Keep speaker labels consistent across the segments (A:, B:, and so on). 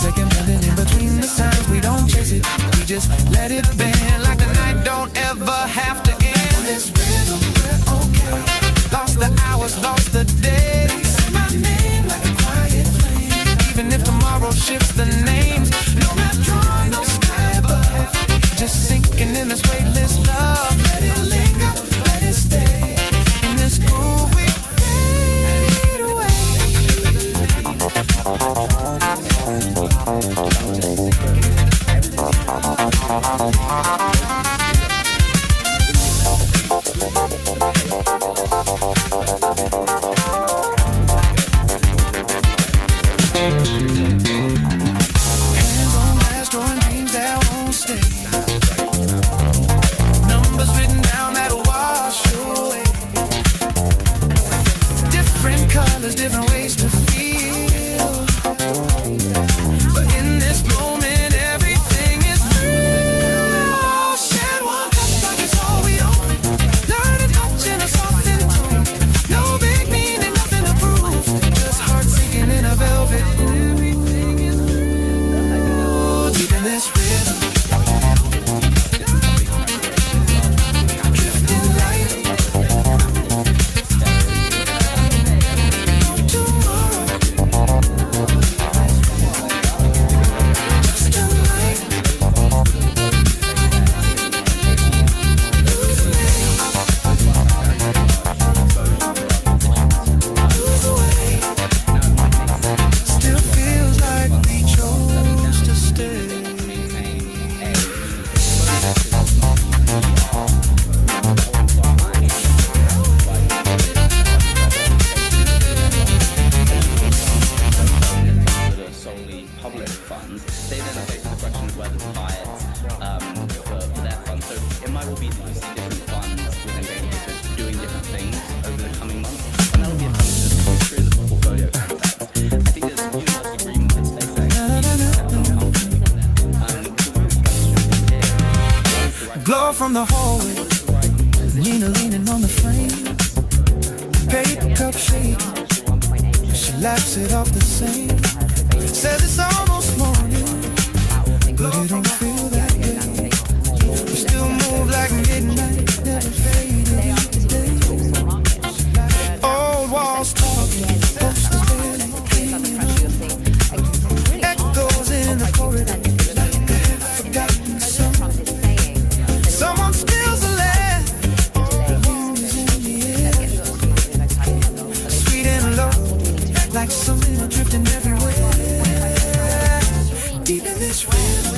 A: second bending in between the signs. We don't chase it, we just let it bend. Like the night don't ever have to end. This rhythm, we're okay. Lost the hours, lost the days. Say my name like a quiet flame. Even if tomorrow shifts the names. No map drawn, no sky above. Just sinking in this weightless love. Let it linger, let it stay. In this groove we fade away. Hands on glass, drawing dreams that won't stay. Numbers written down that'll wash away. Different colors, different ways to feel. But in this moment, everything is real. Shed one cup like it's all we own. Learn to touch in a soft tone. No big meaning, nothing to prove. Just heart sinking in a velvet. Everything is real. Deep in this rhythm. Drifting light. Tomorrow. Just a night. Lose me. Lose away. Still feels like we chose to stay.
B: that are solely public funds, they then face the question of whether to buy it for their funds. So it might well be that you see different funds within Bangladesh doing different things over the coming months, and that'll be a function of the history of the portfolio concept. I think there's universal agreement with this thing.
A: Glow from the hallway, Nina leaning on the frame. Paper cup shaking, she laughs it off the same. Says it's almost morning, but it don't feel that way. We still move like midnight, never fading today. Old walls talking, posters barely hanging up. Echoes in the corridor, like a forgotten song. Someone spills a laugh, the moon is in the air. Sweet and low, like someone drifting everywhere. Deep in this rhythm,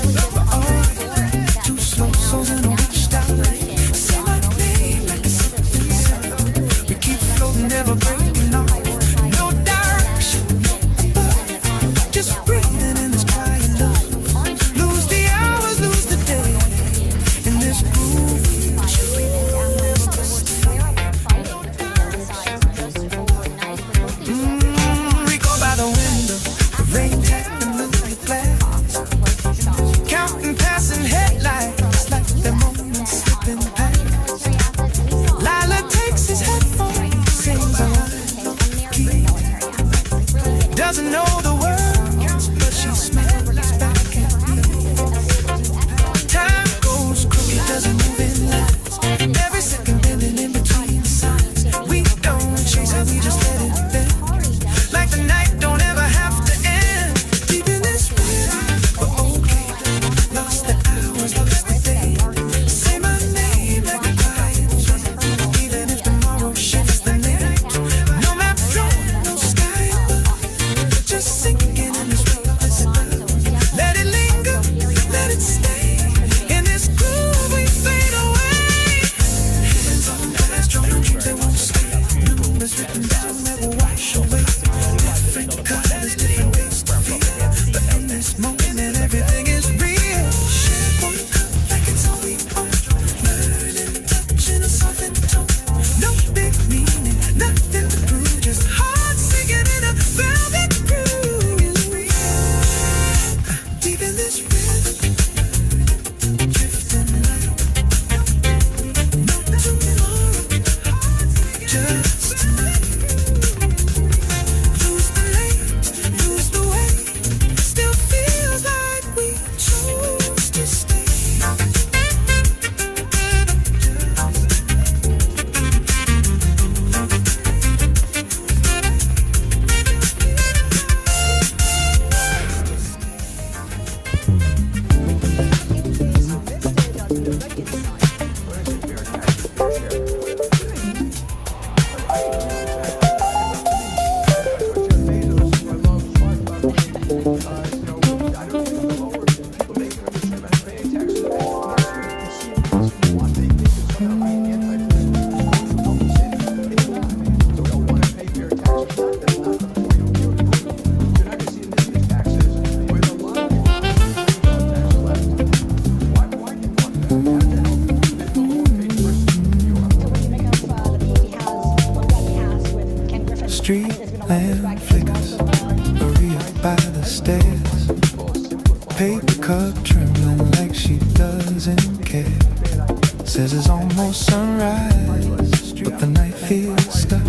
A: two slow souls in a weak starlight. Say my name like it's something sound. We keep floating, never breaking off. No direction, no above. Just breathing in this quiet love. Lose the hours, lose the day. In this groove, we go by the window, the rain tapped and look like glass. Counting passing headlights like the moments slipping past. Lila takes his headphones, sings a line on the key. Doesn't know the words, but she smiles back at me. Time goes crooked, doesn't move in lines. Every second bending in between the signs. We don't chase it, we just let it bend. Like the night don't ever have to end. Deep in this rhythm, we're okay. Lost the hours, lost the day. Say my name like a quiet flame. Even if tomorrow shifts the name. No map drawn, no sky above. Just sinking in this weightless love. Let it linger, let it stay. In this groove we fade away. Hands on glass, drawing dreams that won't stay. Numbers written down that will wash away. Different colors, different ways to feel. But in this moment everything is real. Share one cup like it's all we own. Learning, touching a soft tone. No big meaning, nothing to prove. Just heart sinking in a velvet groove. by the stairs, paper cup trembling like she doesn't care. Says it's almost sunrise, but the night feels stuck,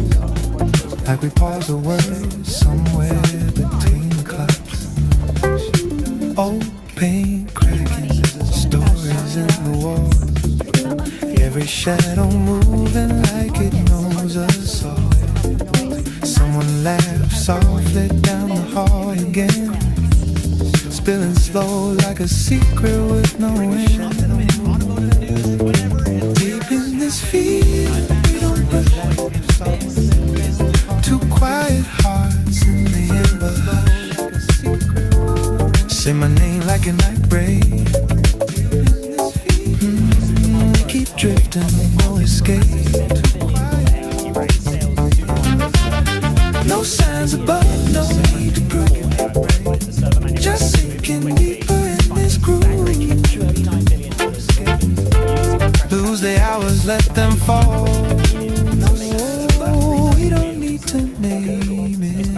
A: like we pause the world somewhere between the clocks. Old paint cracking, stories in the walls, every shadow moving like it knows us all. Someone laughs softly down the hall again, spilling slow like a secret with no end. Deep in this field, we don't rush. Two quiet hearts in the amber hush. Say my name like a night break. Keep drifting, no escape. No signs above, no need to prove. Just sinking deeper in this groove. Lose the hours, let them fall. No, we don't need to name it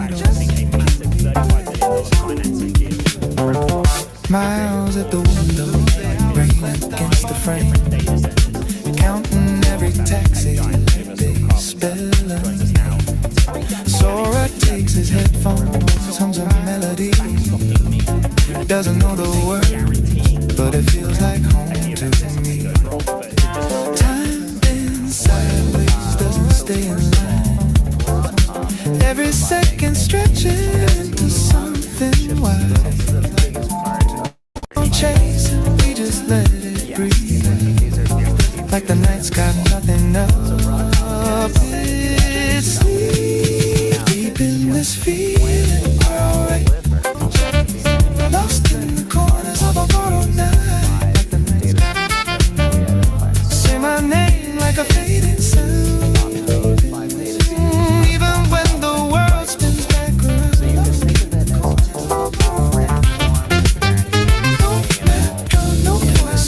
A: all. Miles at the window, rain against the frame, counting every taxi they spelling. Sora takes his headphones, hums a melody. Doesn't know the word, but it feels like home to me. Time bends sideways, doesn't stay in line. Every second stretches into something wild. Don't chase it, we just let it breathe. Like the night's got nothing up its sleeve. Deep in this feeling, we're alright. Lost in the corners of a borrowed night. Say my name like a fading sound. Even when the world spins back around. No metro, no voice,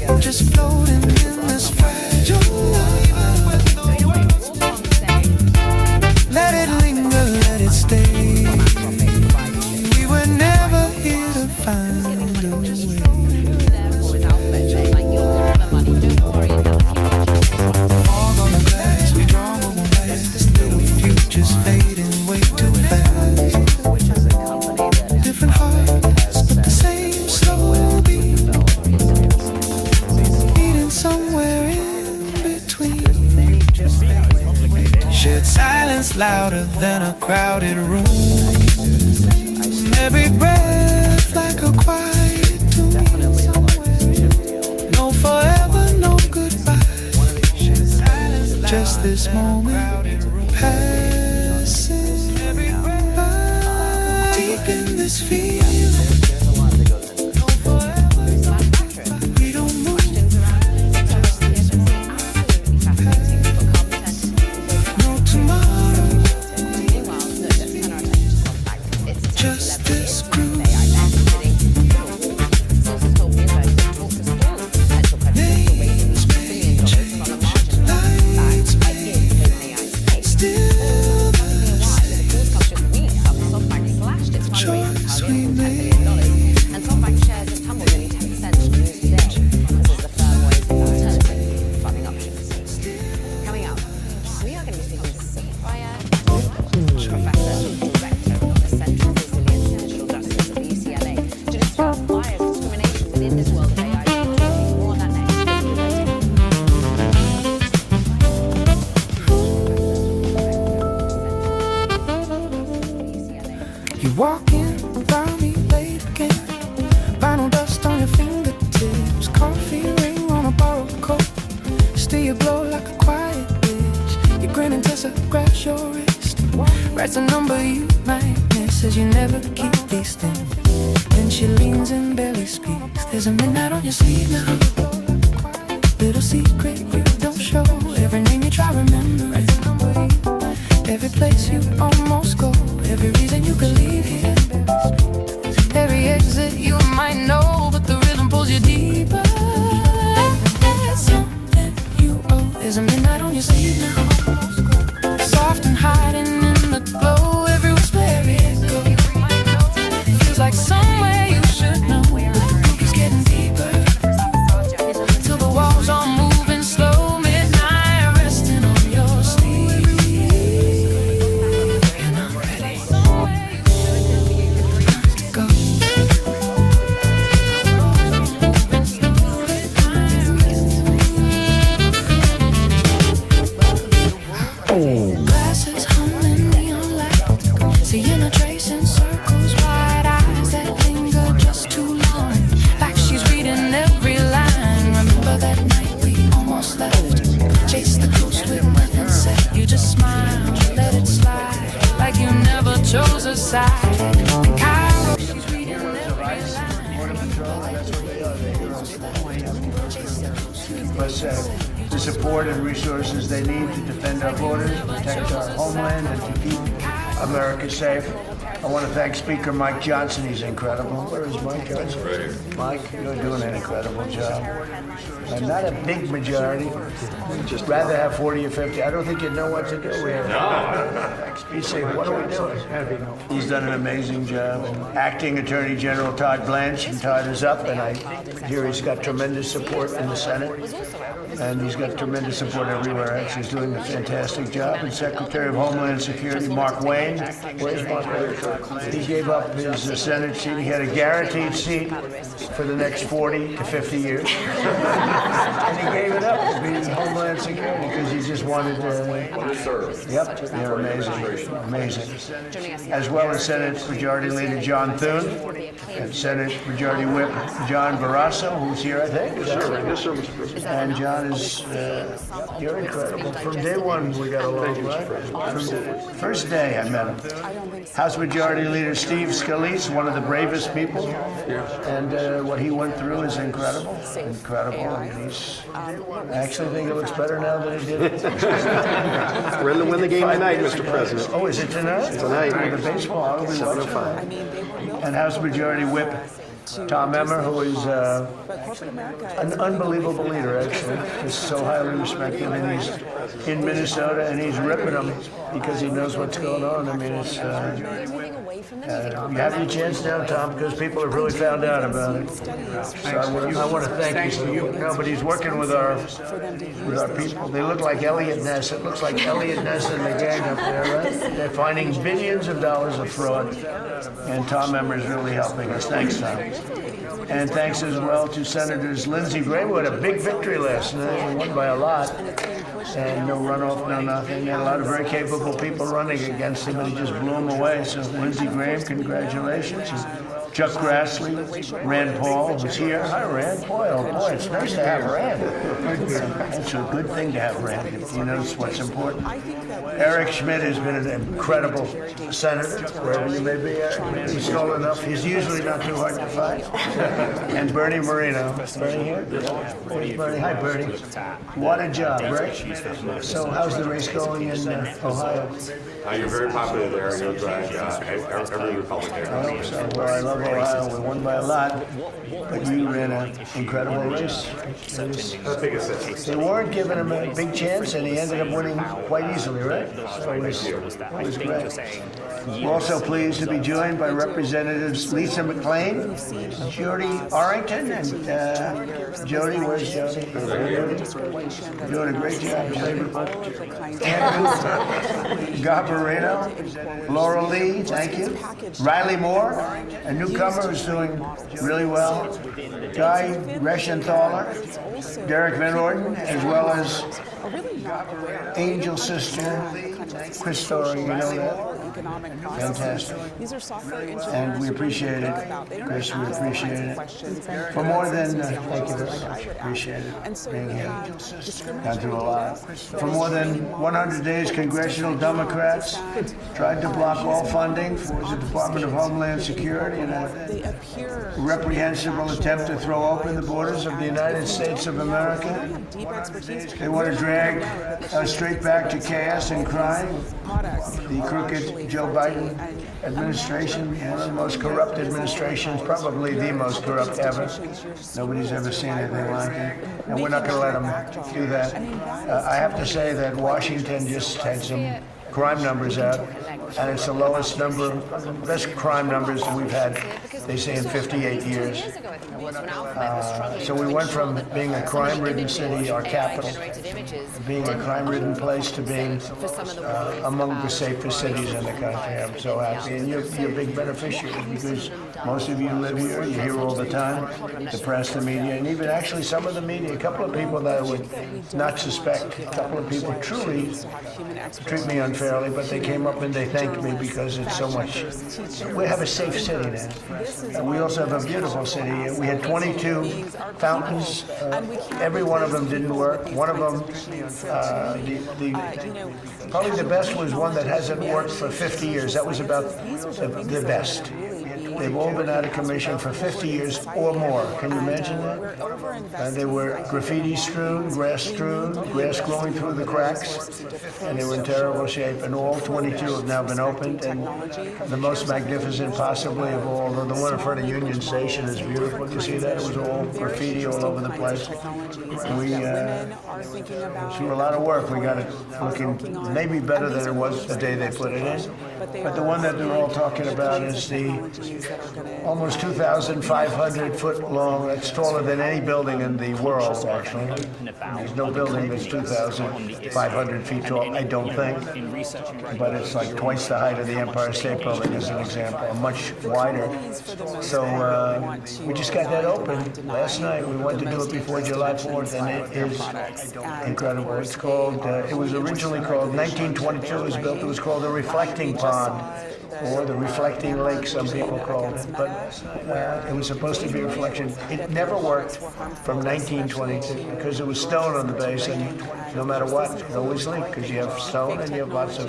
A: but just floating in this fragile life. Let it linger, let it stay. We were never here to find a way. Fog on the glass, we draw what won't last. Little futures fading way too fast. Different hearts, but the same slow beat. Meeting somewhere in between. Shared silence louder than a crowded room. Every breath like a quiet tune. No forever, no goodbye. Just this moment passing by. Deep in this feeling. No forever, we don't move. No tomorrow. Just this groove. Names may change, lights may fade, still the same choice we made.
C: And SoftBank shares have tumbled nearly 10% in news today. This is the firm weighs alternative funding options. Coming up, we are going to be speaking to Sophia, Professor, Director of the Central Resilience and Digital Justice at the UCLA, to discuss bias and discrimination within this world of AI. More on that next.
A: You walking around me late again. Vinyl dust on your fingertips. Coffee ring on a borrowed coat. Still you glow like a quiet bitch. You grin and Tessa grabs your wrist. Writes a number you might miss. Says you never keep these things. Then she leans and barely speaks. There's a midnight on your sleeve now. Little secret you don't show. Every name you try remembering. Every place you almost go. Every reason you could leave here. Every exit you might know, but the rhythm pulls you deeper. There's something you owe. There's a midnight on your sleeve now. Soft and hiding in the glow. Every whisper, every echo. a trace in circles, wide eyes that linger just too long. Like she's reading every line. Remember that night we almost left. Chase the coast with nothing said. You just smile, let it slide. Like you never chose a side. In Cairo, she's reading every line.
D: Border Patrol, that's what they are. They're heroes. But the support and resources they need to defend our borders, protect our homeland, and to keep America safe. I want to thank Speaker Mike Johnson. He's incredible. Where is Mike Johnson? Right here. Mike, you're doing an incredible job. And not a big majority. Just rather have 40 or 50. I don't think you'd know what to do here. No. You say, what are we doing? He's done an amazing job. Acting Attorney General Todd Blanche, and Todd is up, and I hear he's got tremendous support in the Senate. And he's got tremendous support everywhere else. He's doing a fantastic job. And Secretary of Homeland Security, Mark Wayne. Where's Mark Wayne? He gave up his Senate seat. He had a guaranteed seat for the next 40 to 50 years. And he gave it up to be Homeland Security because he just wanted to serve. Yep, they're amazing. Amazing. As well as Senate Majority Leader John Thune and Senate Majority Whip John Barrasso, who's here, I think. Yes, sir, Mr. President. And John is, you're incredible. From day one, we got along, right? From the first day I met him. House Majority Leader Steve Scalise, one of the bravest people. And what he went through is incredible. Incredible. And I actually think it looks better now than it did.
E: We're going to win the game tonight, Mr. President.
D: Oh, is it tonight?
E: Tonight.
D: The baseball.
E: 7:05.
D: And House Majority Whip Tom Emmer, who is an unbelievable leader, actually. He's so highly respected, and he's in Minnesota, and he's ripping them because he knows what's going on. I mean, it's you have your chance now, Tom, because people have really found out about it. So I want to thank you. No, but he's working with our people. They look like Elliot Ness. It looks like Elliot Ness and the gang up there, right? They're finding billions of dollars of fraud, and Tom Emmer is really helping us. Thanks, Tom. And thanks as well to Senators Lindsey Graham, who had a big victory last night. We won by a lot. And no runoff, no nothing. He had a lot of very capable people running against him, and he just blew them away. So Lindsey Graham, congratulations. And Chuck Grassley, Rand Paul, who's here. Hi, Rand. Boy, oh boy, it's nice to have Rand. It's a good thing to have Rand. He knows what's important. Eric Schmidt has been an incredible senator, wherever you may be, Eric. He's tall enough. He's usually not too hard to fight. And Bernie Moreno. Bernie here? Where's Bernie? Hi, Bernie. What a job, right? So how's the race going in Ohio?
F: You're very popular there, and you'll drive every Republican.
D: I hope so. Well, I love Ohio. We won by a lot, but you ran an incredible race. They weren't giving him a big chance, and he ended up winning quite easily, right? So it was great. We're also pleased to be joined by Representatives Lisa McClain, Jody Arrington, and Jody, where's Jody? You're doing a great job, Jody. Andrew Garbarino, Laura Lee, thank you. Riley Moore, a newcomer who's doing really well. Guy Reschenthaler, Derek Van Orden, as well as Angel Sister Chris Story, you know that? Fantastic. And we appreciate it, Chris, we appreciate it. For more than, thank you very much, appreciate it, being here. Gone through a lot. For more than 100 days, congressional Democrats tried to block all funding for the Department of Homeland Security in a reprehensible attempt to throw open the borders of the United States of America. They want to drag us straight back to chaos and crime. The crooked Joe Biden administration, one of the most corrupt administrations, probably the most corrupt ever. Nobody's ever seen anything like it. And we're not going to let them do that. I have to say that Washington just had some crime numbers out, and it's the lowest number, best crime numbers that we've had, they say, in 58 years. So we went from being a crime-ridden city, our capital, being a crime-ridden place, to being among the safest cities in the country. I'm so happy, and you're a big beneficiary because most of you live here, you hear all the time, the press, the media, and even actually some of the media, a couple of people that I would not suspect, a couple of people truly treat me unfairly. barely, but they came up and they thanked me because it's so much. We have a safe city now. And we also have a beautiful city. We had 22 fountains. Every one of them didn't work. One of them, probably the best was one that hasn't worked for 50 years. That was about the best. They've all been out of commission for 50 years or more. Can you imagine that? They were graffiti strewn, grass growing through the cracks, and they were in terrible shape. And all 22 have now been opened, and the most magnificent possibly of all, the one in front of Union Station is beautiful. You see that? It was all graffiti all over the place. Through a lot of work, we got it looking maybe better than it was the day they put it in. But the one that they're all talking about is the almost 2,500 foot long. It's taller than any building in the world, actually. There's no building that's 2,500 feet tall, I don't think. But it's like twice the height of the Empire State Building, as an example, much wider. So we just got that open last night. We wanted to do it before July 4th, and it is incredible. It's called, it was originally called, 1922 it was built, it was called the Reflecting Pond, or the Reflecting Lake, some people called it. But it was supposed to be a reflection. It never worked from 1922 because it was stone on the base, and no matter what, it always leaked because you have stone and you have lots of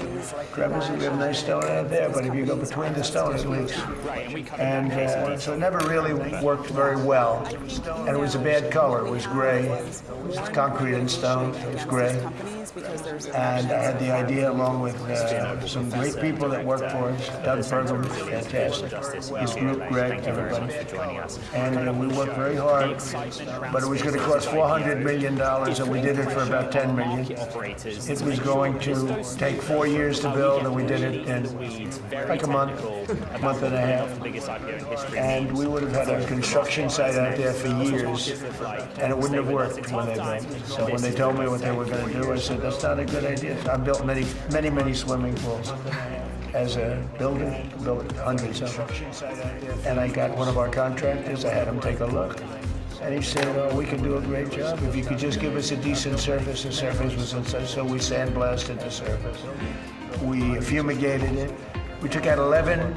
D: crevices. We have nice stone out there, but if you go between the stone, it leaks. And so it never really worked very well. And it was a bad color. It was gray. It was concrete and stone. It was gray. And I had the idea, along with some great people that worked for us. Doug Pergam, fantastic. His group, Greg, everybody. And we worked very hard, but it was going to cost $400 million, and we did it for about $10 million. It was going to take 4 years to build, and we did it in like a month and a half. And we would have had a construction site out there for years, and it wouldn't have worked when they built it. So when they told me what they were going to do, I said, that's not a good idea. I built many swimming pools. As a builder, built hundreds of them. And I got one of our contractors, I had him take a look. And he said, oh, we can do a great job if you could just give us a decent surface. The surface was inside, so we sandblasted the surface. We fumigated it. We took out 11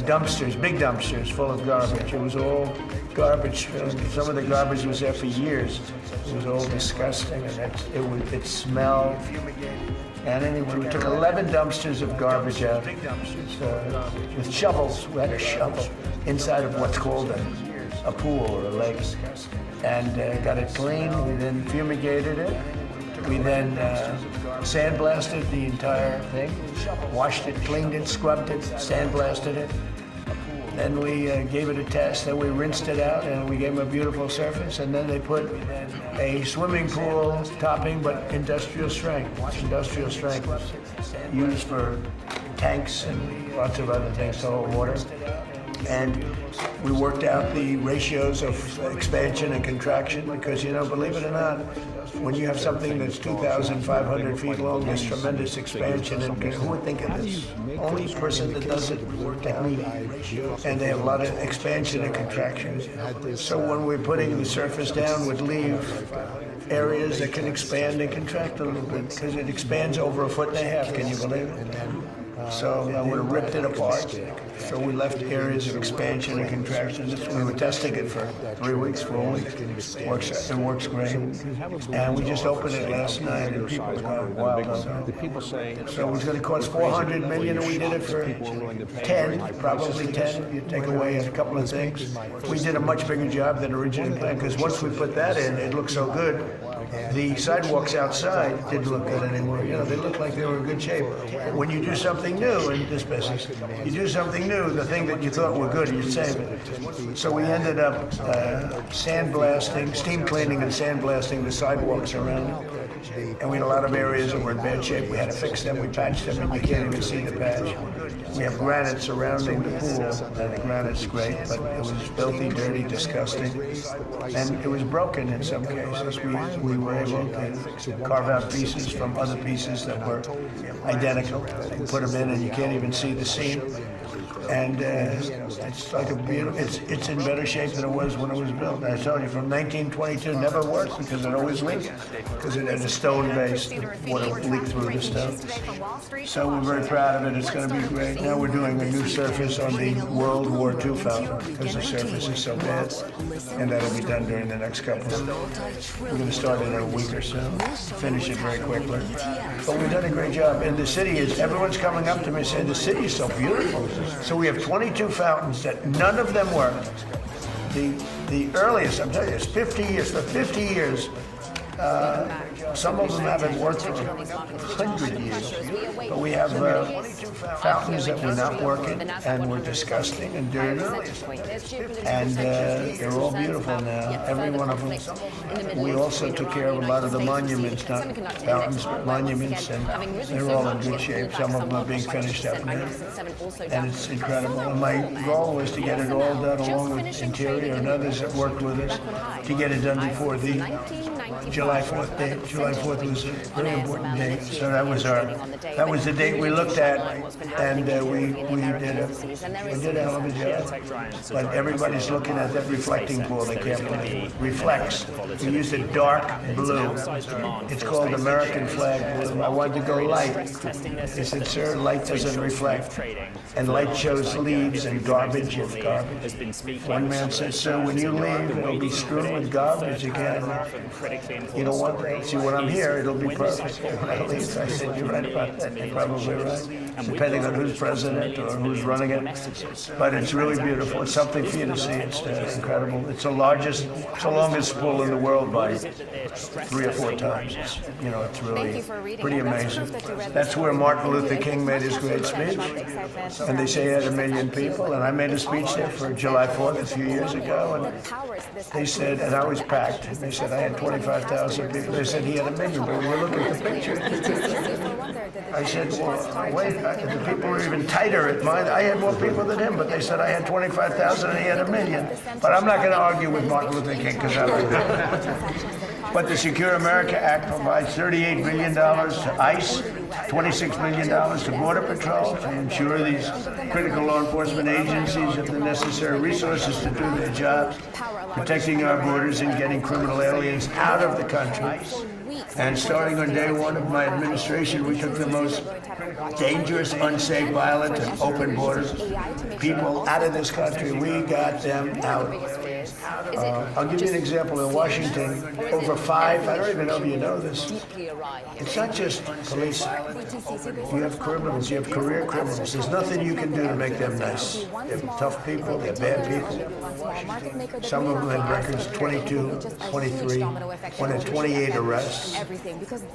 D: dumpsters, big dumpsters, full of garbage. It was all garbage. Some of the garbage was there for years. It was all disgusting, and it smelled. And anyway, we took 11 dumpsters of garbage out with shovels. We had a shovel inside of what's called a pool or a lake, and got it clean. We then fumigated it. We then sandblasted the entire thing, washed it, cleaned it, scrubbed it, sandblasted it. Then we gave it a test, then we rinsed it out, and we gave them a beautiful surface, and then they put a swimming pool topping, but industrial strength. It's industrial strength, used for tanks and lots of other things to hold water. And we worked out the ratios of expansion and contraction because, you know, believe it or not, when you have something that's 2,500 feet long, there's tremendous expansion, and who would think of this? Only person that does it worked out. And they have a lot of expansion and contraction. So when we're putting the surface down, would leave areas that can expand and contract a little bit because it expands over 1.5 feet. Can you believe it? So I would have ripped it apart. So we left areas of expansion and contraction. We were testing it for 3 weeks, 4 weeks. It works great. And we just opened it last night, and people are going wild over it. So it was going to cost $400 million, and we did it for 10, probably 10. You take away a couple of things. We did a much bigger job than originally planned because once we put that in, it looked so good. The sidewalks outside didn't look good anymore. You know, they looked like they were in good shape. When you do something new in this business, you do something new, the thing that you thought were good, you save it. So we ended up sandblasting, steam cleaning and sandblasting the sidewalks around. And we had a lot of areas that were in bad shape. We had to fix them, we patched them, and you can't even see the patch. We have granite surrounding the pool, and the granite's great, but it was filthy, dirty, disgusting. And it was broken in some cases. We were able to carve out pieces from other pieces that were identical and put them in, and you can't even see the seam. And it's like a beautiful, it's in better shape than it was when it was built. And I tell you, from 1922, it never worked because it always leaked, because it had a stone base, water leaked through the stone. So we're very proud of it. It's going to be great. Now we're doing a new surface on the World War II fountain because the surface is so bad, and that'll be done during the next couple of days. We're going to start in a week or so, finish it very quickly. But we've done a great job. And the city is, everyone's coming up to me saying, the city is so beautiful. So we have 22 fountains that none of them work. The earliest, I'm telling you, is 50 years. For 50 years, some of them haven't worked for 100 years. But we have fountains that were not working and were disgusting and dirty. And they're all beautiful now, every one of them. We also took care of a lot of the monuments, not fountains, but monuments, and they're all in good shape. Some of them are being finished up now. And it's incredible. And my goal was to get it all done along with Interior and others that worked with us to get it done before the July 4th date. July 4th was a very important date. So that was the date we looked at, and we did a hell of a job. But everybody's looking at that reflecting pool. They can't believe it. Reflects. We used a dark blue. It's called American flag blue. I wanted to go light. They said, sir, light doesn't reflect. And light shows leaves and garbage and garbage. One man said, sir, when you leave, it'll be strewn with garbage again. You don't want that. See, when I'm here, it'll be perfect. When I leave, I said, you're right about that. You're probably right. Depending on who's president or who's running it. But it's really beautiful. It's something for you to see. It's incredible. It's the longest pool in the world by 3 or 4 times. It's really pretty amazing. That's where Martin Luther King made his great speech. And they say he had 1 million people. And I made a speech there for July 4th a few years ago. And they said, and I was packed. They said I had 25,000 people. They said he had 1 million. But when you look at the picture, I said, well, wait, the people were even tighter at mine. I had more people than him, but they said I had 25,000 and he had 1 million. But I'm not going to argue with Martin Luther King because I like that. But the Secure America Act provides $38 billion to ICE, $26 billion to Border Patrol to ensure these critical law enforcement agencies have the necessary resources to do their jobs, protecting our borders and getting criminal aliens out of the country. And starting on day 1 of my administration, we took the most dangerous, unsafe, violent, and open borders people out of this country. We got them out. I'll give you an example. In Washington, over 5, I don't even know if you know this, it's not just police. You have criminals, you have career criminals. There's nothing you can do to make them nice. They're tough people, they're bad people. Some of them had records 22, 23, one had 28 arrests,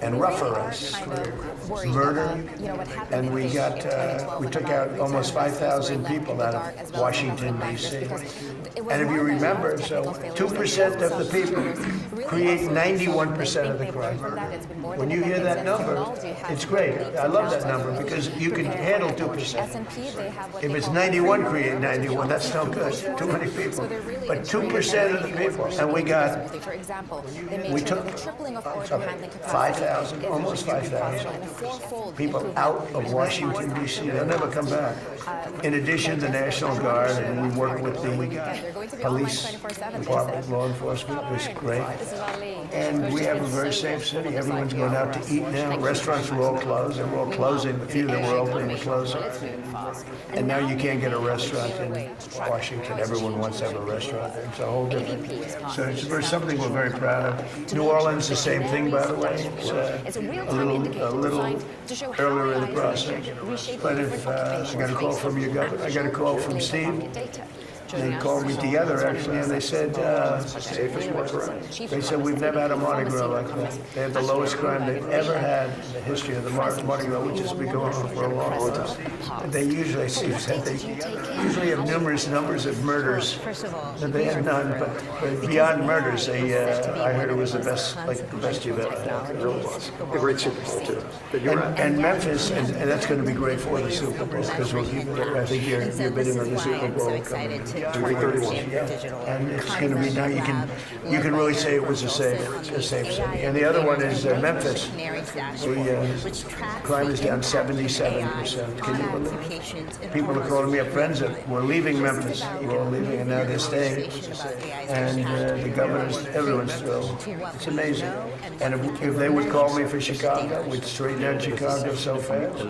D: and rough arrests, murder, and we took out almost 5,000 people out of Washington, D.C. And if you remember, so 2% of the people create 91% of the crime. When you hear that number, it's great. I love that number because you can handle 2%. If it's 91 create 91, that's no good. Too many people. But 2% of the people, and we took 5,000, almost 5,000 people out of Washington, D.C. They'll never come back. In addition, the National Guard, and we work with the police department, law enforcement. It was great. And we have a very safe city. Everyone's going out to eat now. Restaurants were all closed. They were all closing. The few that were open were closing. And now you can't get a restaurant in Washington. Everyone wants to have a restaurant there. It's a whole different. So it's something we're very proud of. New Orleans, the same thing, by the way. It's a little earlier in the process. But if I got a call from your governor, I got a call from Steve. They called me together, actually, and they said, we've never had a Mardi Gras like that. They had the lowest crime they've ever had in the history of the Mardi Gras, which has been going on for a long time. They usually, Steve said, they usually have numerous numbers of murders. But they had none, but beyond murders, I heard it was the best you've ever had. It really was.
E: A great Super Bowl, too.
D: And Memphis, and that's going to be great for the Super Bowl, because we'll keep it. I think you're bidding on the Super Bowl coming. 331. Yeah. And it's going to be now. You can really say it was a safe city. And the other one is Memphis. The crime is down 77%. Can you believe it? People are calling me up, friends that were leaving Memphis. We're all leaving, and now they're staying. And the governors, everyone's thrilled. It's amazing. And if they would call me for Chicago, we'd straighten out Chicago so fast.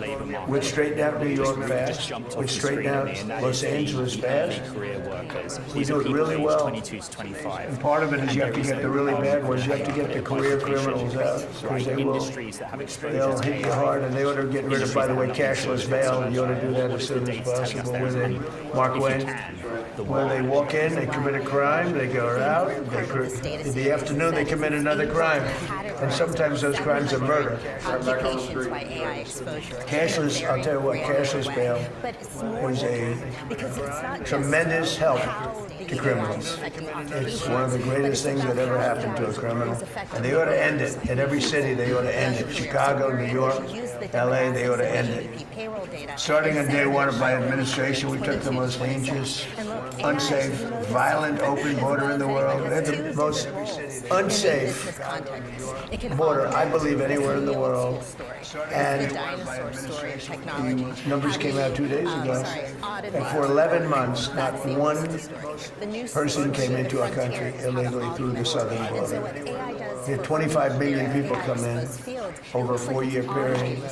D: We'd straighten out New York fast. We'd straighten out Los Angeles fast. We do it really well. And part of it is you have to get the really bad ones. You have to get the career criminals out, because they'll hit you hard, and they ought to get rid of, by the way, cashless bail. You ought to do that as soon as possible. Mark Twain, where they walk in, they commit a crime, they go out, in the afternoon they commit another crime. And sometimes those crimes are murder. Cashless, I'll tell you what, cashless bail was a tremendous help to criminals. It's one of the greatest things that ever happened to a criminal. And they ought to end it. In every city, they ought to end it. Chicago, New York, LA, they ought to end it. Starting on day one of my administration, we took the most dangerous, unsafe, violent open border in the world. We had the most unsafe border, I believe, anywhere in the world. And the numbers came out 2 days ago. And for 11 months, not one person came into our country illegally through the southern border. We had 25 million people come in over a 4-year period.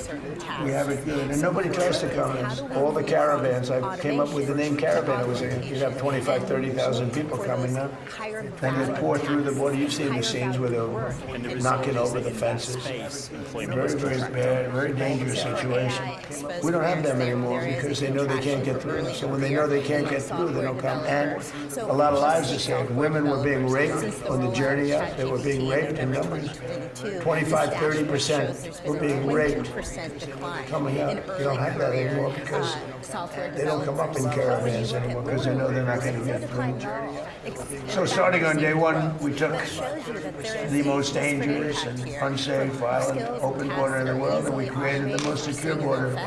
D: We have it good, and nobody tries to come in. All the caravans, I came up with the name caravan. You'd have 25, 30,000 people coming up, and they pour through the border. You've seen the scenes where they're knocking over the fences. Very, very bad, very dangerous situation. We don't have them anymore because they know they can't get through. So when they know they can't get through, they don't come. And a lot of lives are saved. Women were being raped on the journey up. They were being raped in numbers. 25, 30% were being raped coming up. You don't have that anymore because they don't come up in caravans anymore because they know they're not going to get through. So starting on day one, we took the most dangerous and unsafe, violent, open border in the world, and we created the most secure border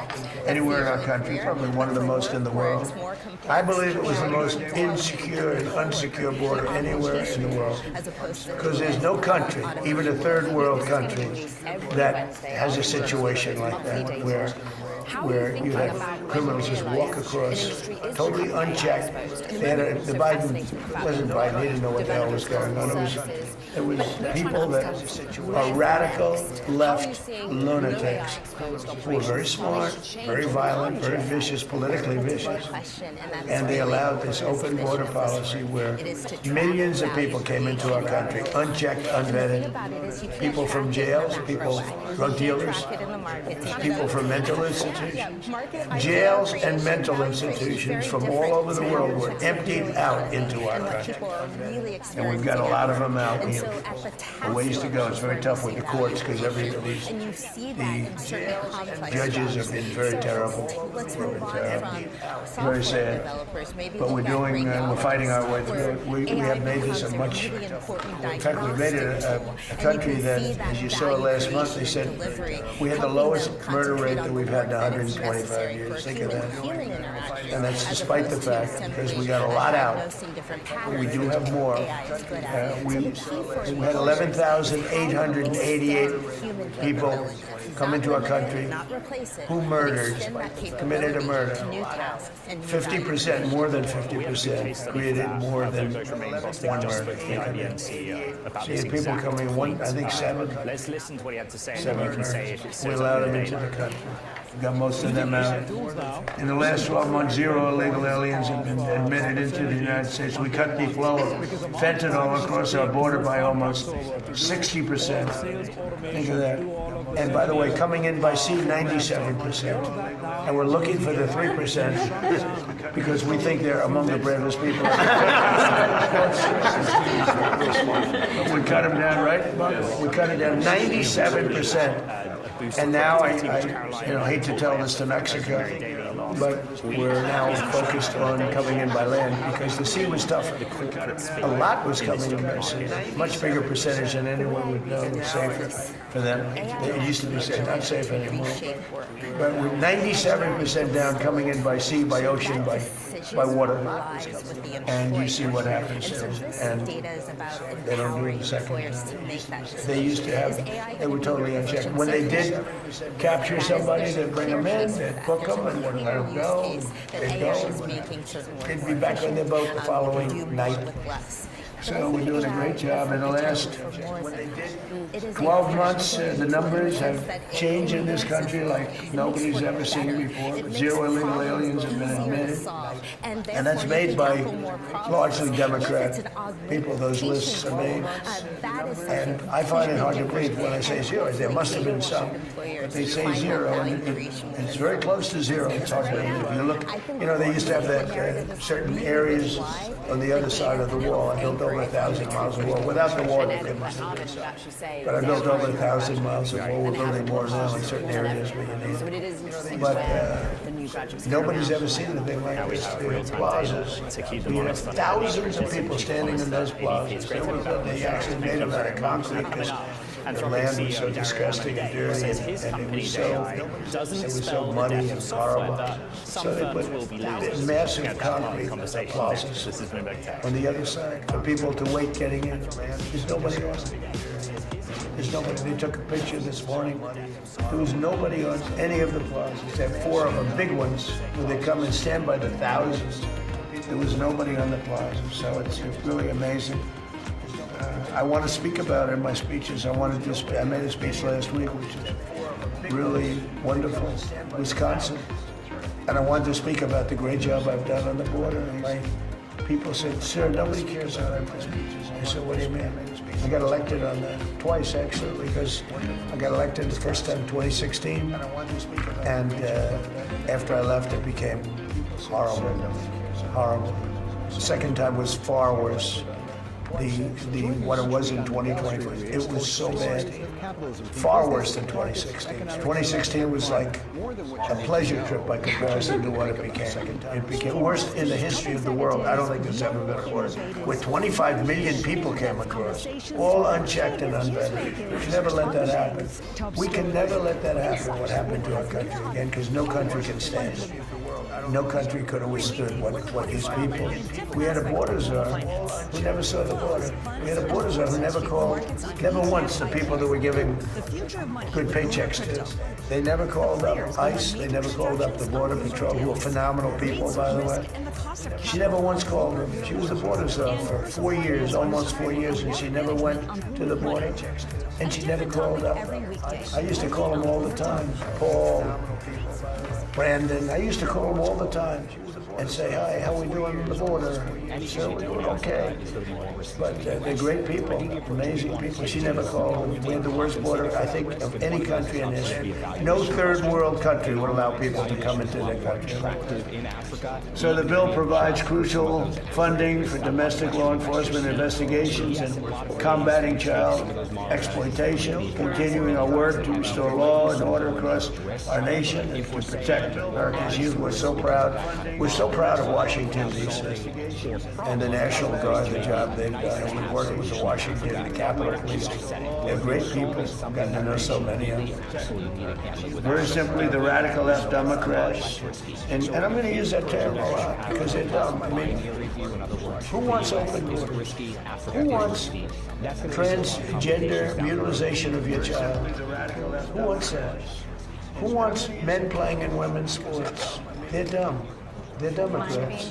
D: anywhere in our country, probably one of the most in the world. I believe it was the most insecure and unsecure border anywhere in the world, because there's no country, even a third world country, that has a situation like that, where you have criminals just walk across totally unchecked. They had the President Biden, he didn't know what the hell was going on. It was people that are radical left lunatics who were very smart, very violent, very vicious, politically vicious. And they allowed this open border policy where millions of people came into our country, unchecked, unvetted. People from jails, people, drug dealers, people from mental institutions. Jails and mental institutions from all over the world were emptied out into our country. And we've got a lot of them out here. A ways to go. It's very tough with the courts because the judges have been very terrible. Very sad. But we're fighting our way through it. We have made this in fact, we've made it a country that, as you saw last month, they said we had the lowest murder rate that we've had in 125 years. Think of that. And that's despite the fact, because we got a lot out. We do have more. We had 11,888 people come into our country who committed a murder. 50%, more than 50%, created more than one murder. So you had people coming, I think 7.
G: Let's listen to what he had to say.
D: 7 murders. We allowed them into the country. Got most of them out. In the last 12 months, 0 illegal aliens have been admitted into the United States. We cut the flow of fentanyl across our border by almost 60%. Think of that. And by the way, coming in by sea, 97%. And we're looking for the 3% because we think they're among the bravest people. We cut them down, right? We cut it down 97%. And now I hate to tell this to Mexico, but we're now focused on coming in by land because the sea was tougher. A lot was coming in by sea. Much bigger percentage than anyone would know was safer for them. It used to be safe, not safe anymore. But we're 97% down coming in by sea, by ocean, by by water,
C: lies with the
D: and you see what
C: employer.
D: happens.
C: And so this
D: And
C: data is about
D: they don't do it
C: empowering
D: the second
C: employers
D: time.
C: to make that decision.
D: They used to have,
C: Is AI
D: they were
C: gonna
D: totally
C: be
D: unchecked.
C: efficient?
D: When they did
C: Certainly.
D: capture
C: That is
D: somebody,
C: the
D: they'd bring them
C: clear
D: in,
C: case for
D: they'd
C: that.
D: book
C: There's
D: them,
C: a
D: and let
C: clear
D: them
C: use
D: go.
C: case that
D: They'd
C: AI
D: go.
C: is making certain work
D: They'd
C: more
D: be back on their boat the
C: efficient,
D: following
C: do more
D: night.
C: with less.
D: So we're doing a great job. In the last
C: It is
D: 12
C: a
D: months, the numbers have
C: that
D: changed in this country like nobody's ever seen before. Zero illegal aliens have been admitted. And that's made by largely Democrat people. Those lists are made. And I find it hard to believe when I say zero. There must have been some. But they say zero, and it's very close to zero. It's hard to believe. You look, you know, they used to have that certain areas on the other side of the wall. I built over 1,000 miles of wall. Without the wall, you couldn't do this. But I built over 1,000 miles of wall. We're building more now in certain areas where you need it. But nobody's ever seen anything like this. The plazas. We have thousands of people standing in those plazas. They actually made them out of concrete because the land was so disgusting and dirty, and it was so muddy and horrible. So they put massive concrete plazas on the other side for people to wait getting in. There's nobody on. There's nobody. They took a picture this morning. There was nobody on any of the plazas except 4 of them, big ones, where they come and stand by the thousands. There was nobody on the plaza, so it's really amazing. I want to speak about it in my speeches. I made a speech last week, which is really wonderful, Wisconsin. And I wanted to speak about the great job I've done on the border. And my people said, "Sir, nobody cares about my speeches." I said, "What do you mean?" I got elected on that twice, actually, because I got elected the first time in 2016. And after I left, it became horrible, horrible. The second time was far worse. What it was in 2020, it was so bad, far worse than 2016. 2016 was like a pleasure trip by comparison to what it became. It became worst in the history of the world. I don't think there's ever been worse. Where 25 million people came across, all unchecked and unvetted. We should never let that happen. We can never let that happen, what happened to our country again, because no country can stand it. No country could have withstood what these people. We had a border czar who never saw the border. We had a border czar who never called, never once, the people that were giving good paychecks to. They never called up ICE. They never called up the Border Patrol, who are phenomenal people, by the way. She never once called them. She was the border czar for 4 years, almost 4 years, and she never went to the border. And she never called up. I used to call them all the time. Paul, Brandon, I used to call them all the time and say, "Hi, how we doing on the border?" And so we're doing okay. But they're great people, amazing people. She never called them. We had the worst border, I think, of any country in history. No third world country would allow people to come into their country. So the bill provides crucial funding for domestic law enforcement investigations and combating child exploitation, continuing our work to restore law and order across our nation and to protect America's youth. We're so proud. We're so proud of Washington, D.C. and the National Guard, the job they've done. We're working with the Washington, the Capitol Police. They're great people. I've gotten to know so many of them. Very simply, the radical left Democrats, and I'm going to use that term a lot because they're dumb. I mean, who wants open borders? Who wants transgender mutilization of your child? Who wants that? Who wants men playing in women's sports? They're dumb. They're Democrats.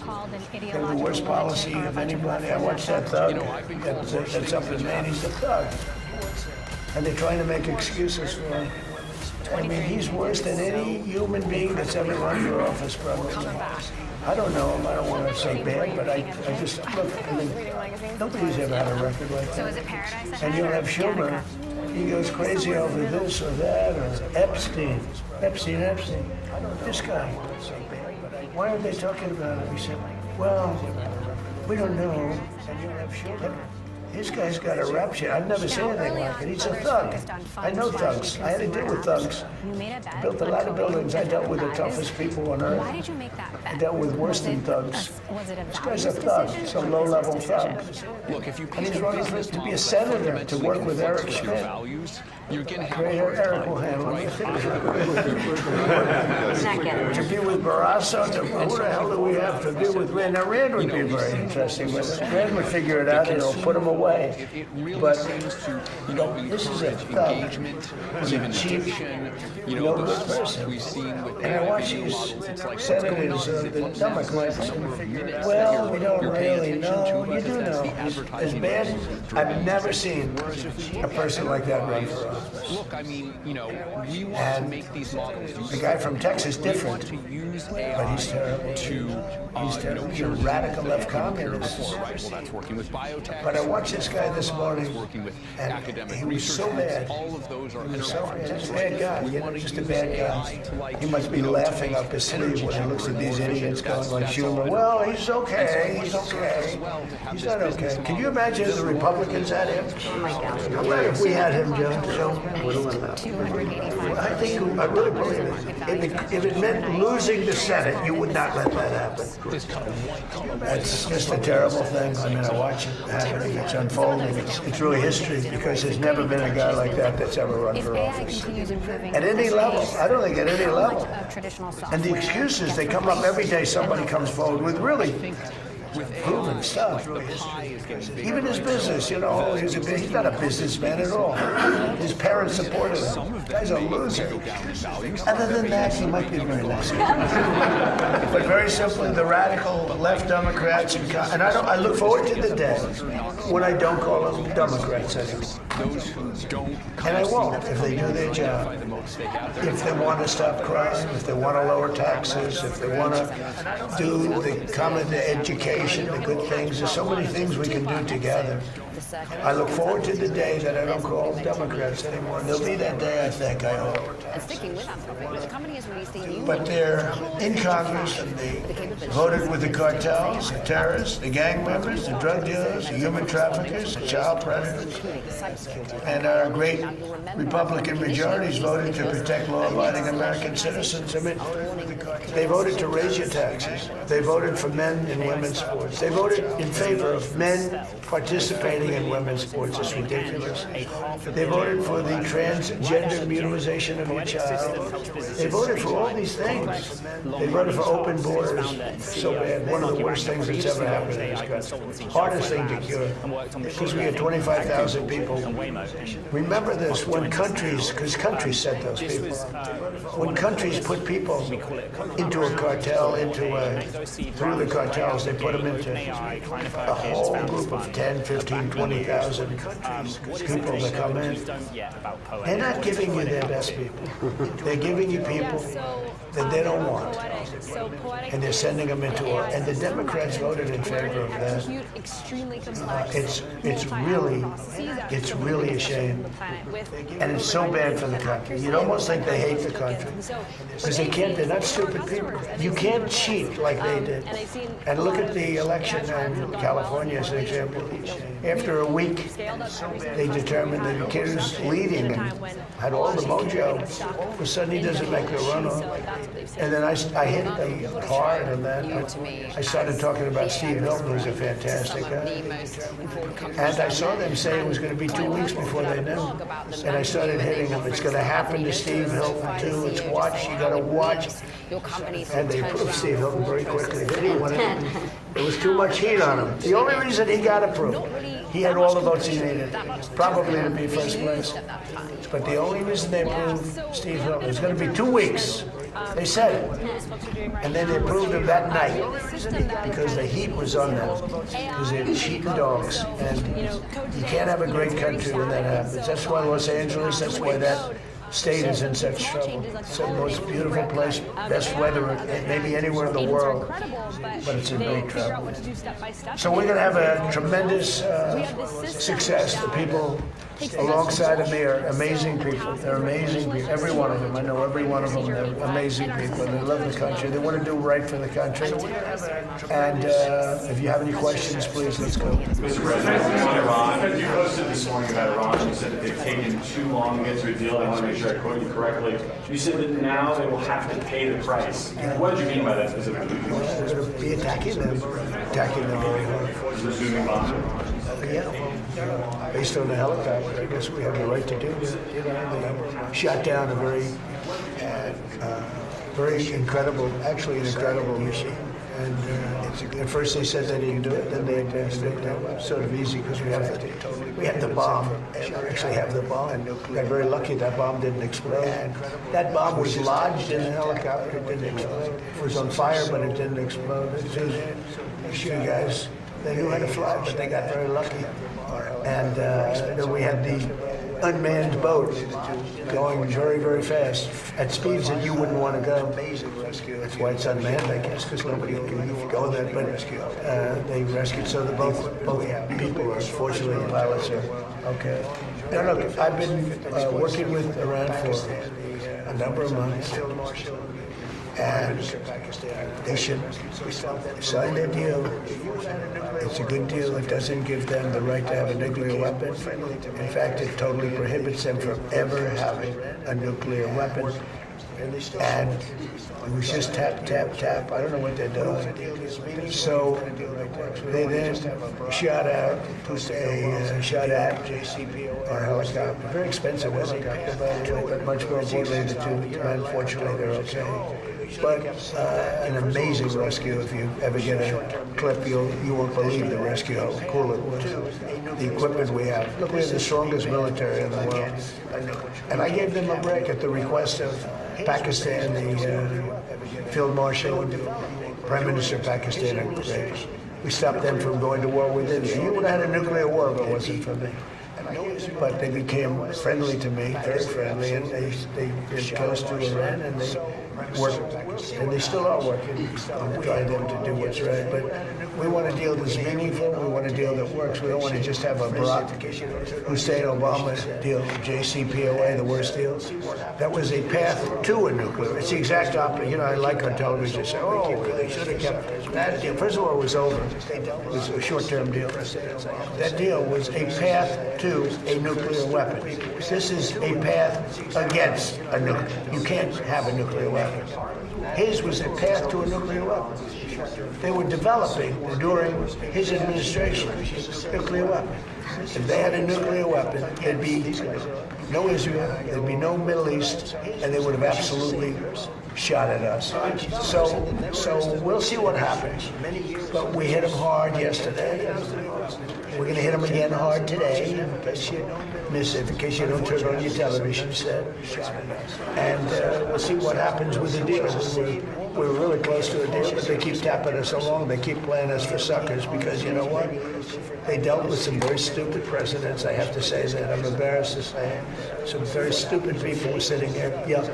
D: They have the worst policy of anybody. I watched that thug that's up in Maine. He's a thug. And they're trying to make excuses for him. I mean, he's worse than any human being that's ever run for office, probably. I don't know him. I don't want to say bad, but I just look. I mean, nobody's ever had a record like that.
G: So is it Paradise?
D: And you'll have Schumer. He goes crazy over this or that, or Epstein. This guy. Why are they talking about it? He said, well, we don't know. This guy's got a rap sheet. I've never seen anything like it. He's a thug. I know thugs. I had to deal with thugs. Built a lot of buildings. I dealt with the toughest people on earth.
C: Why did you make that bet?
D: I dealt with worse than thugs.
C: Was it a
D: This guy's a thug. He's a low-level thug.
G: Look, if you
D: And he's running to be a senator to work with Eric Schmidt.
G: You're going to
D: Great Eric will handle it.
C: Not getting
D: To be with Barrasso, who the hell do we have to be with Rand? Now, Rand would be very interesting with it. Rand would figure it out and he'll put him away. But this is a thug. He's a cheap, no good person. And I watch these senators, the Democrats, well, we don't really know. You do know. As bad, I've never seen a person like that run for office.
G: Look, I mean, we want to make these models.
D: The guy from Texas different, but he's terrible. He's terrible. He's a radical left communist.
G: Well, that's working with biotech.
D: But I watched this guy this morning,
G: Working with
D: and
G: academic
D: he was
G: research.
D: so bad.
G: All of those are
D: He was so bad. He's a bad guy. You know, just a bad guy. He must be laughing up his sleeve when he looks at these idiots going like Schumer. Well, he's okay. He's okay. He's not okay. Can you imagine if the Republicans had him?
C: Oh my gosh.
D: How about if we had him, John? I think, I really believe it. If it meant losing the Senate, you would not let that happen. That's just a terrible thing. I mean, I watch it happening. It's unfolding. It's really history because there's never been a guy like that that's ever run
C: If
D: for
C: AI
D: office.
C: continues improving
D: At any level. I don't think at any level.
C: of traditional software.
D: And the excuses, they come up every day, somebody comes forward with really proven stuff. Even his business, he's not a businessman at all. His parents supported him. The guy's a loser. Other than that, he might be very nice. But very simply, the radical left Democrats, and I look forward to the day when I don't call them Democrats anymore. And I won't if they do their job. If they want to stop crime, if they want to lower taxes, if they want to do the common education, the good things. There's so many things we can do together. I look forward to the day that I don't call them Democrats anymore. There'll be that day, I think, I hope.
C: And sticking with that topic, the company has released a new
D: But they're in Congress and they voted with the cartels, the terrorists, the gang members, the drug dealers, the human traffickers, the child predators. And our great Republican majorities voted to protect law-abiding American citizens. I mean, they voted to raise your taxes. They voted for men and women's sports. They voted in favor of men participating in women's sports. It's ridiculous. They voted for the transgender mutilization of your child. They voted for all these things. They voted for open borders. So bad. One of the worst things that's ever happened in this country. Hardest thing to cure. Because we had 25,000 people. Remember this, when countries, because countries sent those people, when countries put people into a cartel, through the cartels, they put them into a whole group of 10, 15, 20,000 people that come in. They're not giving you their best people. They're giving you people that they don't want. And they're sending them into and the Democrats voted in favor of that. It's really a shame. And it's so bad for the country. You'd almost think they hate the country. Because they're not stupid people. You can't cheat like they did. And look at the election in California as an example. After a week, they determined that the kid who's leading and had all the mojo, all of a sudden he doesn't make the runoff. And then I hit the hard on that. I started talking about Steve Hilton, who's a fantastic guy. And I saw them say it was going to be 2 weeks before they knew. And I started hitting them. It's going to happen to Steve Hilton too. It's watch. You got to watch. And they approved Steve Hilton very quickly. There was too much heat on him. The only reason he got approved, he had all the votes he needed, probably to be first place. But the only reason they approved Steve Hilton, it was going to be 2 weeks. They said it. And then they approved him that night because the heat was on them. Because they're cheating dogs. And you can't have a great country when that happens. That's why Los Angeles, that's why that state is in such trouble. It's the most beautiful place, best weather, maybe anywhere in the world, but it's in big trouble. So we're going to have a tremendous success. The people alongside of me are amazing people. They're amazing people. Every one of them. I know every one of them. They're amazing people. They love the country. They want to do right for the country. And if you have any questions, please, let's go.
H: Mr. President, on Iran, you posted this morning about Iran. You said that they've taken too long to get to a deal. I want to make sure I quote you correctly. You said that now they will have to pay the price. What did you mean by that specifically?
D: We're going to be attacking them very hard.
H: Resuming bombs?
D: Yeah, based on the helicopter, I guess we have the right to do it. You know, they shot down a very incredible, actually an incredible machine. And at first they said they didn't do it, then they advanced it. That was sort of easy because we have the bomb. We actually have the bomb. We got very lucky that bomb didn't explode. That bomb was lodged in the helicopter. It didn't explode. It was on fire, but it didn't explode. Sure, guys. They knew how to fly, but they got very lucky. And then we had the unmanned boat going very, very fast at speeds that you wouldn't want to go. That's why it's unmanned, I guess, because nobody can go that. But they rescued, so that both people are, fortunately, the pilots are okay. Now, look, I've been working with Iran for a number of months. And they should sign their deal. It's a good deal. It doesn't give them the right to have a nuclear weapon. In fact, it totally prohibits them from ever having a nuclear weapon. And it was just tap, tap, tap. I don't know what they're doing. So they then shot at our helicopter. Very expensive helicopter, by the way, but much more importantly, the two. Unfortunately, they're okay. But an amazing rescue. If you ever get a clip, you won't believe the rescue, how cool it was. The equipment we have. Look, we're the strongest military in the world. And I gave them a break at the request of Pakistan, the Field Marshal, Prime Minister of Pakistan. We stopped them from going to war with India. You would have had a nuclear war if it wasn't for me. But they became friendly to me, very friendly, and they get close to Iran, and they work, and they still are working on trying them to do what's right. But we want a deal that's meaningful. We want a deal that works. We don't want to just have a Barack Hussein Obama deal, JCPOA, the worst deal. That was a path to a nuclear. It's the exact opposite. You know, I like on television to say, oh, they should have kept that deal. First of all, it was over. It was a short-term deal. That deal was a path to a nuclear weapon. This is a path against a nuclear. You can't have a nuclear weapon. His was a path to a nuclear weapon. They were developing during his administration nuclear weapon. If they had a nuclear weapon, there'd be no Israel, there'd be no Middle East, and they would have absolutely shot at us. So we'll see what happens. But we hit them hard yesterday. We're going to hit them again hard today, in case you miss it, in case you don't turn on your television set. And we'll see what happens with the deal. We're really close to a deal, but they keep tapping us along. They keep playing us for suckers because, you know what? They dealt with some very stupid presidents. I have to say that. I'm embarrassed to say it. Some very stupid people were sitting there. Yeah.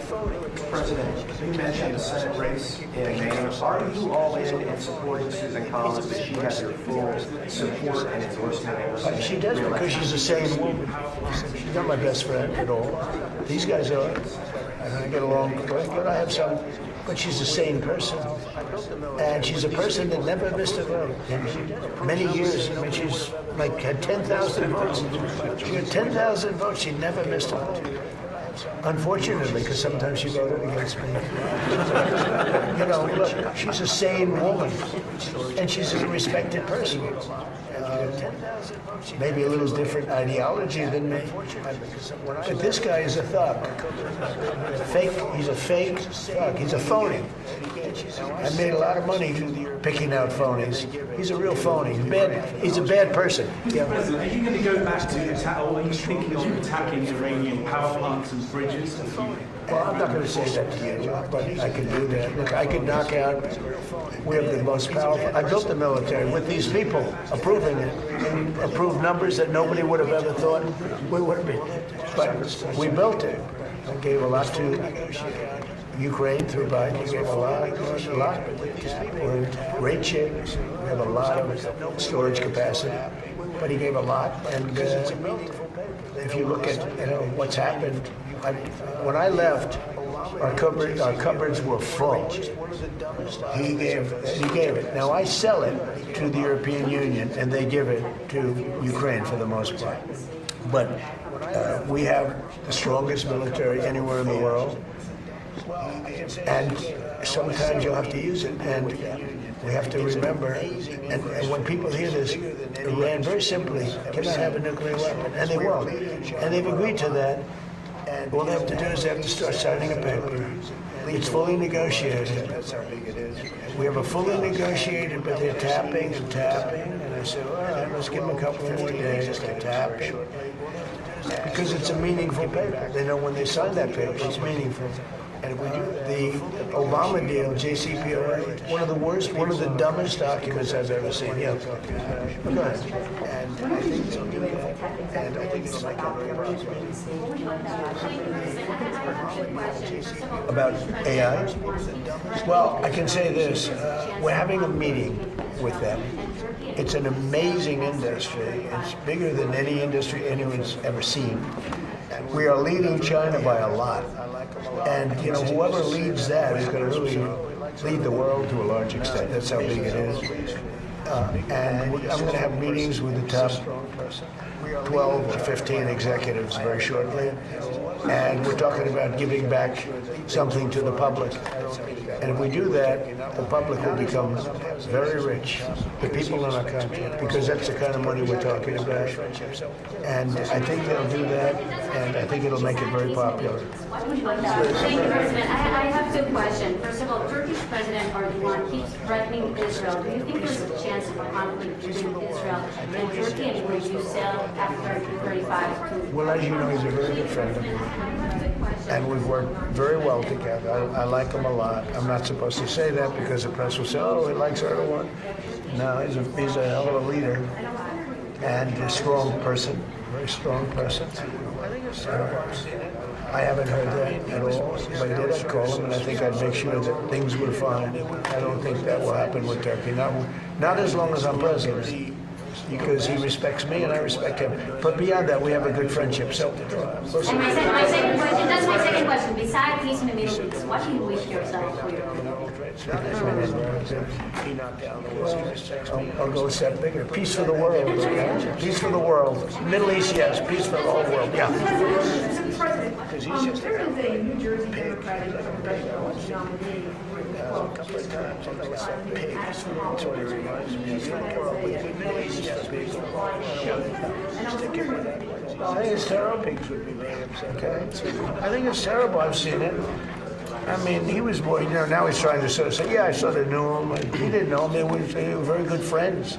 I: President, you mentioned the Senate race in Maine. Are you all in supporting Susan Collins, that she has your full support and endorsement?
D: She does because she's a sane woman. She's not my best friend at all. These guys are. And I get along quite good. I have some. But she's a sane person. And she's a person that never missed a vote. Many years, I mean, she's like had 10,000 votes. She had 10,000 votes. She never missed a vote. Unfortunately, because sometimes she voted against me. You know, look, she's a sane woman. And she's a respected person. Maybe a little different ideology than me. But this guy is a thug. Fake. He's a fake thug. He's a phony. I made a lot of money picking out phonies. He's a real phony. He's a bad person. Yeah.
J: President, are you going to go back to attack, or are you thinking of attacking Iranian power plants and bridges?
D: Well, I'm not going to say that to you, but I can do that. Look, I can knock out. We have the most powerful. I built the military with these people approving it, and approved numbers that nobody would have ever thought we would have been. But we built it. gave a lot to Ukraine through Biden. He gave a lot. We're in great shape. We have a lot of storage capacity, but he gave a lot. And if you look at what's happened, when I left, our cupboards were full. He gave it. Now I sell it to the European Union, and they give it to Ukraine for the most part. But we have the strongest military anywhere in the world, and sometimes you'll have to use it. And we have to remember, and when people hear this, Iran very simply cannot have a nuclear weapon, and they won't. And they've agreed to that. All they have to do is they have to start signing a paper. It's fully negotiated. We have a fully negotiated, but they're tapping and tapping. And I said, all right, let's give them a couple more days to tap. Because it's a meaningful paper. They know when they sign that paper, it's meaningful. And if we do the Obama deal, JCPOA, one of the worst, one of the dumbest documents I've ever seen. Yeah. Go ahead. And I think it's beautiful. And I think it's like about AI. Well, I can say this. We're having a meeting with them. It's an amazing industry. It's bigger than any industry anyone's ever seen. We are leading China by a lot. And, whoever leads that is going to really lead the world to a large extent. That's how big it is. And I'm going to have meetings with the top 12 or 15 executives very shortly. And we're talking about giving back something to the public. And if we do that, the public will become very rich, the people in our country, because that's the kind of money we're talking about. And I think they'll do that, and I think it'll make it very popular.
K: Thank you, President. I have two questions. First of all, Turkish President Erdogan keeps threatening Israel. Do you think there's a chance of a conflict between Israel and Turkey, and would you sell F-35?
D: Well, as you know, he's a very good friend of mine. And we've worked very well together. I like him a lot. I'm not supposed to say that because the press will say, oh, he likes Erdogan. No, he's a hell of a leader and a strong person, very strong person. I haven't heard that at all. If I did, I'd call him, and I think I'd make sure that things were fine. I don't think that will happen with Turkey. Not as long as I'm president, because he respects me and I respect him. But beyond that, we have a good friendship. So,
K: and my second question, that's my second question. Besides peace in the Middle East, what do you wish yourself for your people?
D: I'll go a step bigger. Peace for the world. Peace for the world. Middle East, yes. Peace for the whole world. Yeah.
L: There is a New Jersey Democratic nominee.
D: A couple of times, pigs. That's what it reminds me of. I think it's terrible. Pigs would be very upset. Okay. I think it's terrible. I've seen it. I mean, he was more, now he's trying to sort of say, yeah, I sort of knew him. He didn't know him. They were very good friends.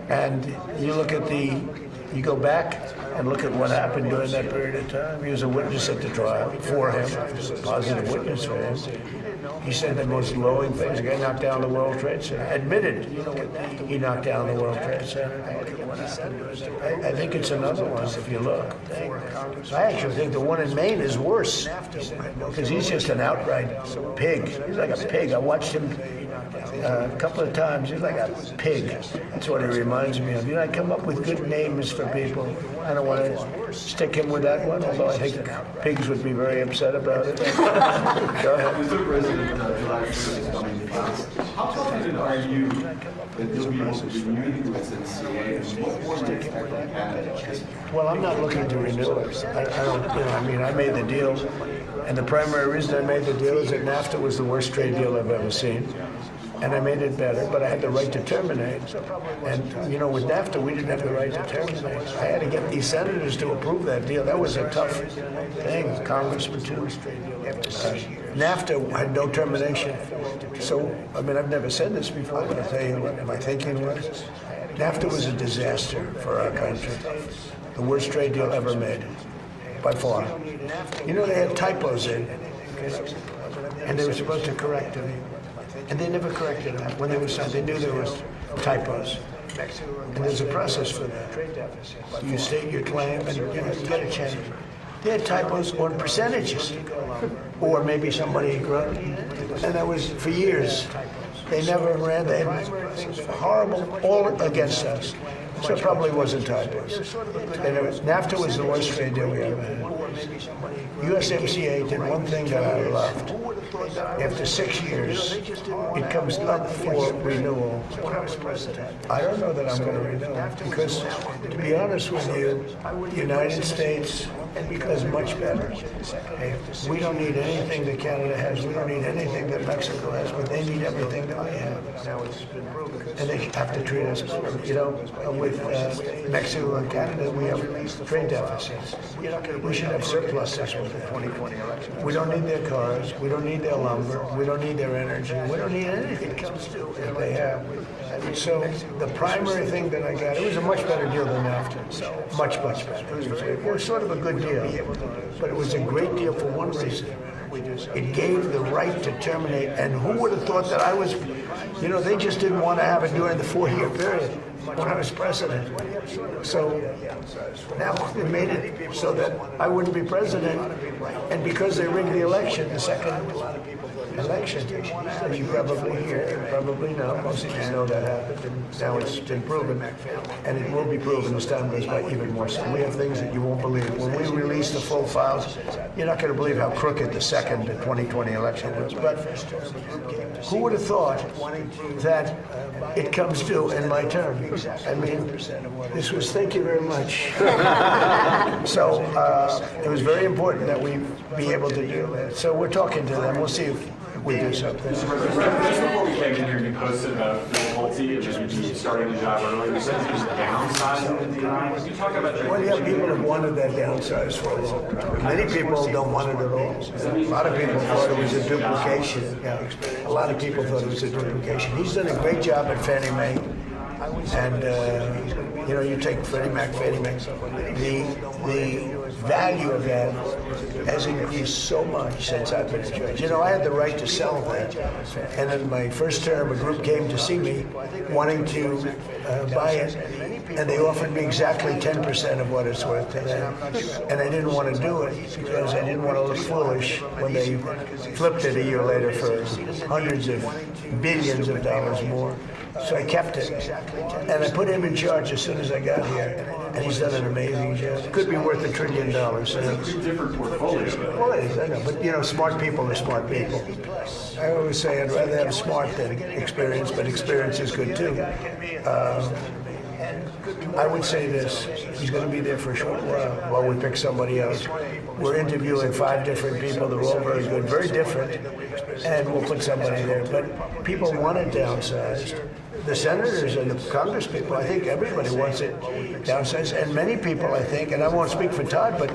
D: And you look at you go back and look at what happened during that period of time. He was a witness at the trial for him. He was a positive witness for him. He said the most glowing things. The guy knocked down the World Trade Center. Admitted he knocked down the World Trade Center. I think it's another one if you look. I actually think the one in Maine is worse because he's just an outright pig. He's like a pig. I watched him a couple of times. He's like a pig. That's what he reminds me of. I come up with good names for people. I don't want to stick him with that one, although I think pigs would be very upset about it. Go ahead.
M: Mr. President, July 1st is coming fast. How confident are you that you'll be able to renew the USMCA and what more do you expect from Canada?
D: Well, I'm not looking to renew it. I don't, I made the deal, and the primary reason I made the deal is that NAFTA was the worst trade deal I've ever seen. And I made it better, but I had the right to terminate. And, with NAFTA, we didn't have the right to terminate. I had to get these senators to approve that deal. That was a tough thing, Congressman, too. NAFTA had no termination. So, I've never said this before, but I'll tell you what my thinking was. NAFTA was a disaster for our country. The worst trade deal ever made, by far. They had typos in, and they were supposed to correct them. And they never corrected them when they were signed. They knew there was typos. And there's a process for that. You state your claim, and you got to change. They had typos on percentages, or maybe somebody wrote, and that was for years. They never ran. They had horrible, all against us. So it probably wasn't typos. And NAFTA was the worst trade deal we ever had. USMCA did one thing that I loved. After 6 years, it comes up for renewal. I don't know that I'm going to renew because, to be honest with you, the United States is much better. We don't need anything that Canada has. We don't need anything that Mexico has, but they need everything that we have. And they have to treat us, with Mexico and Canada, we have trade deficits. We should have surpluses with the 2020 election. We don't need their cars. We don't need their lumber. We don't need their energy. We don't need anything that they have. So the primary thing that I got, it was a much better deal than NAFTA. Much, much better. It was sort of a good deal, but it was a great deal for one reason. It gave the right to terminate, and who would have thought that I was, they just didn't want to have it during the 4-year period when I was president. So now they made it so that I wouldn't be president, and because they rigged the election, the second election, as you probably hear, you probably know, most of you know that happened, and now it's been proven, and it will be proven as time goes by even more so. We have things that you won't believe. When we release the full files, you're not going to believe how crooked the second 2020 election was. But who would have thought that it comes due in my term? I mean, this was, thank you very much. So it was very important that we be able to do that. So we're talking to them. We'll see if we do something.
H: Just before we came in here, you posted about difficulty of just starting the job early. You said it was downsizing the DNI. Can you talk about that?
D: Well, yeah, people have wanted that downsize for a long time. Many people don't want it at all. A lot of people thought it was a duplication. Yeah. A lot of people thought it was a duplication. He's done a great job at Fannie Mae. And, you take Freddie Mac, the value of that has increased so much since I've been in charge. I had the right to sell that. And in my first term, a group came to see me wanting to buy it, and they offered me exactly 10% of what it's worth today. And I didn't want to do it because I didn't want to look foolish when they flipped it a year later for hundreds of billions of dollars more. So I kept it, and I put him in charge as soon as I got here, and he's done an amazing job. It could be worth $1 trillion.
H: It's a different portfolio.
D: Well, it is, I know, but smart people are smart people. I always say I'd rather have smart than experience, but experience is good too. I would say this, he's going to be there for a short while we pick somebody else. We're interviewing 5 different people, they're all very good, very different, and we'll put somebody there. But people want it downsized. The senators and the Congress people, I think everybody wants it downsized, and many people, I think, and I won't speak for Todd, but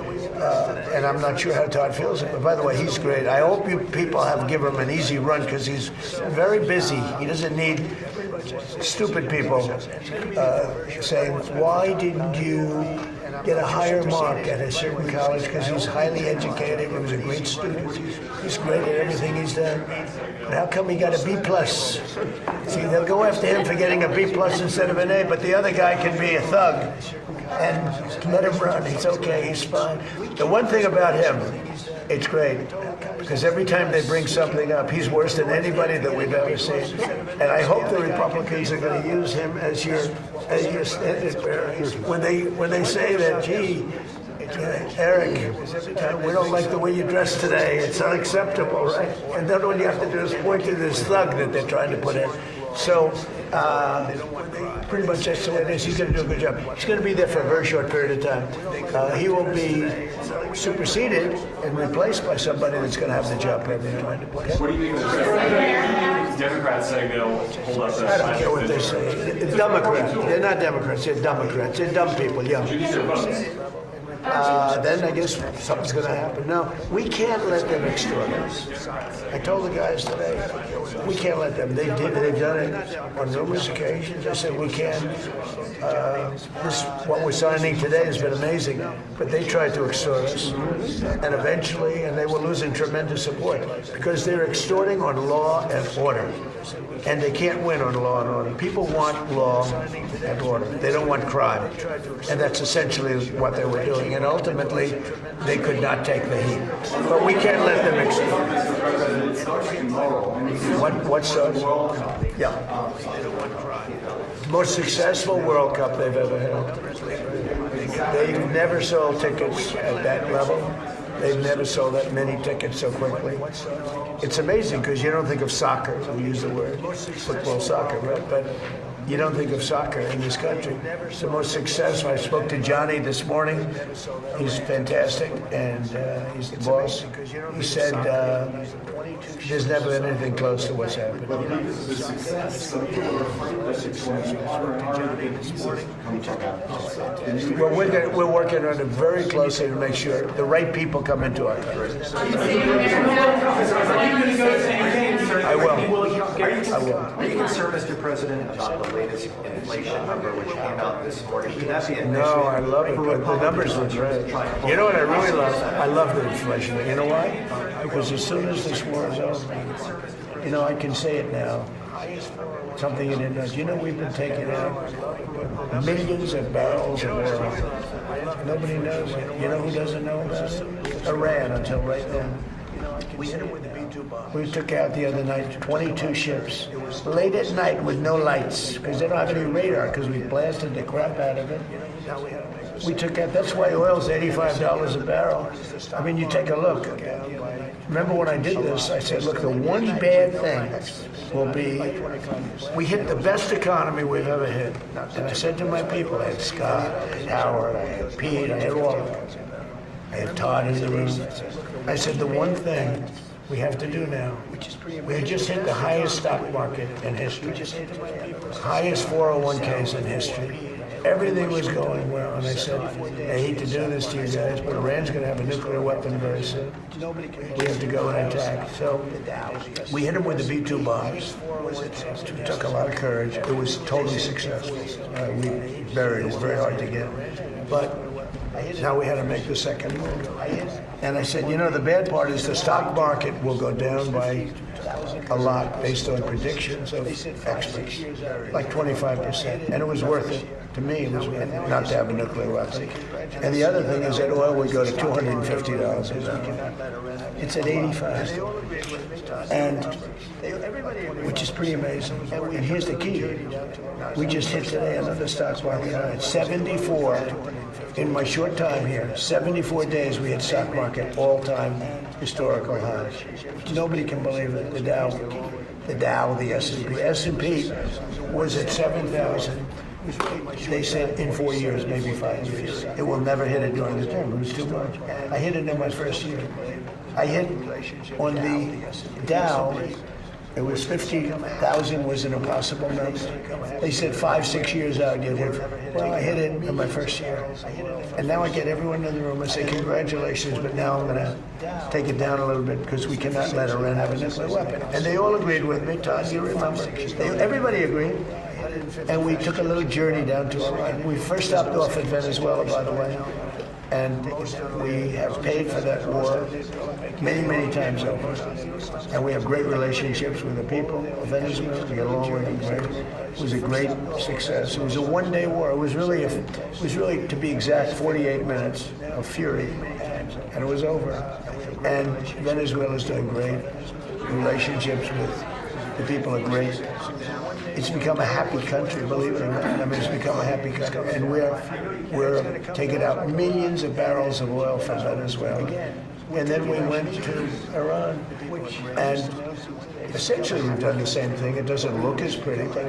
D: and I'm not sure how Todd feels it, but by the way, he's great. I hope you people have given him an easy run because he's very busy. He doesn't need stupid people saying, why didn't you get a higher mark at a certain college? Because he's highly educated, he was a great student, he's great at everything he's done. But how come he got a B+? See, they'll go after him for getting a B+ instead of an A, but the other guy can be a thug and let him run. He's okay, he's fine. The one thing about him, it's great, because every time they bring something up, he's worse than anybody that we've ever seen. And I hope the Republicans are going to use him as your standard bearer. When they say that, gee, Eric, we don't like the way you dress today, it's unacceptable, right? And then all you have to do is point to this thug that they're trying to put in. So pretty much that's the way it is. He's going to do a good job. He's going to be there for a very short period of time. He will be superseded and replaced by somebody that's going to have the job permanently.
H: What do you think of the Democrats saying they'll hold up the...
D: I don't care what they say. Democrats. They're not Democrats. They're Democrats. They're dumb people, yeah. Then I guess something's going to happen. No, we can't let them extort us. I told the guys today, we can't let them. They've done it on numerous occasions. I said we can't. What we're signing today has been amazing, but they tried to extort us, and eventually, and they were losing tremendous support because they're extorting on law and order. And they can't win on law and order. People want law and order. They don't want crime. And that's essentially what they were doing. And ultimately, they could not take the heat. But we can't let them What starts? Yeah. Most successful World Cup they've ever had. They've never sold tickets at that level. They've never sold that many tickets so quickly. It's amazing because you don't think of soccer. We use the word football, soccer, right? But you don't think of soccer in this country. It's the most successful. I spoke to Johnny this morning. He's fantastic, and he's the boss. He said there's never been anything close to what's happened. Well, we're working on it very closely to make sure the right people come into our country. I will. I will.
I: Are you concerned, Mr. President, about the latest inflation number which came out this morning? Should that be an issue?
D: No, I love it. But the numbers look great. You know what I really love? I love the inflation. You know why? Because as soon as this war is over, you know, I can say it now. Something you didn't know. You know, we've been taking out millions of barrels of oil. Nobody knows it. You know who doesn't know about it? Iran, until right now. We hit it with the B-2 bomb. We took out the other night 22 ships, late at night with no lights, because they don't have any radar, because we blasted the crap out of it. We took out, that's why oil's $85 a barrel. I mean, you take a look. Remember when I did this, I said, look, the one bad thing will be, we hit the best economy we've ever hit. And I said to my people, I had Scott, I had Howard, I had Pete, I had all of them. I had Todd in the room. I said, the one thing we have to do now, we just hit the highest stock market in history, highest 401ks in history. Everything was going well, and I said, I hate to do this to you guys, but Iran's going to have a nuclear weapon very soon. We have to go and attack. So we hit them with the B-2 bombs. It took a lot of courage. It was totally successful. We buried it. It's very hard to get. But now we had to make the second move. And I said, you know, the bad part is the stock market will go down by a lot based on predictions of experts, like 25%. And it was worth it. To me, it was worth it not to have a nuclear weapon. And the other thing is that oil would go to $250 a barrel. It's at 85. And which is pretty amazing. And here's the key. We just hit today another stock market high. 74 in my short time here. 74 days we hit stock market all-time historical highs. Nobody can believe it. The Dow, the S&P. S&P was at 7,000. They said in 4 years, maybe 5 years. It will never hit it during the term. It was too much. I hit it in my first year. I hit on the Dow. It was 50,000 was an impossible number. They said 5-6 years out you'd hit. Well, I hit it in my first year. And now I get everyone in the room and say, congratulations, but now I'm going to take it down a little bit because we cannot let Iran have a nuclear weapon. And they all agreed with me, Todd, you remember. Everybody agreed. And we took a little journey down to Iran. We first stopped off at Venezuela, by the way. And we have paid for that war many, many times over. And we have great relationships with the people of Venezuela. We get along with them great. It was a great success. It was a one-day war. It was really, to be exact, 48 minutes of fury, and it was over. And Venezuela is doing great. Relationships with the people are great. It's become a happy country, believe it or not. I mean, it's become a happy country. And we're taking out millions of barrels of oil from Venezuela. And then we went to Iran. And essentially we've done the same thing. It doesn't look as pretty, but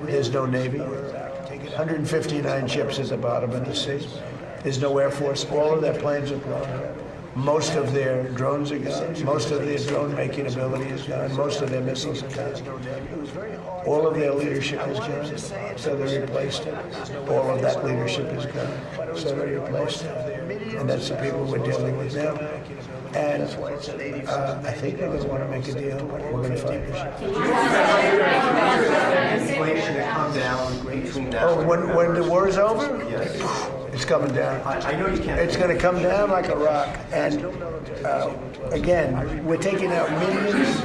D: there's no Navy. 159 ships at the bottom of the sea. There's no Air Force. All of their planes are blown up. Most of their drones are gone. Most of their drone-making ability is gone. Most of their missiles are gone. All of their leadership is gone, so they replaced it. All of that leadership is gone, so they replaced it. And that's the people we're dealing with now. And I think they're going to want to make a deal. We're going to fight this.
I: Inflation to come down between now.
D: Oh, when the war is over?
I: Yes.
D: It's coming down.
I: I know you can't.
D: It's going to come down like a rock. And again, we're taking out millions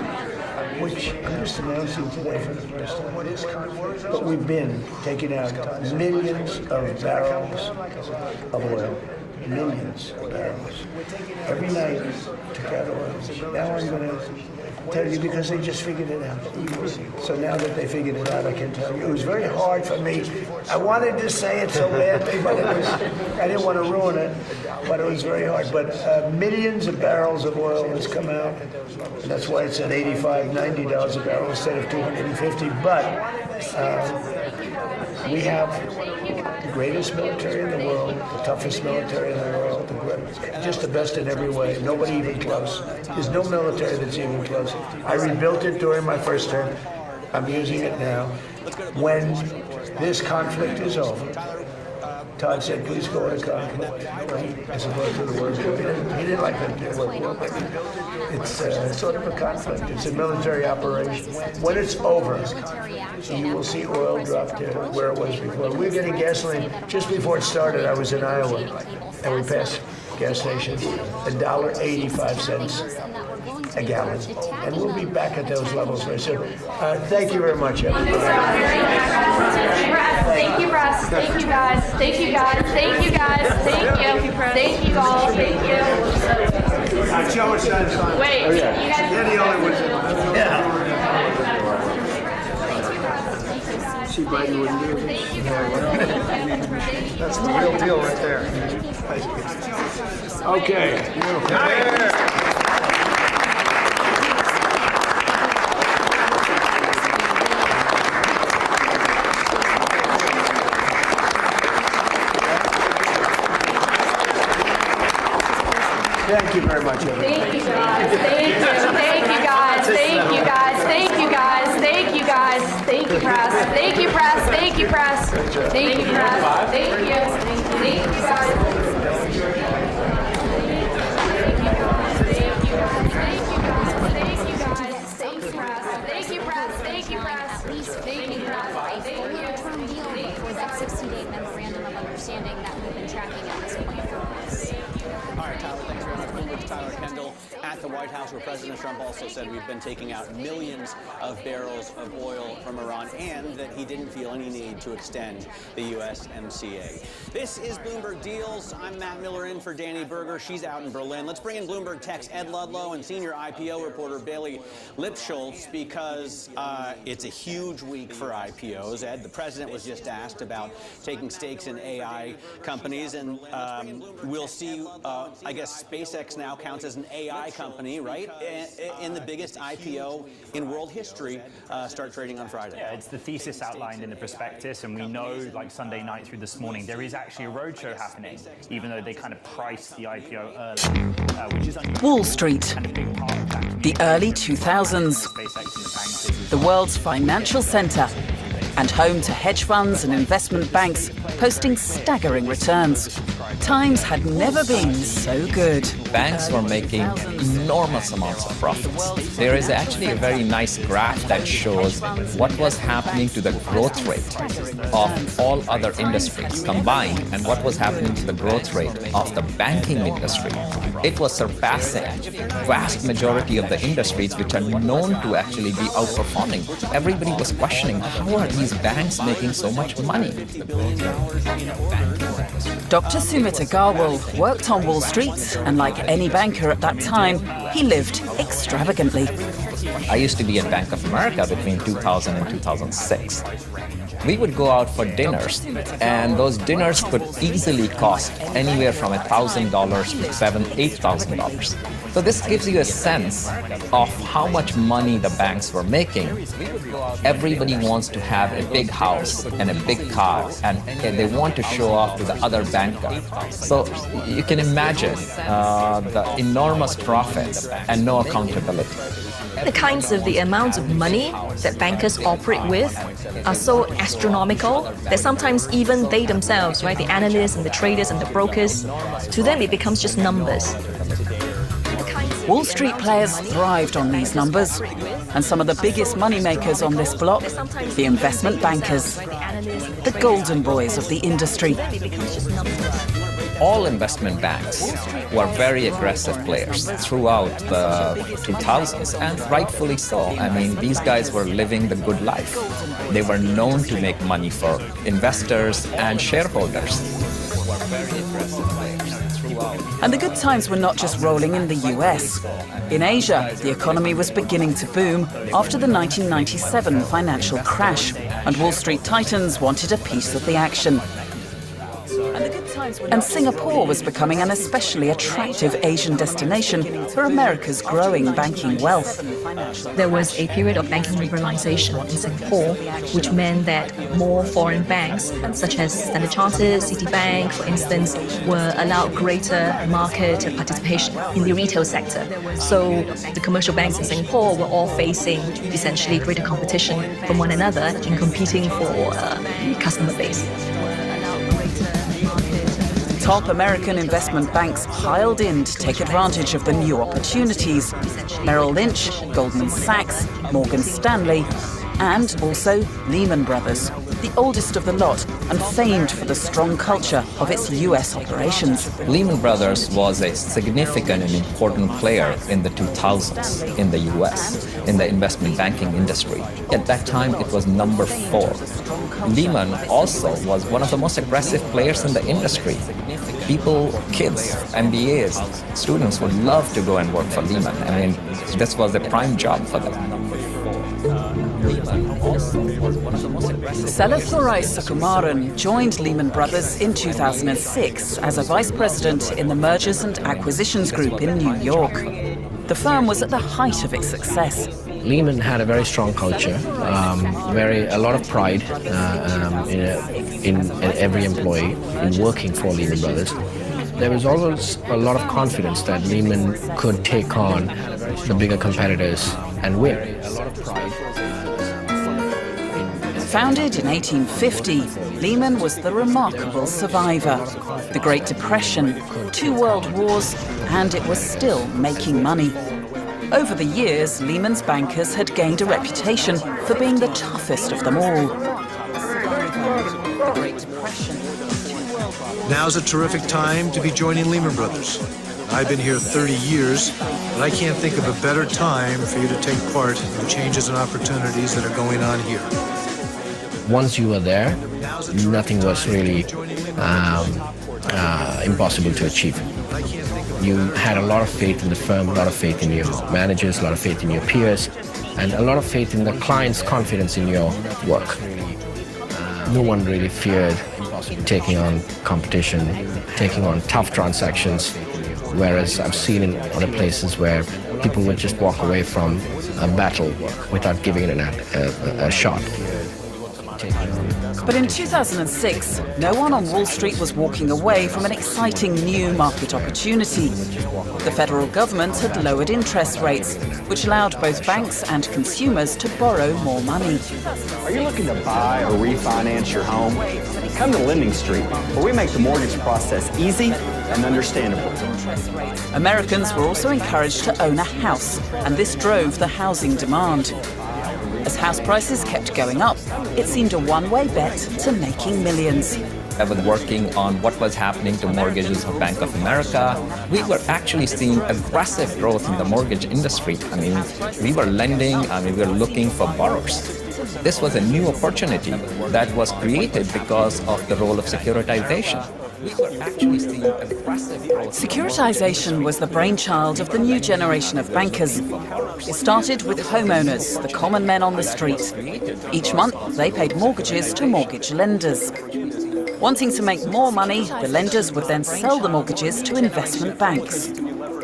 D: which I'm just announcing today for the first time. But we've been taking out millions of barrels of oil. Millions of barrels. Every night, took out oil. Now I'm going to tell you because they just figured it out. So now that they figured it out, I can tell you. It was very hard for me. I wanted to say it so badly, but I didn't want to ruin it. But it was very hard. But millions of barrels of oil has come out. And that's why it's at $85, $90 a barrel instead of $250. But we have the greatest military in the world, the toughest military in the world, just the best in every way. Nobody even close. There's no military that's even close. I rebuilt it during my first term. I'm using it now. When this conflict is over, Todd said, please go into conflict, as opposed to the word war. He didn't like the word war, but it's sort of a conflict. It's a military operation. When it's over, you will see oil drop to where it was before. We were getting gasoline. Just before it started, I was in Iowa, and we passed gas stations, $1.85 a gallon. And we'll be back at those levels very soon. Thank you very much, everybody.
N: Thank you, Russ. Thank you, guys. Thank you, guys. Thank you, guys. Thank you. Thank you all. Thank you.
D: Joe is satisfied.
N: Wait, you guys.
D: You're the only one. Yeah. See, Biden wouldn't do this.
E: That's the real deal right there.
D: Okay. Thank you very much, everybody.
N: Thank you, guys. Thank you. Thank you, guys. Thank you, guys. Thank you, guys. Thank you, guys. Thank you, press. Thank you, press. Thank you, press. Thank you, press. Thank you. Thank you, guys. Thank you, guys. Thank you, press. Thank you, press. Thank you, press. Thank you, press.
O: Full-term deal before that 60-day memorandum of understanding that we've been tracking at this point for months.
P: All right, Tyler, thanks very much. Bloomberg's Tyler Kendall at the White House, where President Trump also said we've been taking out millions of barrels of oil from Iran, and that he didn't feel any need to extend the USMCA. This is Bloomberg Deals. I'm Matt Miller in for Danny Berger. She's out in Berlin. Let's bring in Bloomberg Tech's Ed Ludlow and senior IPO reporter Bailey Lipschultz, because it's a huge week for IPOs. Ed, the president was just asked about taking stakes in AI companies, and we'll see, I guess SpaceX now counts as an AI company, right? In the biggest IPO in world history, start trading on Friday.
Q: Yeah, it's the thesis outlined in the prospectus, and we know, like Sunday night through this morning, there is actually a roadshow happening, even though they kind of priced the IPO early, which is unusual.
R: Wall Street, the early 2000s, the world's financial center, and home to hedge funds and investment banks posting staggering returns. Times had never been so good.
S: Banks were making enormous amounts of profits. There is actually a very nice graph that shows what was happening to the growth rate of all other industries combined and what was happening to the growth rate of the banking industry. It was surpassing vast majority of the industries which are known to actually be outperforming. Everybody was questioning, how are these banks making so much money?
R: Dr. Sumit Agarwal worked on Wall Street, and like any banker at that time, he lived extravagantly.
S: I used to be at Bank of America between 2000 and 2006. We would go out for dinners, and those dinners could easily cost anywhere from $1,000 to $7,000, $8,000. So this gives you a sense of how much money the banks were making. Everybody wants to have a big house and a big car, and they want to show off to the other banker. So you can imagine the enormous profits and no accountability.
T: The kinds of the amounts of money that bankers operate with are so astronomical that sometimes even they themselves, right, the analysts and the traders and the brokers, to them it becomes just numbers.
R: Wall Street players thrived on these numbers, and some of the biggest moneymakers on this block, the investment bankers, the golden boys of the industry.
S: all investment banks were very aggressive players throughout the 2000s, and rightfully so. I mean, these guys were living the good life. They were known to make money for investors and shareholders.
R: And the good times were not just rolling in the US. In Asia, the economy was beginning to boom after the 1997 financial crash, and Wall Street titans wanted a piece of the action. And Singapore was becoming an especially attractive Asian destination for America's growing banking wealth.
T: There was a period of banking liberalization in Singapore, which meant that more foreign banks, such as Standard Chartered, Citibank, for instance, were allowed greater market participation in the retail sector. So the commercial banks in Singapore were all facing essentially greater competition from one another in competing for customer base.
R: Top American investment banks piled in to take advantage of the new opportunities. Merrill Lynch, Goldman Sachs, Morgan Stanley, and also Lehman Brothers, the oldest of the lot and famed for the strong culture of its US operations.
S: Lehman Brothers was a significant and important player in the 2000s in the US, in the investment banking industry. At that time, it was number 4. Lehman also was one of the most aggressive players in the industry. People, kids, MBAs, students would love to go and work for Lehman. I mean, this was a prime job for them.
R: Sellathorai Sukumaran joined Lehman Brothers in 2006 as a vice president in the Mergers and Acquisitions Group in New York. The firm was at the height of its success.
U: Lehman had a very strong culture, a lot of pride in every employee in working for Lehman Brothers. There was always a lot of confidence that Lehman could take on the bigger competitors and win.
R: Founded in 1850, Lehman was the remarkable survivor. The Great Depression, 2 world wars, and it was still making money. Over the years, Lehman's bankers had gained a reputation for being the toughest of them all.
V: Now's a terrific time to be joining Lehman Brothers. I've been here 30 years, but I can't think of a better time for you to take part in the changes and opportunities that are going on here.
U: Once you were there, nothing was really impossible to achieve. You had a lot of faith in the firm, a lot of faith in your managers, a lot of faith in your peers, and a lot of faith in the client's confidence in your work. No one really feared taking on competition, taking on tough transactions, whereas I've seen in other places where people would just walk away from a battle without giving it a shot.
R: But in 2006, no one on Wall Street was walking away from an exciting new market opportunity. The federal government had lowered interest rates, which allowed both banks and consumers to borrow more money.
W: Are you looking to buy or refinance your home? Come to Lending Street, where we make the mortgage process easy and understandable.
R: Americans were also encouraged to own a house, and this drove the housing demand. As house prices kept going up, it seemed a one-way bet to making millions.
S: I was working on what was happening to mortgages of Bank of America. We were actually seeing aggressive growth in the mortgage industry. I mean, we were lending, we were looking for borrowers. This was a new opportunity that was created because of the role of securitization. We were actually seeing aggressive growth.
R: Securitization was the brainchild of the new generation of bankers. It started with homeowners, the common men on the street. Each month, they paid mortgages to mortgage lenders. Wanting to make more money, the lenders would then sell the mortgages to investment banks.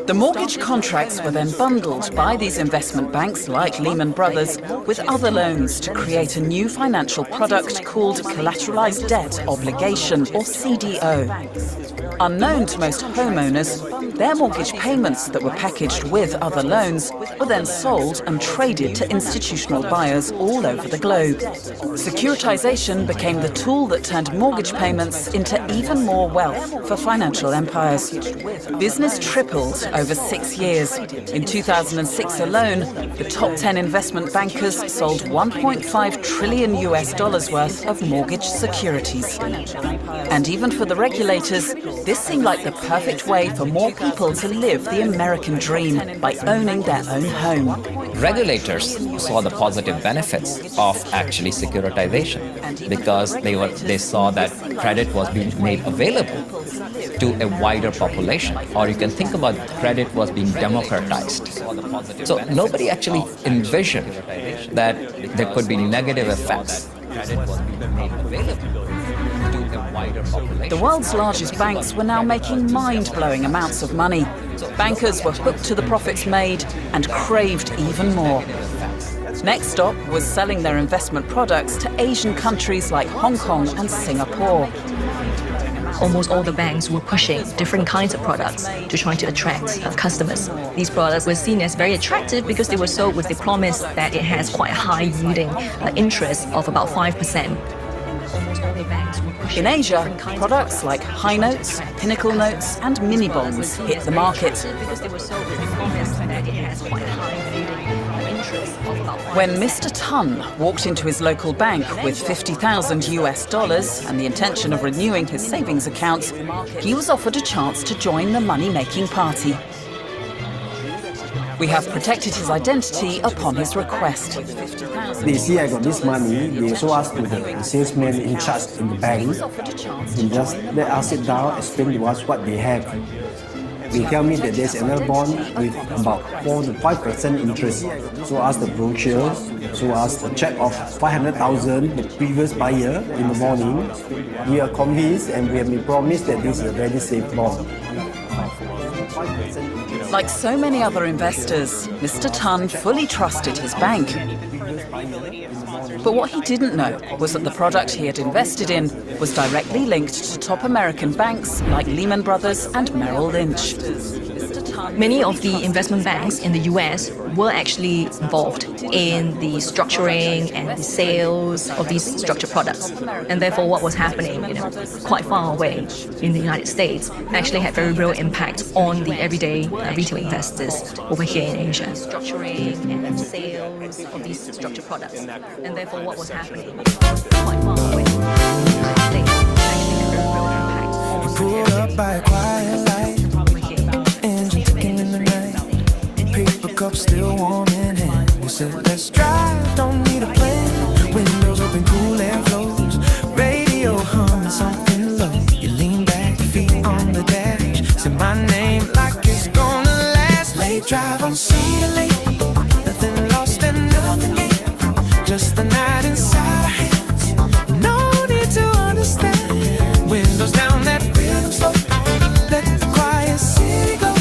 R: The mortgage contracts were then bundled by these investment banks, like Lehman Brothers, with other loans to create a new financial product called collateralized debt obligation, or CDO. Unknown to most homeowners, Their mortgage payments that were packaged with other loans were then sold and traded to institutional buyers all over the globe. Securitization became the tool that turned mortgage payments into even more wealth for financial empires. Business tripled over 6 years. In 2006 alone, the top 10 investment bankers sold $1.5 trillion worth of mortgage securities. And even for the regulators, this seemed like the perfect way for more people to live the American dream by owning their own home.
S: Regulators saw the positive benefits of actually securitization because they saw that credit was being made available to a wider population, or you can think about credit was being democratized. So nobody actually envisioned that there could be negative effects.
R: The world's largest banks were now making mind-blowing amounts of money. Bankers were hooked to the profits made and craved even more. Next stop was selling their investment products to Asian countries like Hong Kong and Singapore.
T: Almost all the banks were pushing different kinds of products to try to attract customers. These products were seen as very attractive because they were sold with the promise that it has quite high yielding interest of about 5%.
R: In Asia, products like high notes, pinnacle notes, and mini bonds hit the market. When Mr. Tan walked into his local bank with $50,000 and the intention of renewing his savings account, he was offered a chance to join the money-making party. We have protected his identity upon his request.
A: They see I got this money, they show us to the salesman in charge in the bank. And just let us sit down, explain to us what they have. They tell me that there's another bond with about 4 to 5% interest. So ask the brochure, so ask the check of 500,000, the previous buyer in the morning. We are convinced and we have been promised that this is a very safe bond.
R: Like so many other investors, Mr. Tan fully trusted his bank. But what he didn't know was that the product he had invested in was directly linked to top American banks like Lehman Brothers and Merrill Lynch.
T: Many of the investment banks in the U.S. were actually involved in the structuring and the sales of these structured products. And therefore what was happening quite far away in the United States actually had very real impact on the everyday retail investors over here in Asia. Structuring and sales of these structured products. And therefore what was happening quite far away in the United States actually had very real impact on the
B: pulled up by a quiet light, engine ticking in the night, paper cup still warm in hand. You said let's drive, don't need a plan. Windows open, cool air flows, radio humming something low. You lean back, feet on the dash, say my name like it's gonna last. Late drive on Cedar Lake, nothing lost and nothing gained, just the night inside our hands. No need to understand. Windows down, that rhythm slow. Let the quiet city go.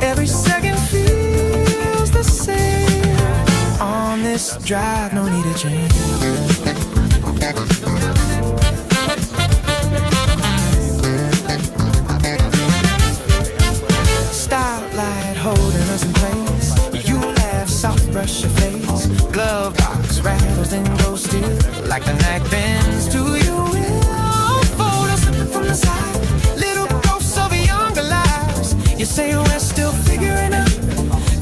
B: Every second feels the same. On this drive, no need to change. Starlight holding us in place. You laugh, soft brush your face. Glove box rattles and goes still. Like the night bends to you. Photos from the side. Little ghosts of younger lives. You say we're still figuring out.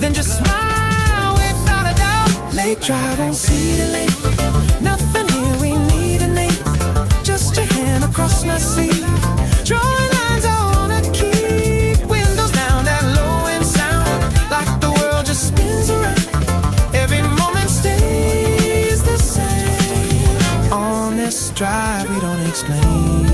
B: Then just smile without a doubt. Late drive on Cedar Lake. Nothing here we need a name. Just your hand across my seat. Drawing lines I wanna keep. Windows down, that low end sound. Like the world just spins around. Every moment stays the same. On this drive we don't explain.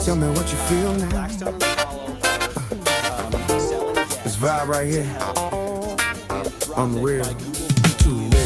B: Tell me what you feel now. This vibe right here, unreal, too real.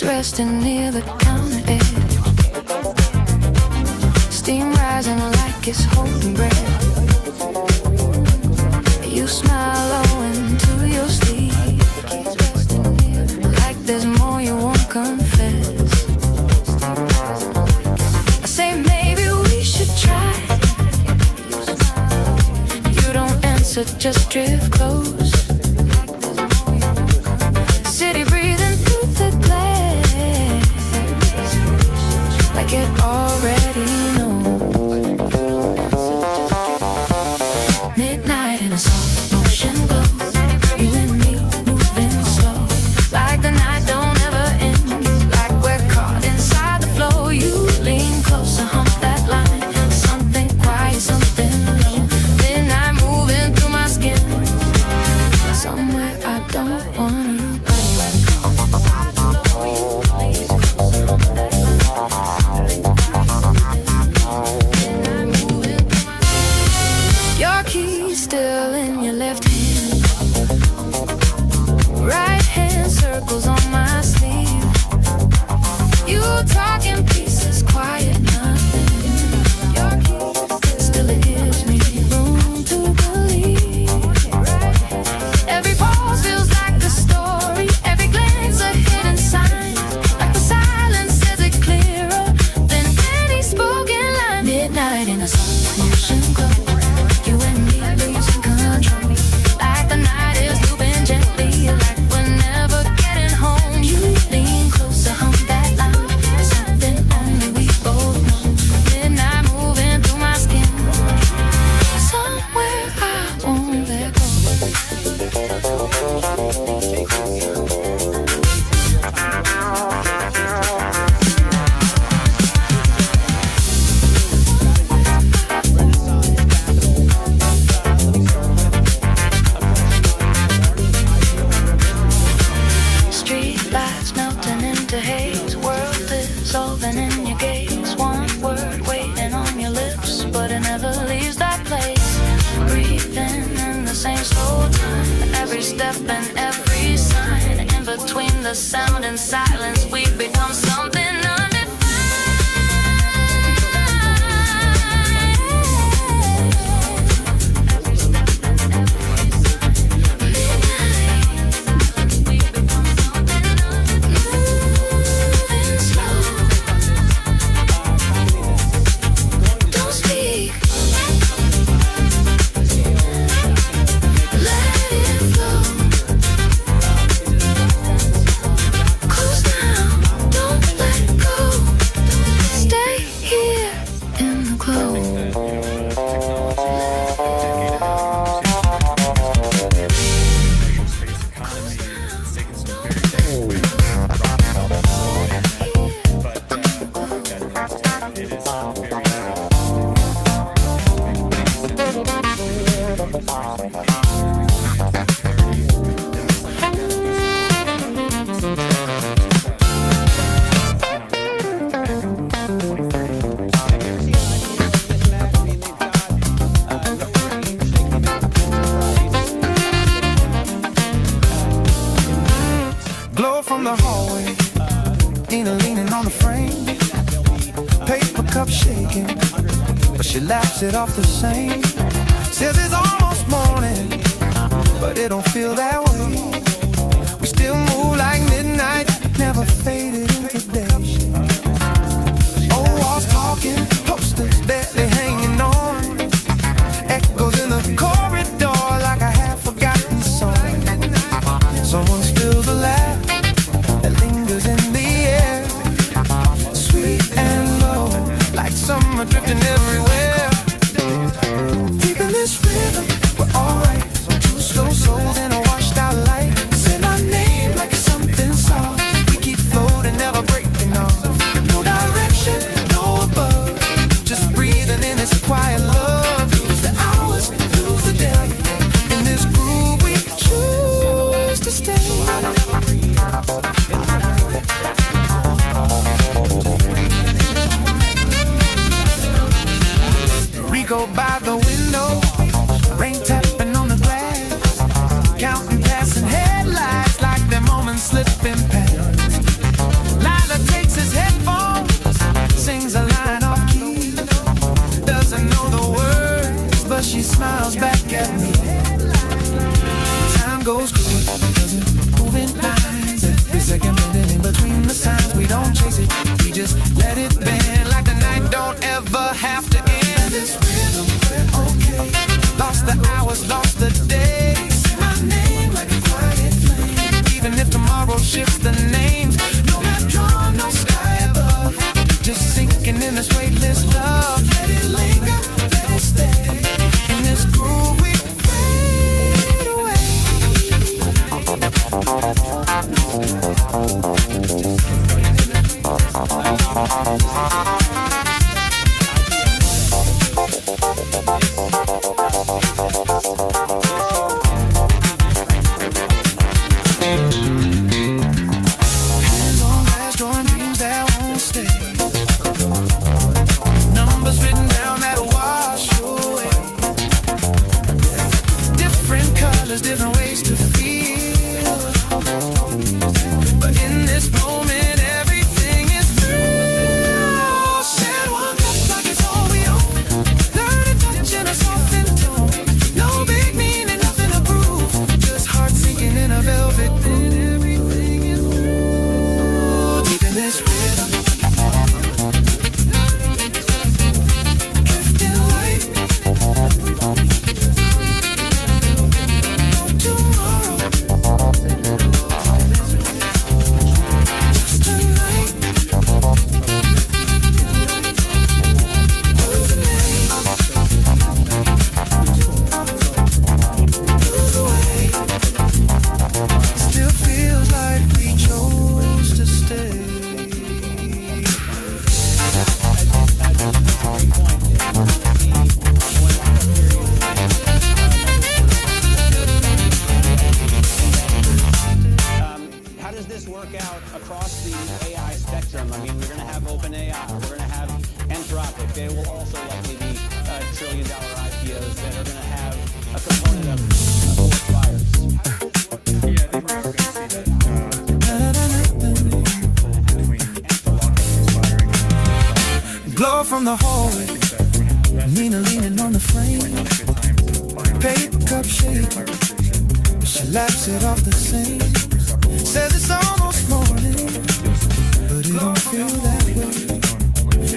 B: Resting near the counter edge, steam rising like it's holding breath. You smile low into your sleep, like there's more you won't confess. I say maybe we should try. You don't answer, just drift close. City breathing through the glass, like it already knows. Midnight in a soft motion glow, you and me moving slow, like the night don't ever end, like we're caught inside the flow. You lean closer, hump that into haze. World dissolving in your gaze. One word waiting on your lips, but it never leaves that place. Breathing in the same slow time. Every step and every sign. In between the sound and silence, we become something undefined. From the hallway, Nina leaning on the frame, paper cup shaking, but she laughs it off the same. Says it's almost morning, but it don't feel that way. We still move like midnight, never faded into day. Old walls talking, posters barely hanging on, echoes in the corridor like a half-forgotten song. Someone spills a laugh that lingers in the air, sweet and low, like summer drifting everywhere. Deep in this rhythm, we're alright. Two slow souls in a washed out light. Say my name like it's something soft. We keep floating, never breaking off. No direction, no above, just breathing in this quiet love. Lose the hours, lose the day. In this groove we choose to stay. We go by the window, rain tapping on the glass, counting passing headlights like their moments slipping past. Lila takes his headphones, sings a line off key, doesn't know the words, but she smiles back at me. Time goes quick, doesn't move in lines. Every second minute in between the signs, we don't chase it, we just let it bend like the night don't ever have to end. This rhythm, we're okay. Lost the hours, lost the days. Say my name like a quiet flame. Even if tomorrow shifts the names, no map drawn, no sky above, just sinking in this weightless love. Let it linger, let it stay. In this groove we fade away. Hands on glass, drawing dreams that won't stay. Numbers written down that'll wash away. Different colors, different ways to feel. But in this moment, everything is real.
P: this work out across the AI spectrum? I mean, we're going to have OpenAI, we're going to have Anthropic. They will also likely be trillion-dollar IPOs that are going to have a component of forced buyers.
B: Glow from the hallway, Nina leaning on the frame, paper cup shaking, she laps it off the same. Says it's almost morning, but it don't feel that way.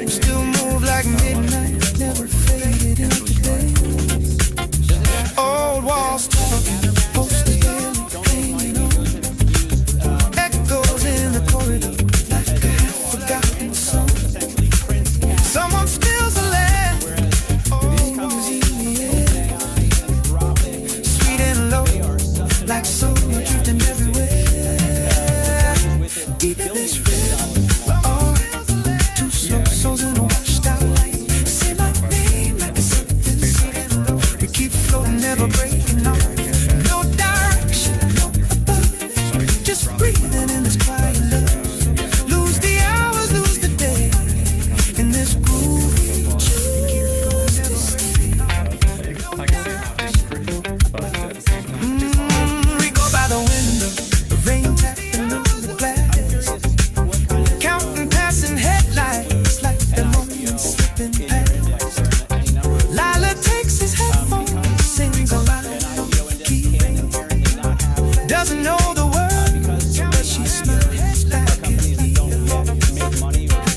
B: Still move like midnight, never faded into day. Old walls talking, posters daily hanging on. Echoes in the corridor, like a half-forgotten song. Someone spills a lamp, oh, in the air. Sweet and low, like soul drifting everywhere. Deep in this rhythm, we're all two slow souls in a washed out light. Say my name like it's something sitting low. We keep floating, never breaking off. No direction, no above. Just breathing in this quiet love. Lose the hours, lose the day. In this groove, we choose to stay. We go by the window, the rain tapping on the glass, counting passing headlights like the moment slipping past. Lila takes his headphones, sings aloud, doesn't know the words, but she smiles like it's me.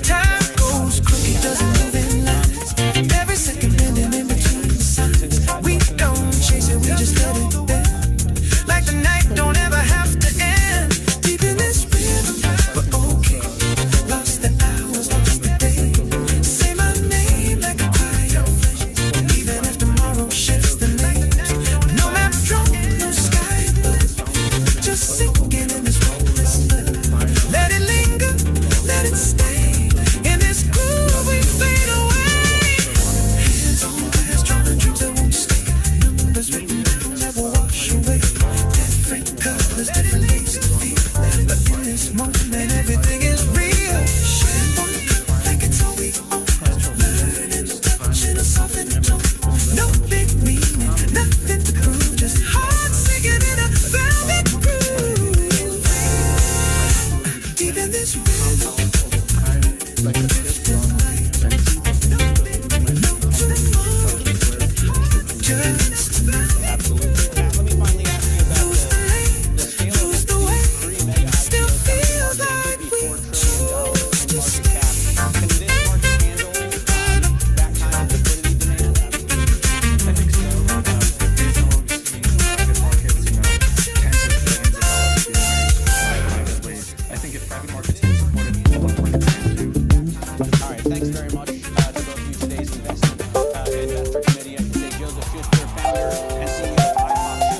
B: Time goes quick, it doesn't move in lines. Every second bending in between the signs. We don't chase it, we just let it bend. Like the night don't ever have to end. Deep in this rhythm, but okay. Lost the hours, lost the day. Say my name like a quiet flame. Even if tomorrow shifts the names. No map drawn, no sky blue. Just sinking in this restless love. Let it linger, let it stay. In this groove we fade away. Hands on glass, drawing dreams that won't stay. Numbers written down that will wash away. Different colors, different ways to feel. But in this moment everything is real. Share one cup like it's all we own. Learning to touch in a softened tone. No big meaning, nothing to prove. Just hearts singing in a velvet groove. Deep in this rhythm, like a drifting light. No tomorrow, just
P: Absolutely. Let me finally ask you about
B: lose the lane, lose the way. Still feels like we choose to stay.
P: Can this market handle that kind of liquidity demand?
C: I think so. Based on what we've seen, private markets, tens of billions of dollars being raised privately. I think if private markets get supported, public markets can too.
P: All right, thanks very much to both of you. Today's investor committee, I should say Joseph Schuster, founder and CEO of Apache,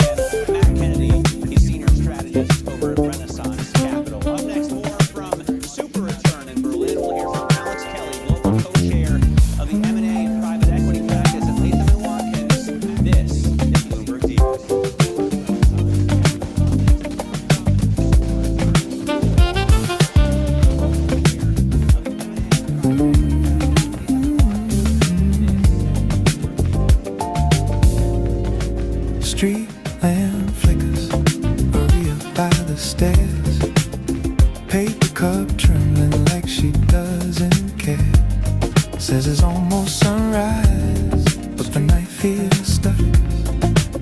P: and Matt Kennedy, he's senior strategist over at Renaissance Capital. Up next, more from Super Return in Berlin. We'll hear from Alex Kelly, global co-chair of the M&A and private equity practice at Latham & Watkins. This is Bloomberg Deep.
B: Street lamp flickers, Maria by the stairs. Paper cup trembling like she doesn't care. Says it's almost sunrise, but the night feels stuck.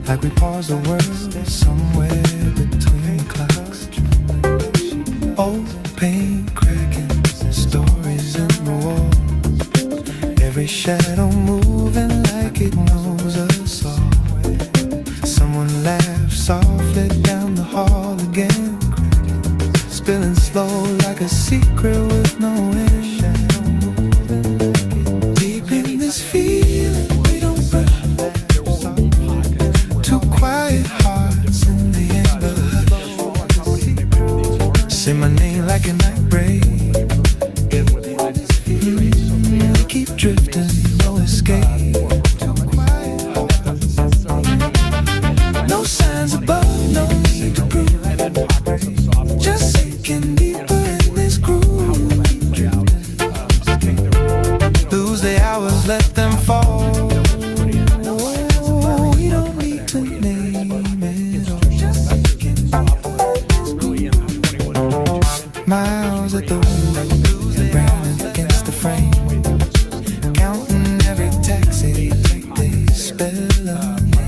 B: Like we pause the world somewhere between clocks. Old paint cracking, stories in the walls. Every shadow moving like it knows us all. Someone laughs softly down the hall again, spilling slow like a secret with no end. Deep in this feeling, we don't rush. Two quiet hearts in the amber hush. Say my name like a night break. We keep drifting, no escape. No signs above, no need to prove. Just say sinking deeper in this groove. Lose the hours, let them fall. We don't need to name it all. Miles at the window, browning against the frame, counting every taxi they spell on me.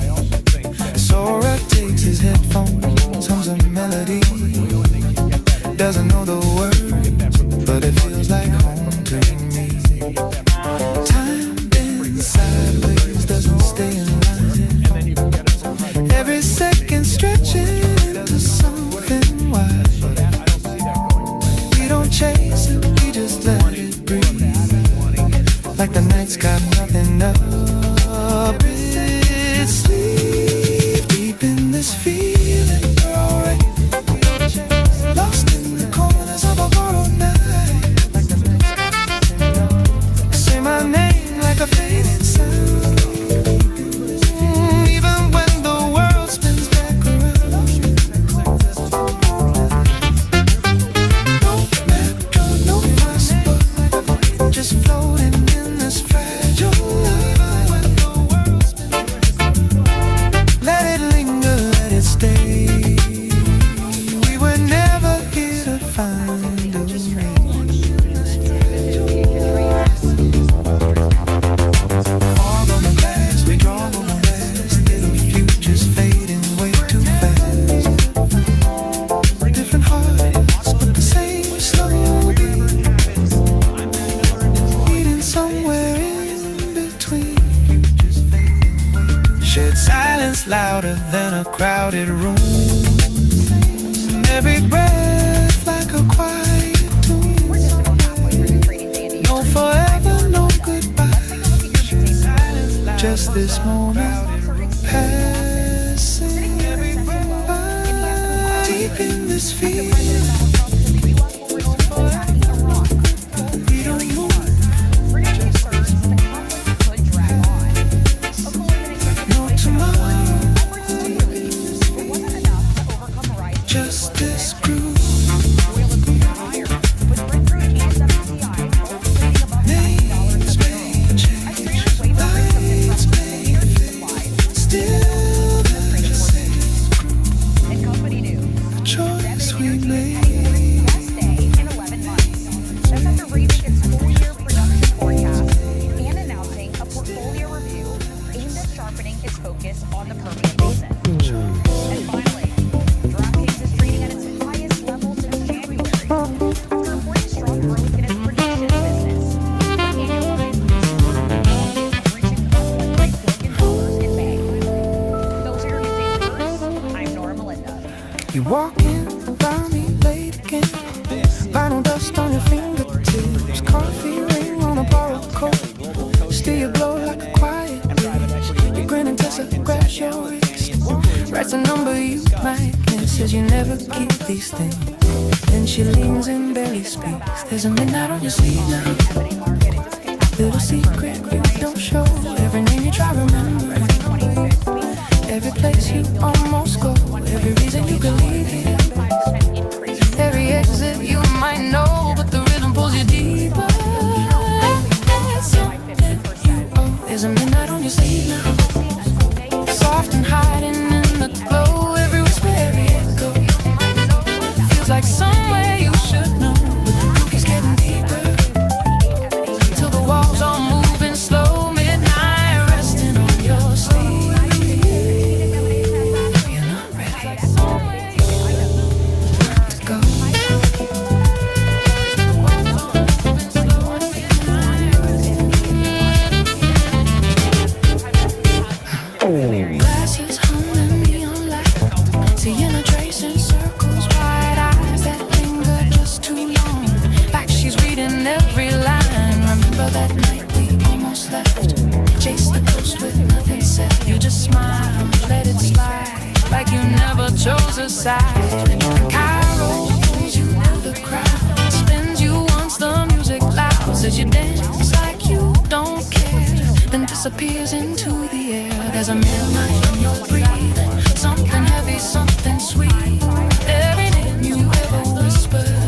B: Sora takes his headphones, hums a melody. Doesn't know the words, but it feels like home to me. Time bends sideways, doesn't stay in line. Every second stretching into something wide. We don't chase it, we just let it breathe. Like the night's got nothing up its sleeve. Deep in this feeling, we're already lost in the corners of a borrowed night. Say my name like a fading sound. Even when the world spins back around. No metro, no fuss, but just floating in this fragile life. Let it linger, let it stay. We were never here to find a Fog on the glass, we draw on the last. Little futures fading way too fast. Different hearts, but the same slow beat. Beating somewhere in between. Shared silence louder than a crowded room. Every breath like a quiet tune. No forever, no goodbye. Just this moment passing by. Deep in this feeling. We don't move. No tomorrow. Just this groove. Names may change, lights may fade, still the same. A choice we made. You walking around me late again. Vinyl dust on your fingertips. Coffee ring on a borrowed coat. Still you glow like a quiet breeze. You grin and Tessa grabs your wrist. Writes a number you might miss. Says you never keep these things. Then she leans and barely speaks. There's a midnight on your sleeve now. Little secret you don't show. Every name you try remembering. Every place you almost go. Every reason you could leave here. Every exit you might know, but the rhythm pulls you deeper. There's a midnight on your sleeve now. Soft and hiding in the glow. Every whisper, every echo. Feels like somewhere you should know, but the groove keeps getting deeper. Till the walls are moving slow. Midnight resting on your sleeve. Glasses humming neon light. Seeing her tracing circles, wide eyes that linger just too long. Like she's reading every line. Remember that night we almost left. Chase the coast with nothing said. You just smile, let it slide. Like you never chose a side. Cairo pulls you with the crowd. Spins you once the music loud. Says you dance like you don't care. Then disappears into the air. There's a midnight in your breathing. Something heavy, something sweet. Every name you ever whispered.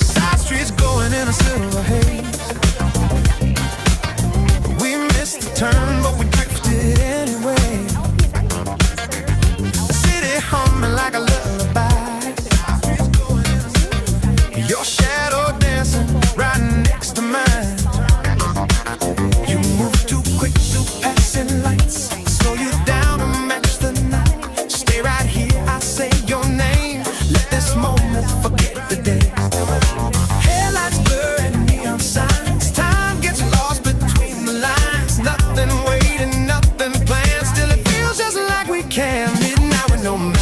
B: Side streets going in a silver haze. We missed the turn, but we drifted anyway. City humming like a lullaby. Your shadow dancing right next to mine. You move too quick through passing lights. Slow you down to match the night. Stay right here, I say your name. Let this moment forget the day. Headlights blur and neon signs. Time gets lost between the lines. Nothing waiting, nothing planned. Still it feels just like we can. Midnight with no map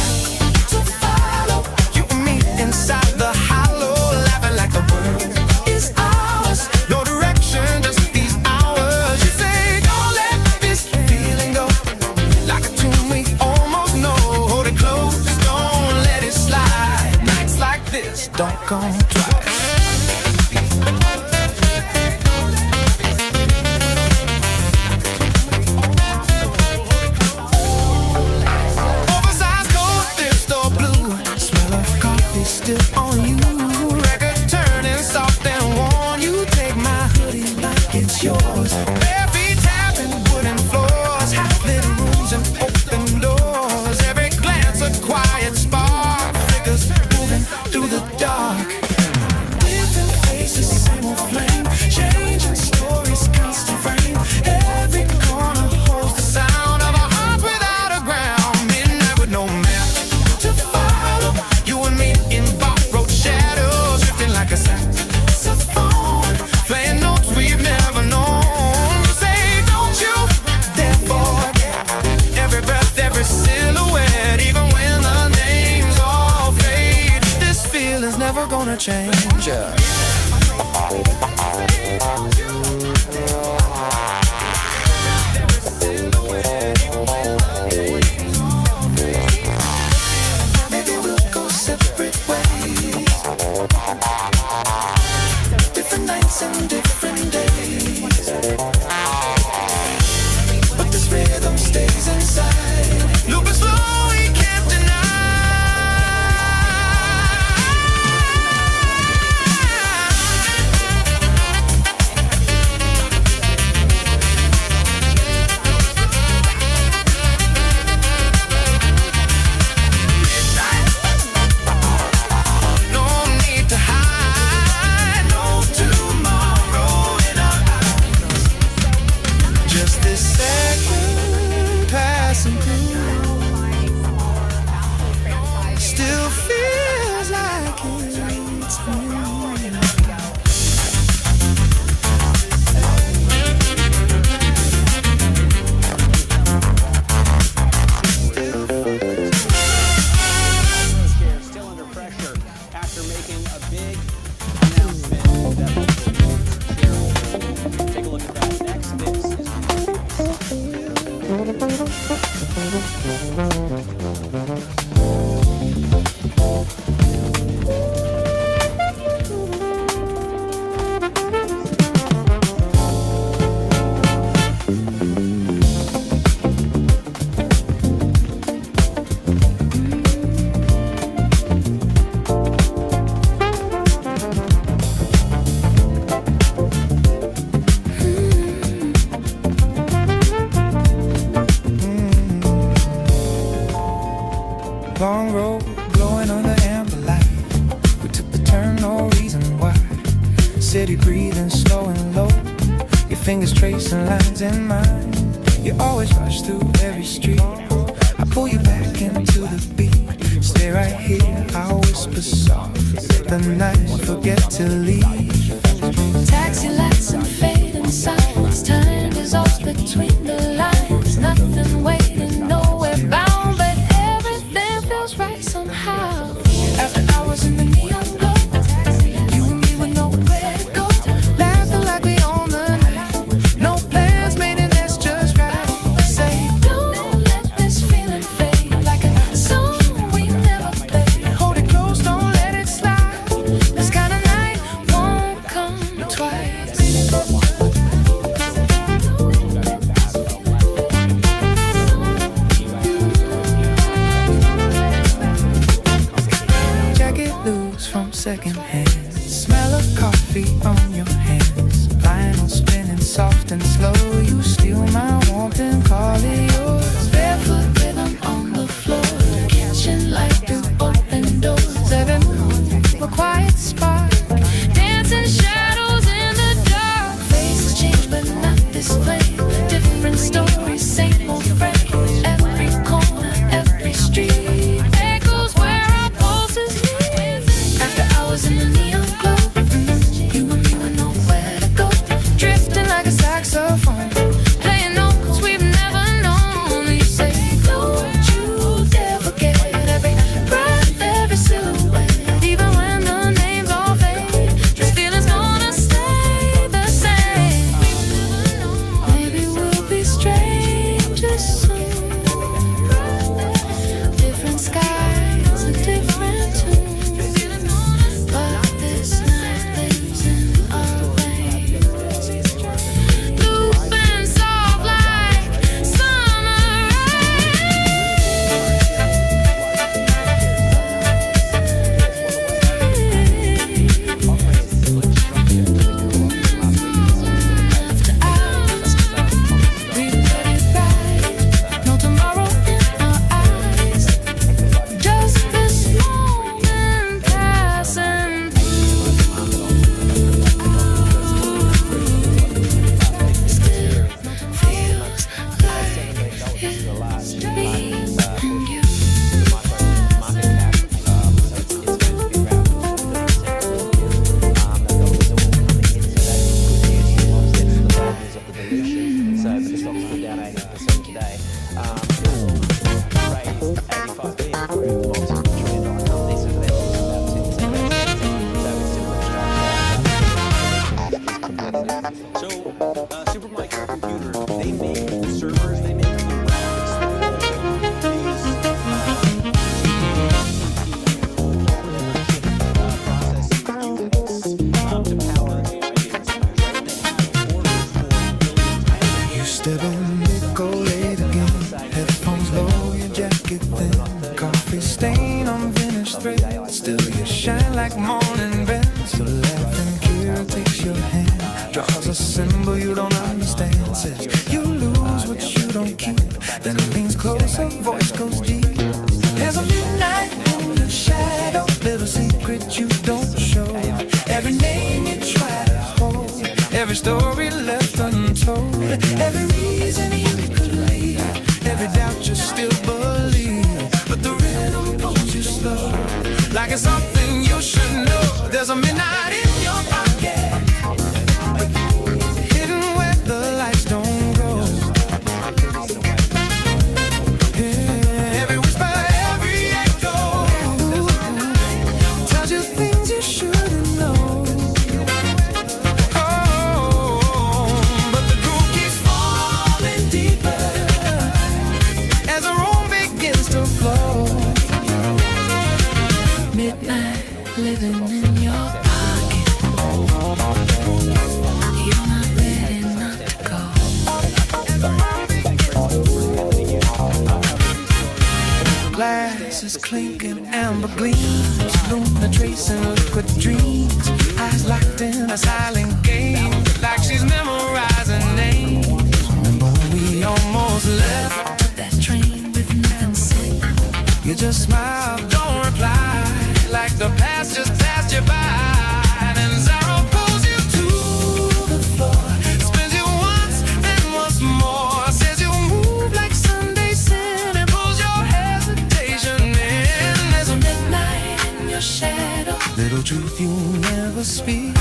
B: to follow. You and me inside the hollow, laughing like the world is ours. No direction, just these hours. You say, don't let this feeling go. Like a tune we almost know. Hold it close, don't let it slide. Nights like this don't come twice. Oversized coat, thrift store blue. Smell of coffee still on you. Record turning soft and warm. You take my hoodie like it's yours. Bare feet tapping wooden floors. Half-lit rooms and open doors. Every glance a quiet spark. Figures moving through the dark. Different faces, same old flame. Changing stories, constant frame. Every corner holds the sound of a heart without a ground. Midnight with no map to follow. You and me in borrowed shadows, drifting like a saxophone, playing notes we've never known. You say, don't you dare forget every breath, every silhouette, even when the names all fade. This feeling's never gonna change. Maybe we'll go separate ways. Different nights and different days. But this rhythm stays inside. Looping slow, we can't deny. No need to hide, no tomorrow in our eyes. Just this second passing through. Still feels like it's new.
P: Still under pressure after making a big announcement that will move shareholders. Take a look at that next.
B: Long road, glowing under amber light. We took the turn, no reason why. City breathing slow and low. Your fingers tracing lines in mine. You always rush through every street. I pull you back into the beat. Stay right here, I'll whisper soft. The night, forget to leave.
F: Taxi lights and fading signs. Time dissolves between the lines. Nothing waiting, nowhere bound, but everything
B: secondhand. Smell of coffee on your hands. Vinyl spinning soft and slow. You steal my warmth and call it yours. Barefoot rhythm on the floor. Kitchen light through open doors. Heaven, a quiet spot. Dancing shadows in the dark. Faces change but not this flame. Different stories, same old frame. Every corner, every street echoes where our pulses meet. After hours in the neon glow, you and me with nowhere to go. Drifting like a saxophone, playing notes we've never known. You say, don't you dare forget every breath, every silhouette. Even when the names all fade, this feeling's gonna stay the same. Maybe we'll be strangers soon. Different skies, a different tune. But this night lives in our waves. Looping soft like summer after hours. We let it ride. No tomorrow in our eyes. Just this moment passing still feels like it's me and you.
P: Supermicro computers, they make the servers, they make the graphics.
B: You step in, it go late again. Headphones low, your jacket thin. Coffee stain on finished thread. Still you shine like morning bells. So laughing Kira takes your hand. Draws a symbol you don't understand. Says you lose what you don't keep. Then it leans closer, voice goes deep. There's a midnight in the shadow. Little secret you don't show. Every name you try to hold. Every story left untold. Every reason you could leave. Every doubt you still believe. But the rhythm pulls you slow. Like it's something you should know. There's a midnight in your pocket. Hidden where the lights don't go. Yeah, every whisper, every echo tells you things you shouldn't know. But the groove keeps falling deeper as the room begins to flow. Midnight living in your pocket. You're not ready not to go. Glass is clinking, amber gleams. Luna tracing liquid dreams. Eyes locked in a silent game. Like she's memorizing names. Remember when we almost left that train with nothing said? You just smile, don't reply. Like the past just passed you by. And Zara pulls you to the floor. Spins you once and once more. Says you move like Sunday sin. And pulls your hesitation in. There's a midnight in your shadow. Little truth you never speak.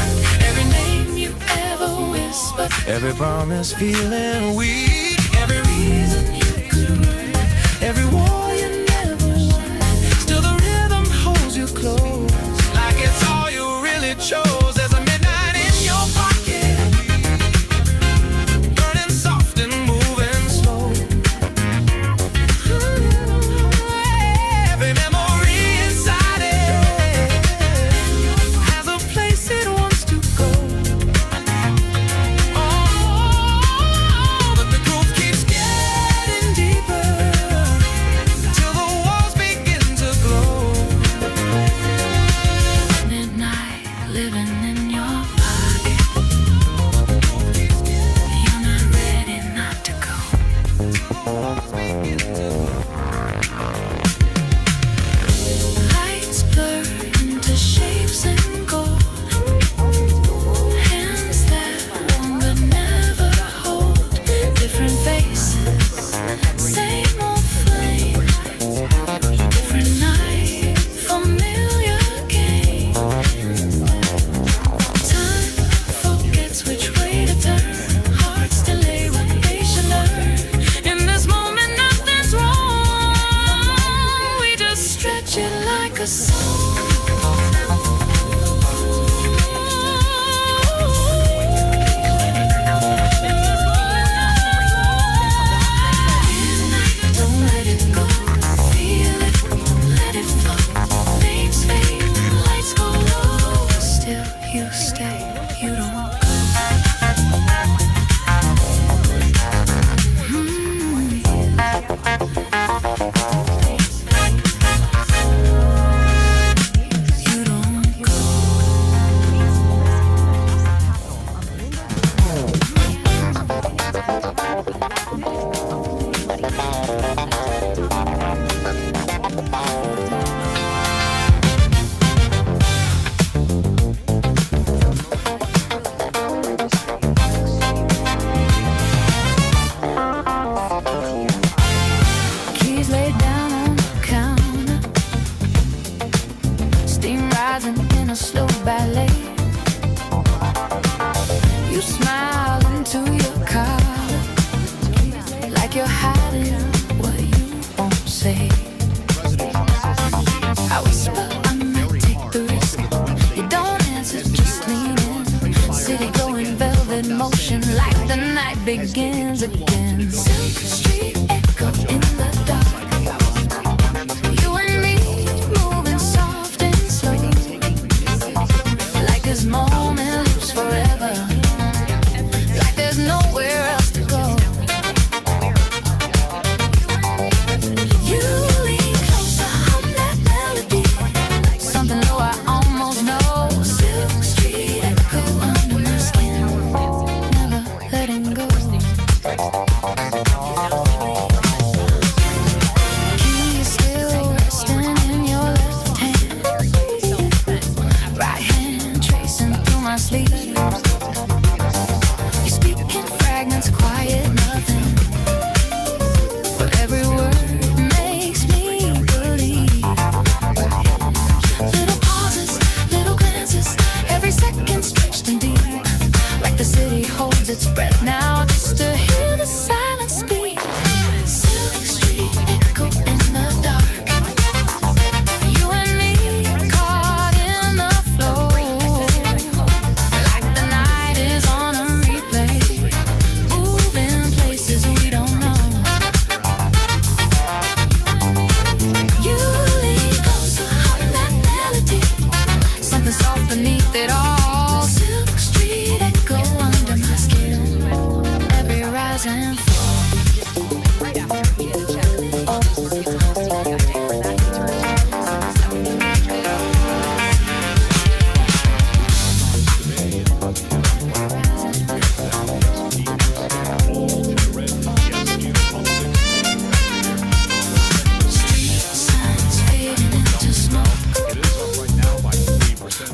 B: Every name you ever whisper. Every promise feeling weak. Every reason you could run. Every war you never won. Still the rhythm holds you close. Like it's all you really chose. There's a midnight in your pocket. Burning soft and moving slow. Every memory inside it has a place it wants to go. Oh, but the groove keeps getting
F: treat you like a song. Don't let it go. Feel it, let it flow. Names fade, lights go low. Still you stay, you don't go. Begins again. Silk Street echo in the dark. You and me moving soft and slow, like this moment lives forever, like there's nowhere else to go. You lean closer, hum that melody, something low I almost know. Silk Street echo under my skin, never letting go. Keys still resting in your left hand, right hand tracing through my sleeve. You speak in fragments, quiet nothing, but every word makes me believe. Little pauses, little glances, every second stretched and deep, like the city holds its breath now just to hear the silence speak. Silk Street echo in the dark. You and me caught in the flow, like the night is on a replay, moving places we don't know. You lean closer, hum that melody, something soft beneath it all. Silk Street echo under my skin, every rise and fall. Street signs fading into smoke,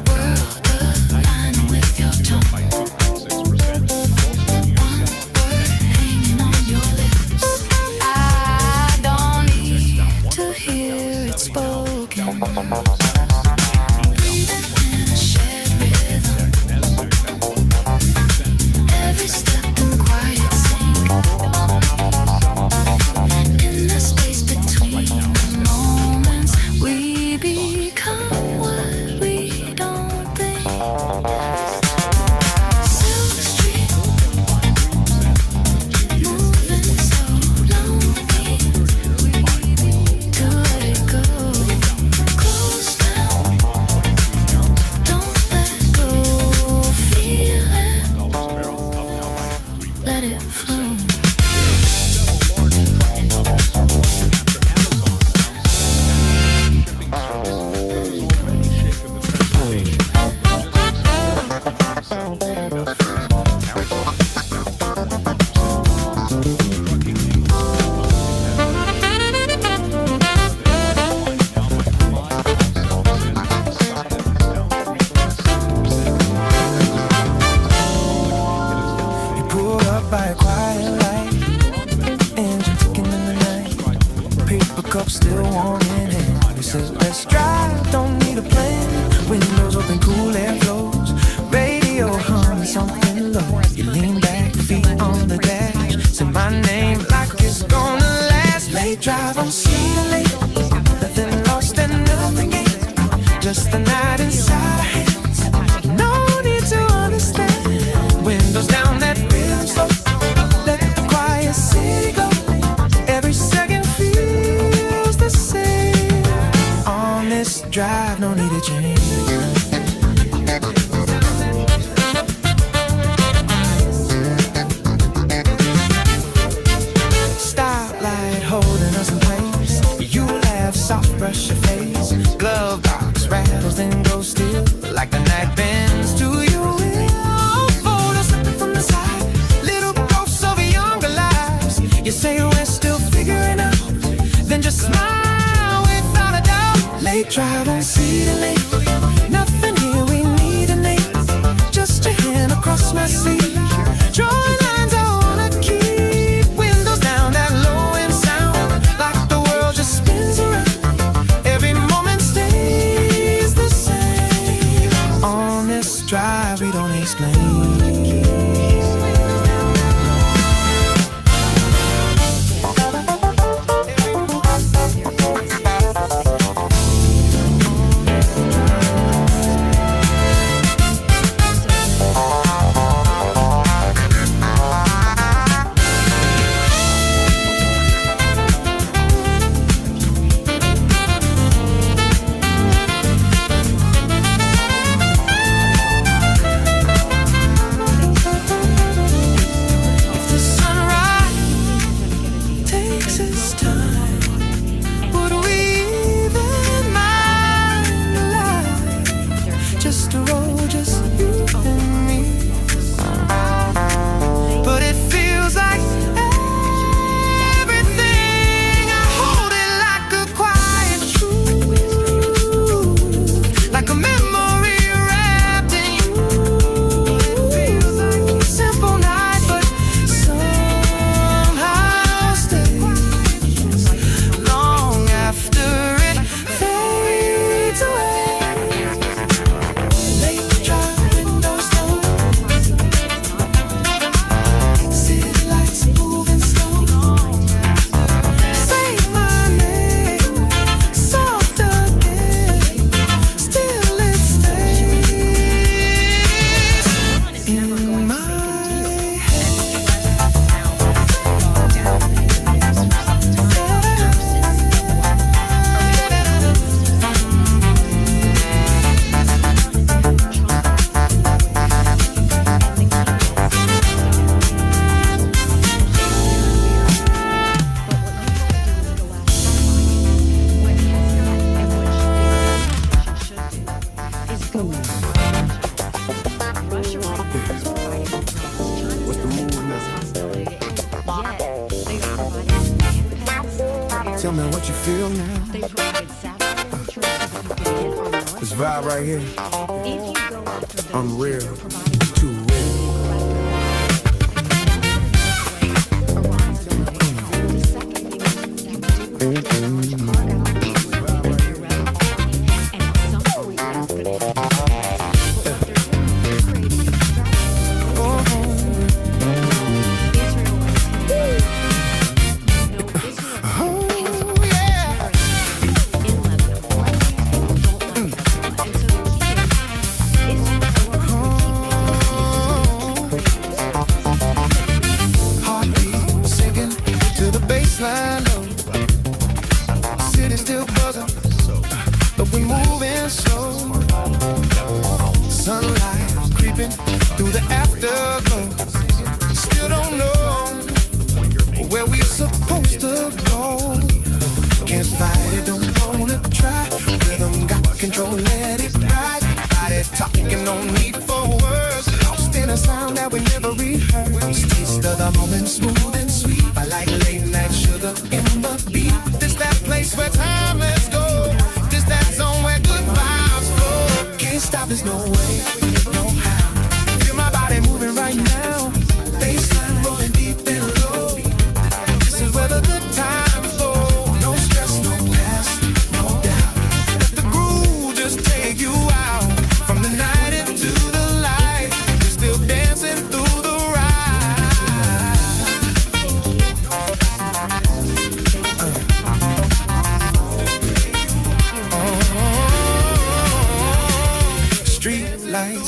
F: world aligning with your tone. One word hanging on your lips, I don't need to hear it spoken. Breathing in a shared rhythm, every step in quiet sync. In the space between the moments, we become what we don't think. Silk Street, moving so lonely, to let it go. Close down, don't let go. Feel it, let it flow.
B: You pull up by a quiet light, engine ticking in the night, paper cup still warm in hand. You said let's drive, don't need a plan. Windows open, cool air flows, radio humming something low. You lean back, feet on the dash, say my name like it's gonna last. Late drive on Cedar Lake, nothing lost and new. just the night inside. No need to understand. Windows down, that rhythm slow. Let the quiet city go. Every second feels the same. On this drive, no need to change. Stoplight holding us in place. You laugh, soft brush your face. Glove box rattles, then go still. Like the night bends to you. Fold us from the side. Little ghosts of younger lives. You say we're still figuring out. Then just smile without a doubt. Late drive on Cedar Lane. Nothing here we need a name. Just your hand across my seat. Drawing lines I wanna keep. Windows down, that low end sound. Like the world just spins around. Every moment stays the same. On this drive we don't explain. Tell me what you feel now. This vibe right here, unreal, too real.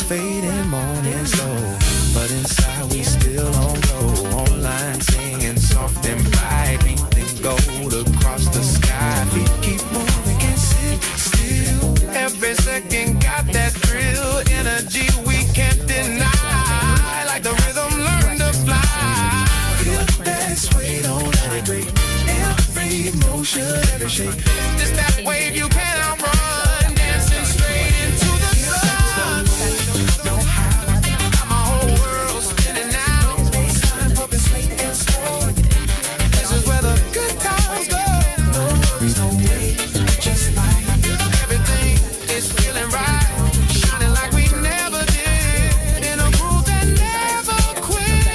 B: fading morning glow, but inside we still on go. Online singing soft and bright, painting gold across the sky. Feet keep moving, can't sit still. Every second got that thrill, energy we can't deny. Like the rhythm, learn to fly. Feel that sway, don't let it break. Every motion, every shake. It's that wave you can't outrun, dancing straight into the sun. Got my whole world spinning now. Time pumping sweet and slow. This is where the good times go. No worries, no wait, just like everything is feeling right. Shining like we never did, in a groove that never quit.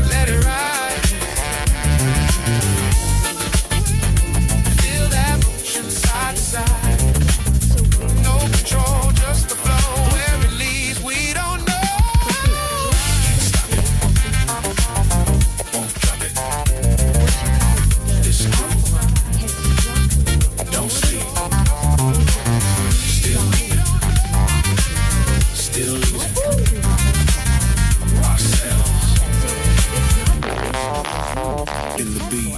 B: Let it ride. Feel that motion side to side. No control, just the flow. Where it leads, we don't know. Won't drop it. This groove, don't sleep. Still moving, still losing ourselves in the beat.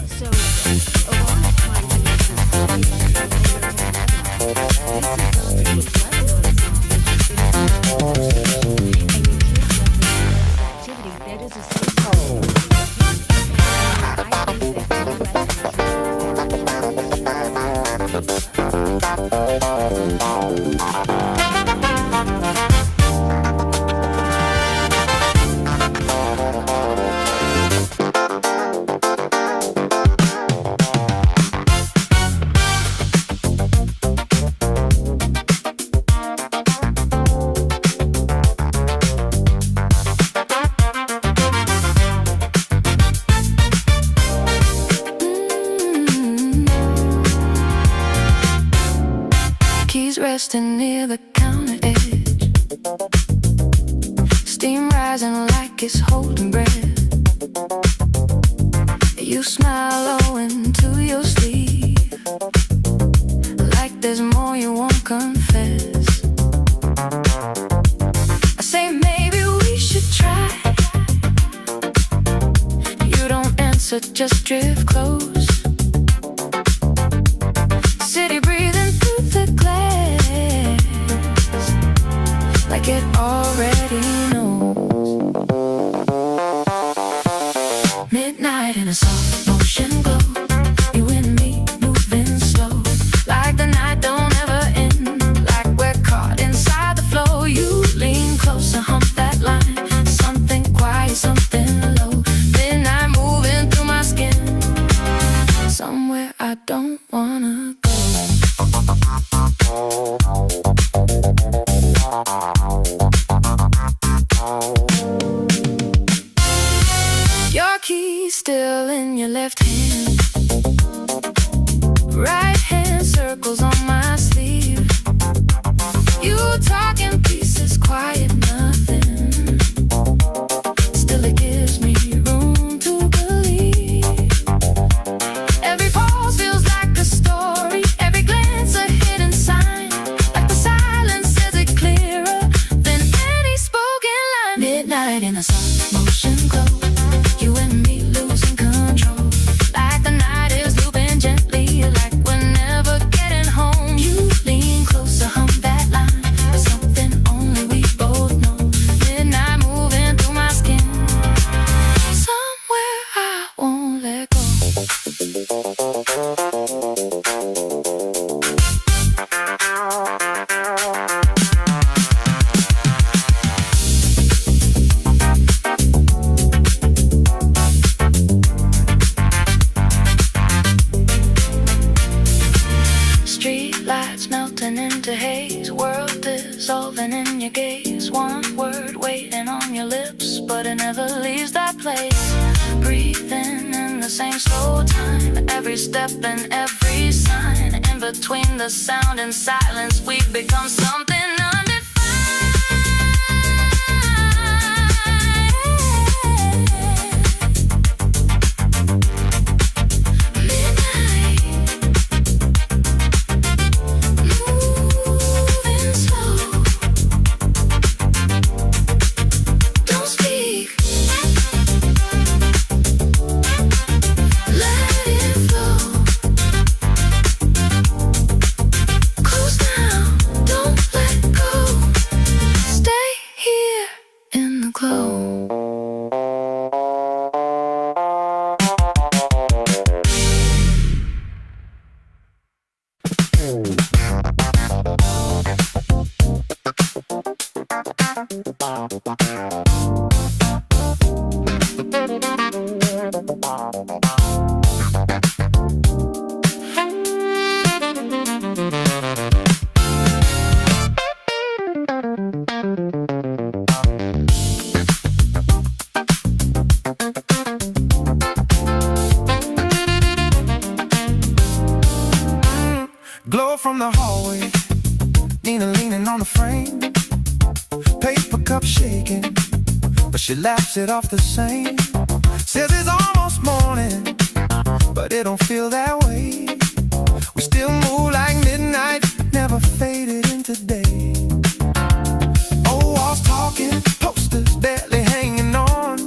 F: Keys resting near the counter edge. Steam rising like it's holding breath. You smile low into your sleeve, like there's more you won't confess. I say maybe we should try. You don't answer, just drift close. City breathing through the glass, like it already knows. Midnight in a soft motion glow. You and me moving slow, like the night don't ever end. Like we're caught inside the flow. You lean closer, hump that line. Something quiet, something low. Midnight moving through my skin, somewhere I don't wanna go. Your key still in your left hand. Right hand circles on my sleeve. You talk in pieces, quiet, nothing. Still it gives me room to believe. Every pause feels like a story. Every glance a hidden sign. Like the silence says it clearer than any spoken line. Midnight in a soft motion glow. You and me losing control. Like the night is looping gently. Like we're never getting home. You lean closer, hump that line. There's something only we both know. Midnight moving through my skin, somewhere I won't let go. Street lights melting into haze. World dissolving in your gaze. One word waiting on your lips, but it never leaves that place. Breathing in the same slow time. Every step and every sign. In between the sound and silence, we become something undefined. Midnight
B: Glow from the hallway, Nina leaning on the frame, paper cup shaking, but she laughs it off the same. Says it's almost morning, but it don't feel that way. We still move like midnight, never faded into day. Old walls talking, posters barely hanging on,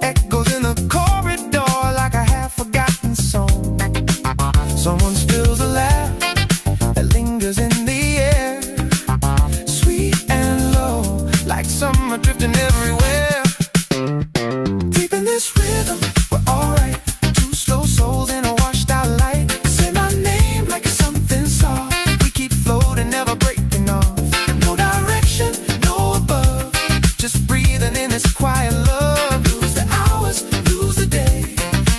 B: echoes in the corridor like a half-forgotten song. Someone spills a laugh that lingers in the air, sweet and low, like summer drifting everywhere. Deep in this rhythm, we're alright. Two slow souls in a washed out light. Say my name like it's something soft. We keep floating, never breaking off. No direction, no above, just breathing in this quiet love. Lose the hours, lose the day.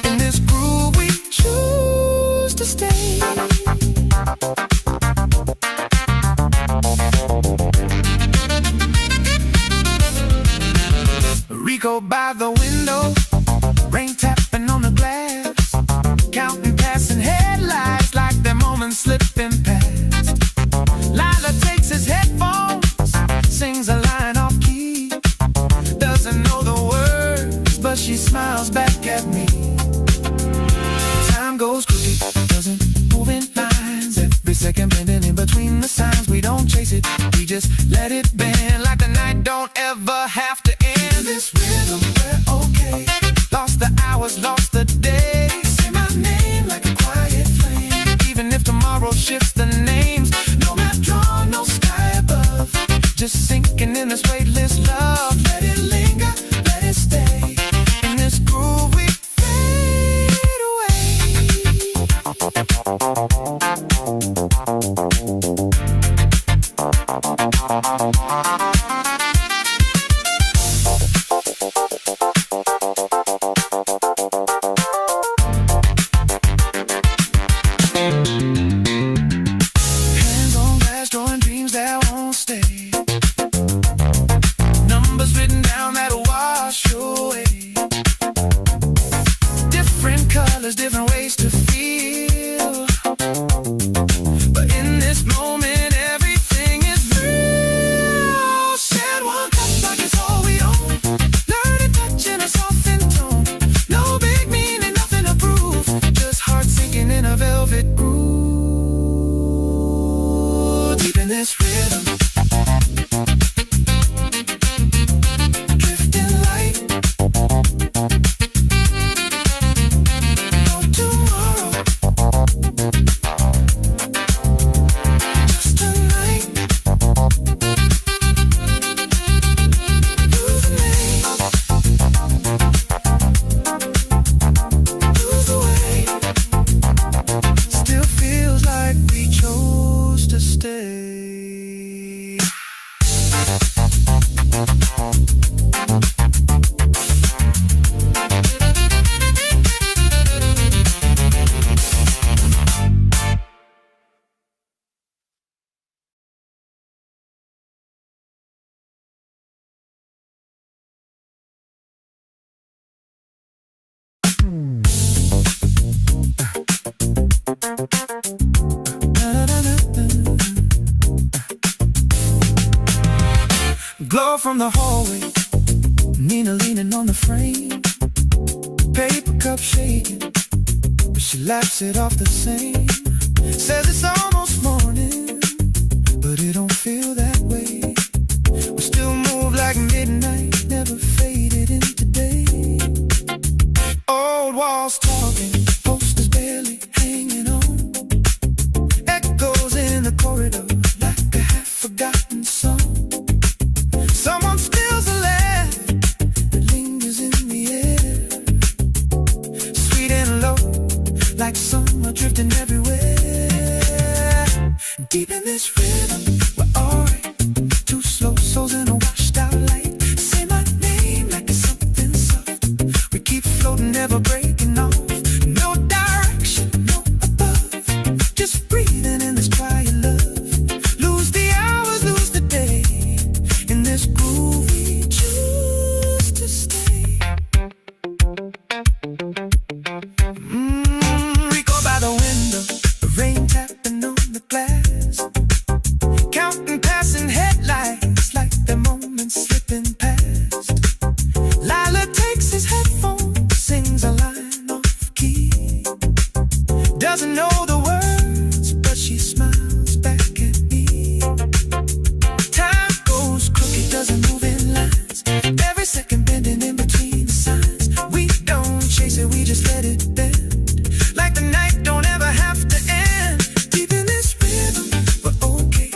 B: In this groove we choose to stay. Rico by the window, rain tapping on the glass, counting passing headlights like their moments slipping past. Lila takes his headphones, sings a line off key, doesn't know the words, but she smiles back at me. Time goes quick, doesn't move in lines, every second blending in between the signs. We don't chase it, we just let it bend, like the night don't ever have to end. This rhythm, we're okay, lost the hours, lost the day. Say my name like a quiet flame, even if tomorrow shifts the names. No map drawn, no sky above, just sinking in this weightless love. Let it linger, let it stay. In this groove we fade away. Hands on glass, drawing dreams that won't stay. Numbers written down that'll wash away. Different colors, different ways to feel, but in this moment everything is real. Said one cup like it's all we own, learn to touch in a softened tone. No big meaning, nothing to prove, just heart sinking in a velvet groove. Deep in this rhythm, drifting light. No tomorrow, just tonight. Lose the name, lose the way. Still feels like we chose to stay. Glow from the hallway, Nina leaning on the frame, paper cup shaking, but she laughs it off the same. Says it's almost morning, but it don't feel that way. We still move like midnight, never faded into day. Old walls talking, posters barely hanging on, echoes in the corridor like a half-forgotten song. Someone spills a laugh that lingers in the air, sweet and low, like summer drifting everywhere. Deep in this rhythm, we're alright. Two slow souls in a washed out light. Say my name like it's something soft. never breaking off. No direction, no above. Just breathing in this quiet love. Lose the hours, lose the day. In this groove we choose to stay. We go by the window, the rain tapping on the glass, counting passing headlights like the moments slipping past. Lila takes his headphones, sings a line off key. Doesn't know the words, but she smiles back at me. Time goes crooked, doesn't move in lines. Every second bending in between the signs. We don't chase it, we just let it bend. Like the night don't ever have to end. Deep in this rhythm, we're okay.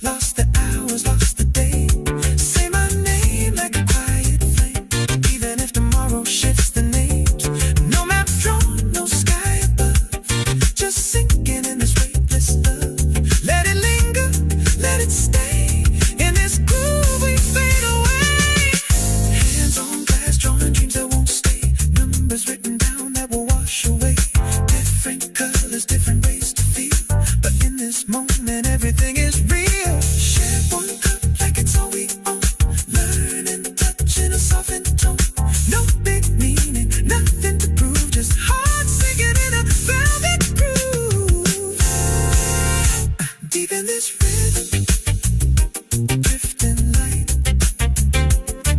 B: Lost the hours, lost the day. Say my name like a quiet flame. Even if tomorrow shifts the names. No map drawn, no sky above. Just sinking in this weightless love. Let it linger, let it stay. In this groove we fade away. Hands on glass, drawing dreams that won't stay. Numbers written down that will wash away. Different colors, different ways to feel. But in this moment everything is real. Share one cup like it's all we own. Learning to touch in a softened tone. No big meaning, nothing to prove. Just heart singing in a velvet groove. Deep in this rhythm, drifting light.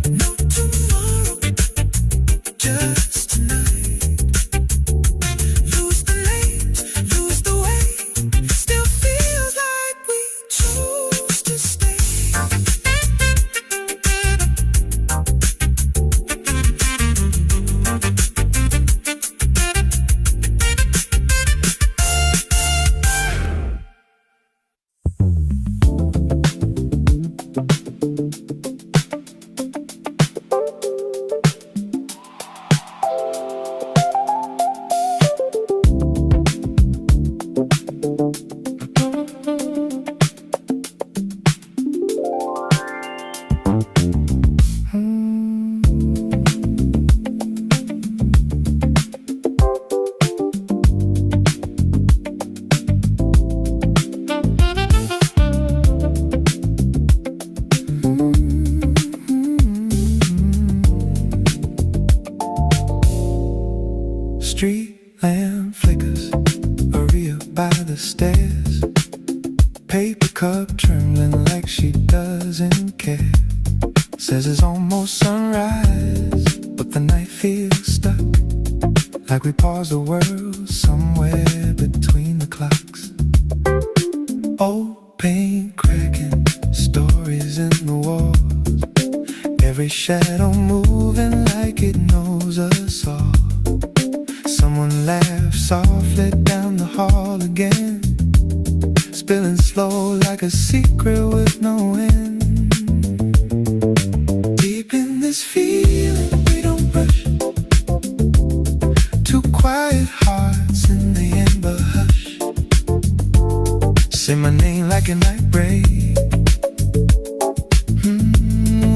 B: No tomorrow, just tonight. Lose the names, lose the way. Still feels like we chose to stay. Street lamp flickers, Maria by the stairs. Paper cup trembling like she doesn't care. Says it's almost sunrise, but the night feels stuck. Like we paused the world somewhere between the clocks. Old paint cracking, stories in the walls. Every shadow moving like it knows us all. Someone laughs softly down the hall again, spilling slow like a secret with no end. Deep in this feeling we don't rush. Two quiet hearts in the amber hush. Say my name like a night break.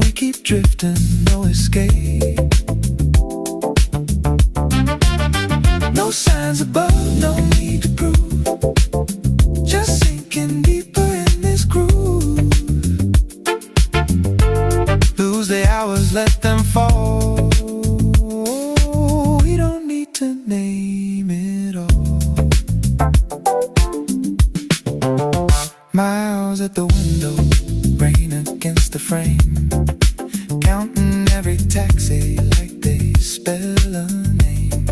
B: We keep drifting, no escape. No signs above, no need to prove. Just sinking deeper in this groove. Lose the hours, let them fall. We don't need to name it all. Miles at the window, rain against the frame. Counting every taxi like they spell a name.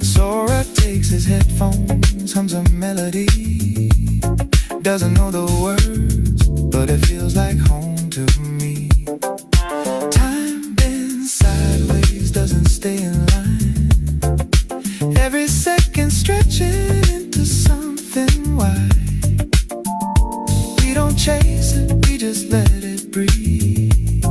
B: Sora takes his headphones, hums a melody. Doesn't know the words, but it feels like home to me. Time bends sideways, doesn't stay in line. Every second stretching into something wide. We don't chase it, we just let it breathe.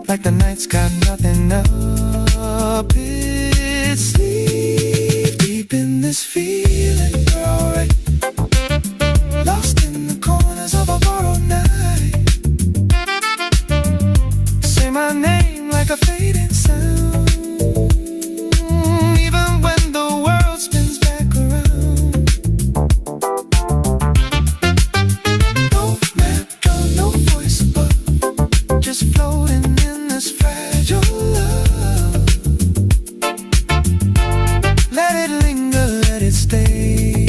B: Like the night's got nothing up its sleeve. Deep in this feeling, we're already lost in the corners of a borrowed night. Say my name like a fading sound. it stay.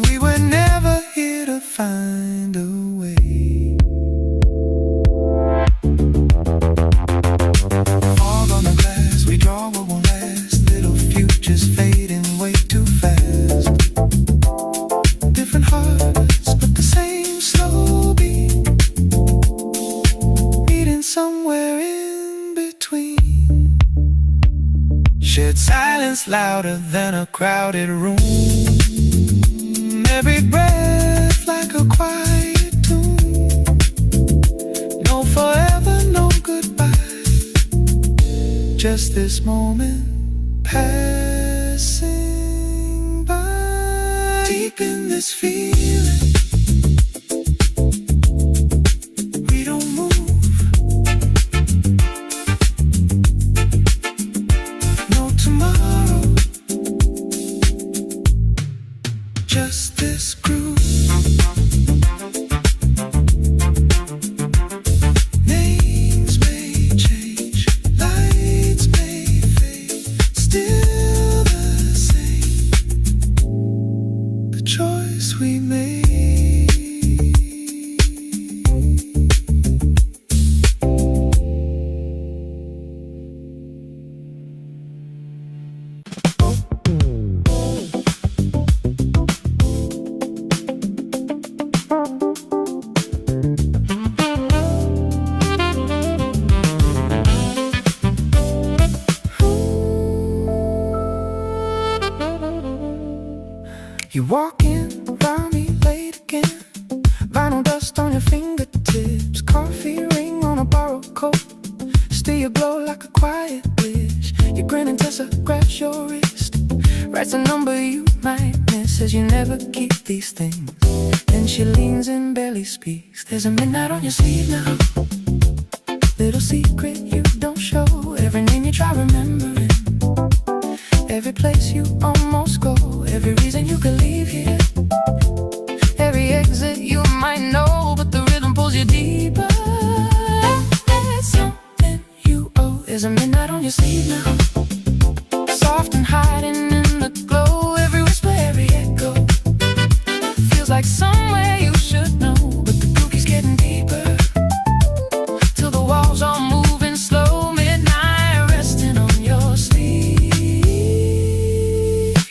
B: We were never here to find a way. Fog on the glass, we draw what won't last. Little futures fading way too fast. Different hearts, but the same slow beat, meeting somewhere in between. Shared silence louder than a crowded room. Every breath like a quiet tune. No forever, no goodbye. Just this moment passing by. Deep in this feeling, we don't move. No tomorrow, just this groove. Names may change, lights may fade, still the same. The choice we made. You walking around me late again. Vinyl dust on your fingertips. Coffee ring on a borrowed coat. Still you glow like a quiet wish. You grin and Tessa grabs your wrist. Writes a number you might miss. Says you never keep these things. Then she leans and barely speaks. There's a midnight on your sleeve now. Little secret you don't show. Every name you try remembering. Every place you almost go. Every reason you could leave here. Every exit you might know. But the rhythm pulls you deeper. It's something you owe. There's a midnight on your sleeve now. Soft and hiding in the glow. Every whisper, every echo. Feels like somewhere you should know. But the groove keeps getting deeper. Till the walls are moving slow. Midnight resting on your sleeve.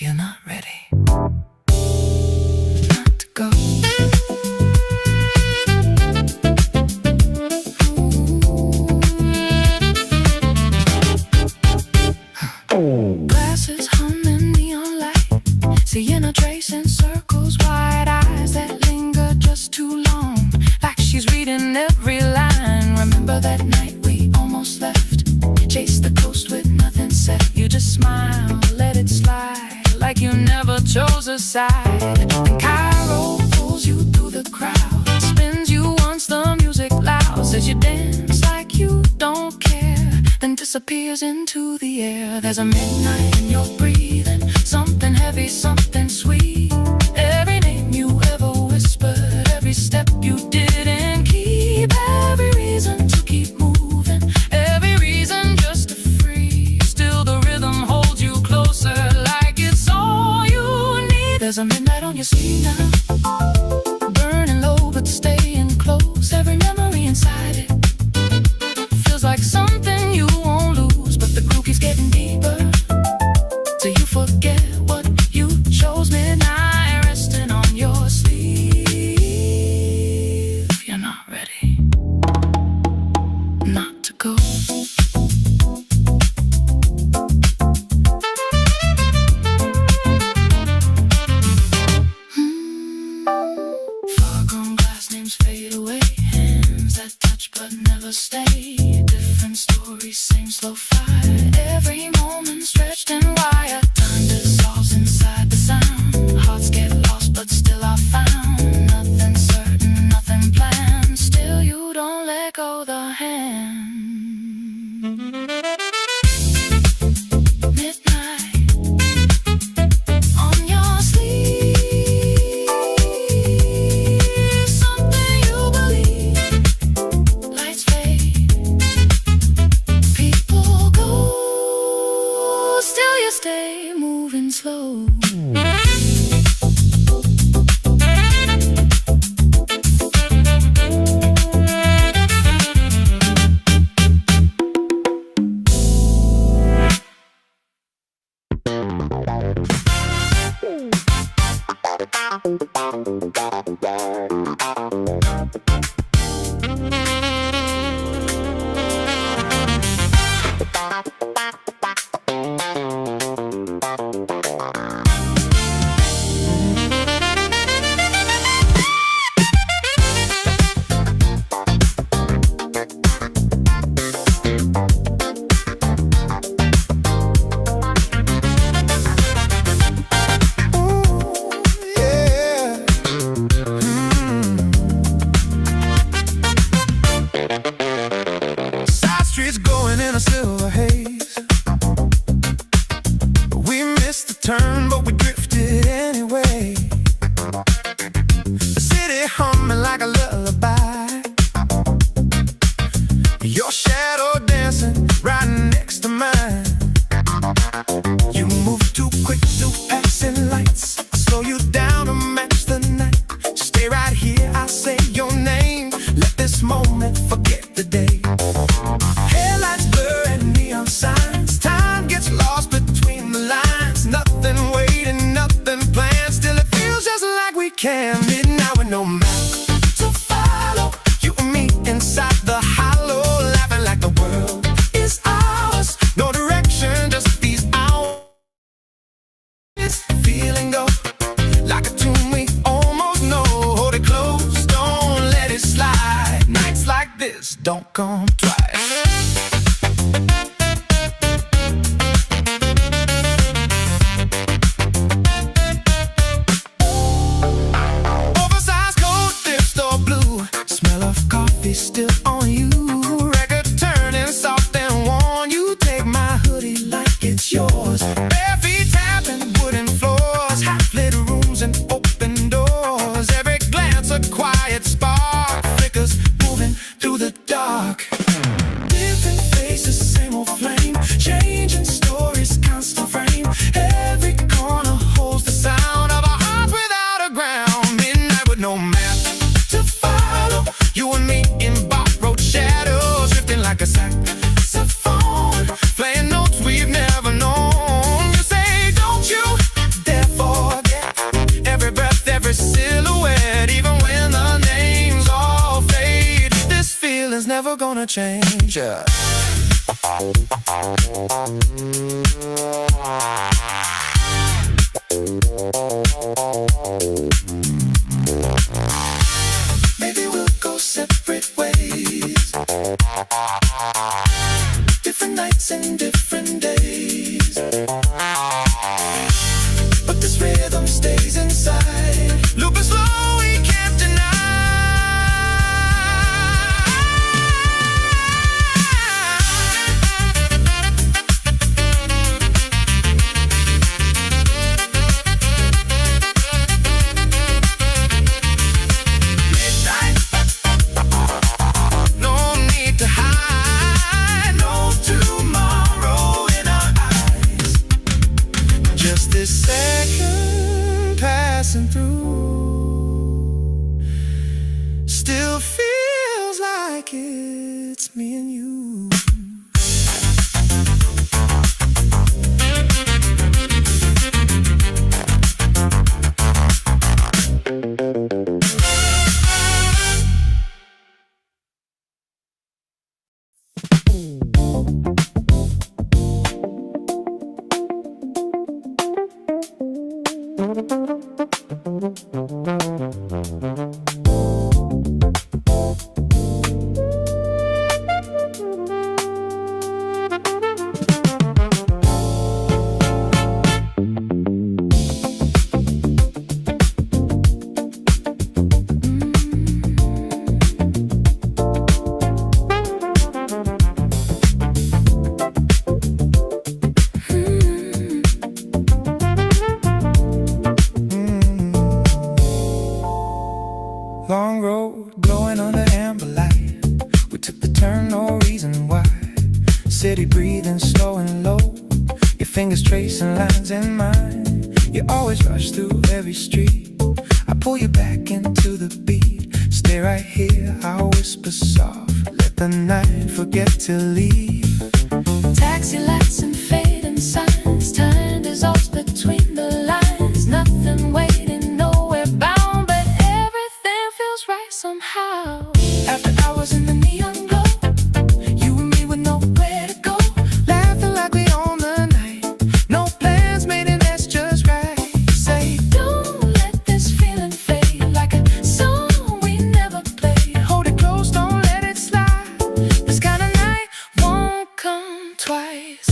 B: You're not ready. Not to go. Glasses humming neon light. Seeing her tracing circles. Wide eyes that linger just too long. Like she's reading every line. Remember that night we almost left. Chased the coast with nothing said. You just smile, let it slide. Like you never chose a side. And Cairo pulls you through the crowd. Spins you once the music loud. Says you dance like you don't care. Then disappears into the air. There's a midnight and you're breathing. Something heavy, something sweet. Every name you ever whispered. Every step you didn't keep. Every reason to keep moving. Every reason just to free. Still the rhythm holds you closer. Like it's all you need. There's a midnight on your sleeve now. Burning low but staying close. Every memory inside it feels like something you won't lose. But the groove keeps getting deeper. Till you forget what you chose. Midnight resting on your sleeve. You're not ready. Not to go. Fog on glass, names fade away. Hands that touch but never stay. Different stories, same slow fire. Every moment stretched and wired. Time dissolves inside the sound. Hearts get lost but still are found. Nothing certain, nothing planned. Still you don't let go the hand. Midnight on your sleeve. Something you believe. Lights fade. People go. Still you stay moving.
F: moving slow.
B: Don't come twice. Oversized coat, thrift store blue. Smell of coffee still on you. Record turning soft and warm. You take my hoodie like it's yours. Bare feet tapping wooden floors. Half-lit rooms and open doors. Every glance a quiet spark. Flickers moving through the dark. Different faces, same old flame. Changing stories, constant frame. Every corner holds the sound of our hearts without a ground. Midnight with no map to follow. You and me in borrowed shadows, drifting like a saxophone, playing notes we've never known. You say, don't you dare forget every breath, every silhouette, even when the names all fade. This feeling's never gonna change. Yeah. Maybe we'll go separate ways. Different nights and different days. But this rhythm stays inside. Looping slow, we can't deny. Second passing through still feels like it's me and you. fingers tracing lines in mine. You always rush through every street. I pull you back into the beat. Stay right here, I'll whisper soft. Let the night forget to leave.
F: Taxi lights and fading signs, time dissolves between the lines. Nothing waiting, nowhere bound, but everything feels right somehow.
B: After hours in the neon glow, you and me with nowhere to go, laughing like we own the night. No plans made and that's just right. Say,
F: don't let this feeling fade, like a song we never played.
B: Hold it close, don't let it slide. This kind of night won't come twice.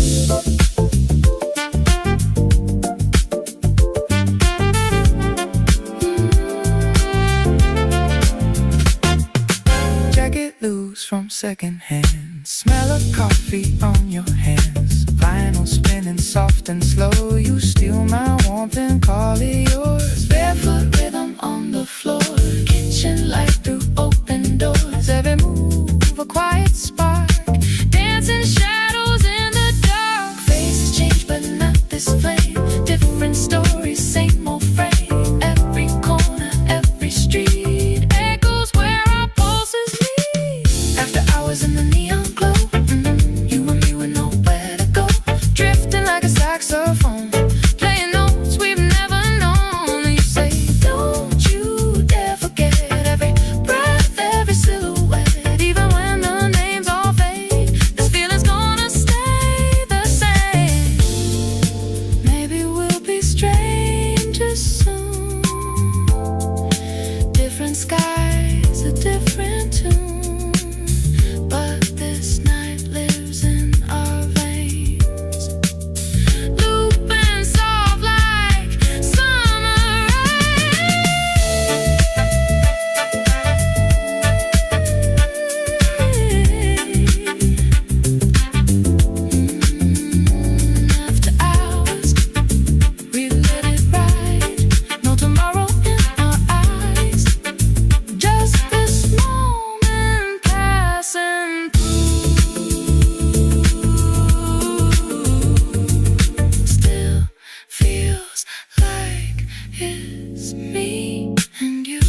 B: Jacket loose from secondhand, smell of coffee on your hands. Vinyl spinning soft and slow, you steal my warmth and call it yours.
F: Barefoot rhythm on the floor, kitchen light through open doors.
B: Every move a quiet spark,
F: dancing shadows in the dark. Faces change but not this flame. Different stories, same old frame. Every corner, every street echoes where our pulses meet.
B: After hours in the neon glow,
F: you and me with nowhere to go,
B: drifting like a saxophone,
F: playing notes we've never known. And you say, don't you dare forget every breath, every silhouette. Even when the names all fade, this feeling's gonna stay the same. Maybe we'll be strangers soon. Different skies, a different tune, but this night lives in our veins, looping soft like summer rain. After hours, we let it ride. No tomorrow in our eyes, just this moment passing through. Still feels like it's me and you.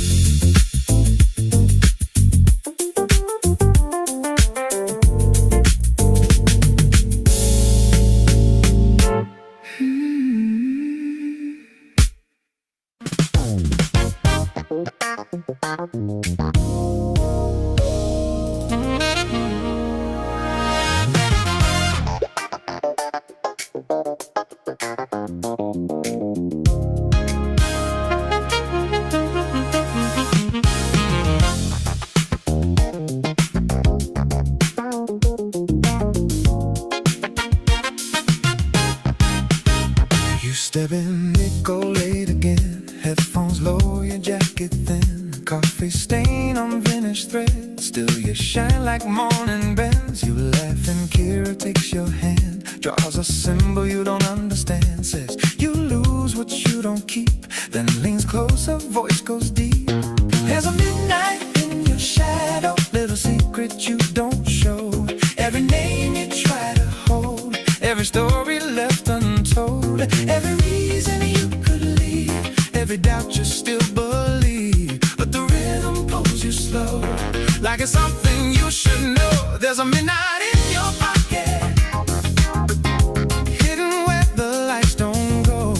B: you step in, it go late again. Headphones low, your jacket thin. Coffee stain on finished thread. Still you shine like morning bells. You laugh and Kira takes your hand, draws a symbol you don't understand. Says you lose what you don't keep, then leans closer, voice goes deep. There's a midnight in your shadow, little secret you don't show. Every name you try to hold, every story left untold, every reason you could leave, every doubt you still believe. But the rhythm pulls you slow, like it's something you should know. There's a midnight in your pocket, hidden where the lights don't go.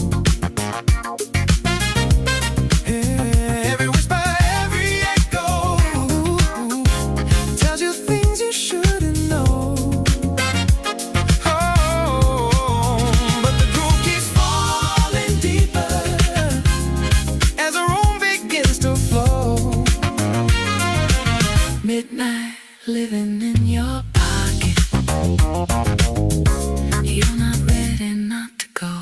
B: Every whisper, every echo tells you things you shouldn't know. But the groove keeps falling deeper as the room begins to flow. Midnight living in your pocket, you're not ready not to go.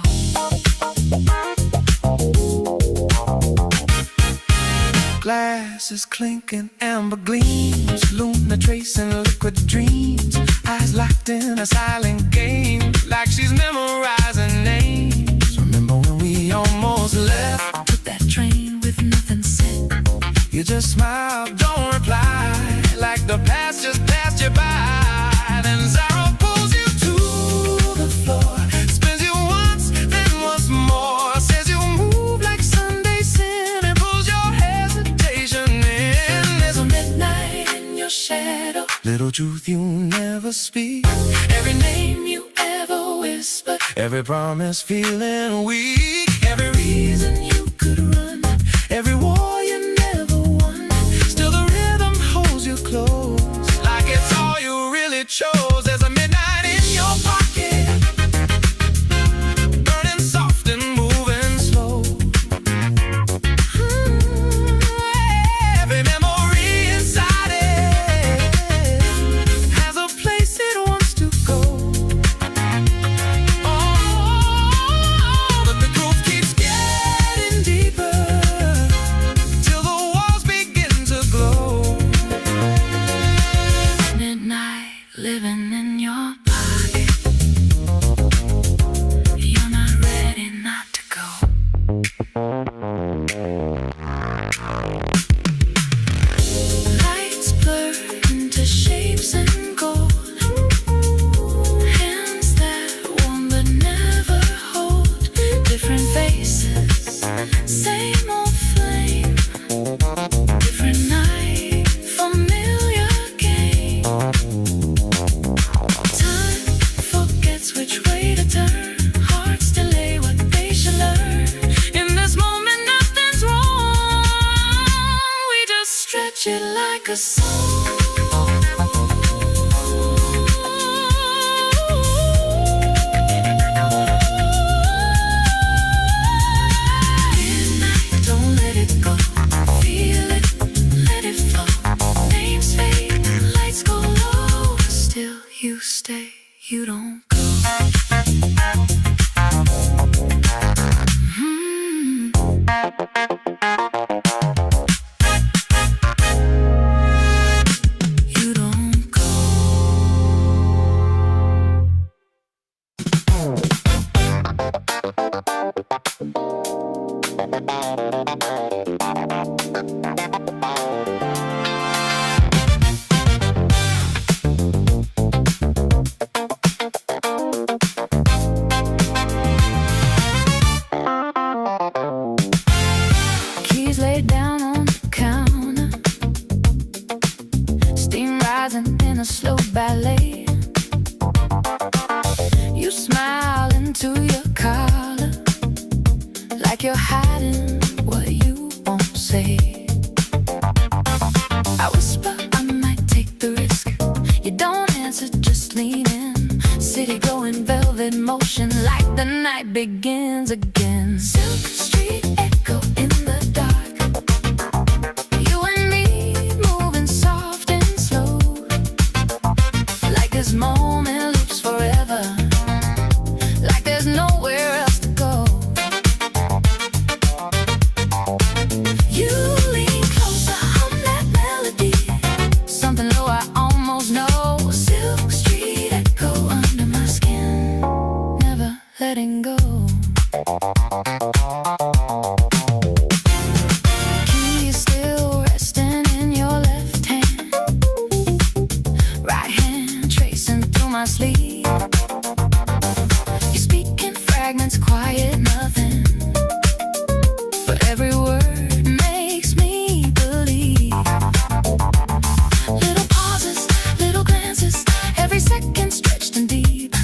B: Glasses clinking, amber gleams, Luna tracing liquid dreams. Eyes locked in a silent game, like she's memorizing names. Remember when we almost left? Took that train with nothing said. You just smile, don't reply, like the past just passed you by. Then Zara pulls you to the floor, spins you one little truth you never speak. Every name you ever whisper, every promise feeling weak. Every reason you could run, every war you never won. Still the rhythm holds you close, like it's all you really chose. There's a midnight in your pocket, burning soft and moving slow. Every memory inside it has a place it wants to go. But the groove keeps getting deeper till the walls begin to glow. Midnight living in your pocket, you're not ready not to go. Lights blur into shapes and gold, hands that warm but never hold. Different faces, same old flame. Different night, familiar game. Time forgets which way to turn. Hearts delay what they should learn. In this moment, nothing's wrong. We just stretch it like a song. Midnight, don't let it go. Feel it, let it flow. Names fade, lights go low. Still you stay, you don't go. You don't go. Keys laid down on the counter, steam rising in a slow ballet. You smile into your collar, like you're hiding what you won't say. I whisper I might take the risk. You don't answer, just lean in. City going velvet motion, like the night begins again. Silk Street echo in the dark. You and me moving soft and slow, like this moment loops forever, like there's nowhere else to go. You lean closer, hum that melody. Something low I almost know. Silk Street echo under my skin, never letting go. Keys still resting in your left hand, right hand tracing through my sleeve. You speak in fragments, quiet, nothing, but every word makes me believe. Little pauses, little glances, every second stretched and deep,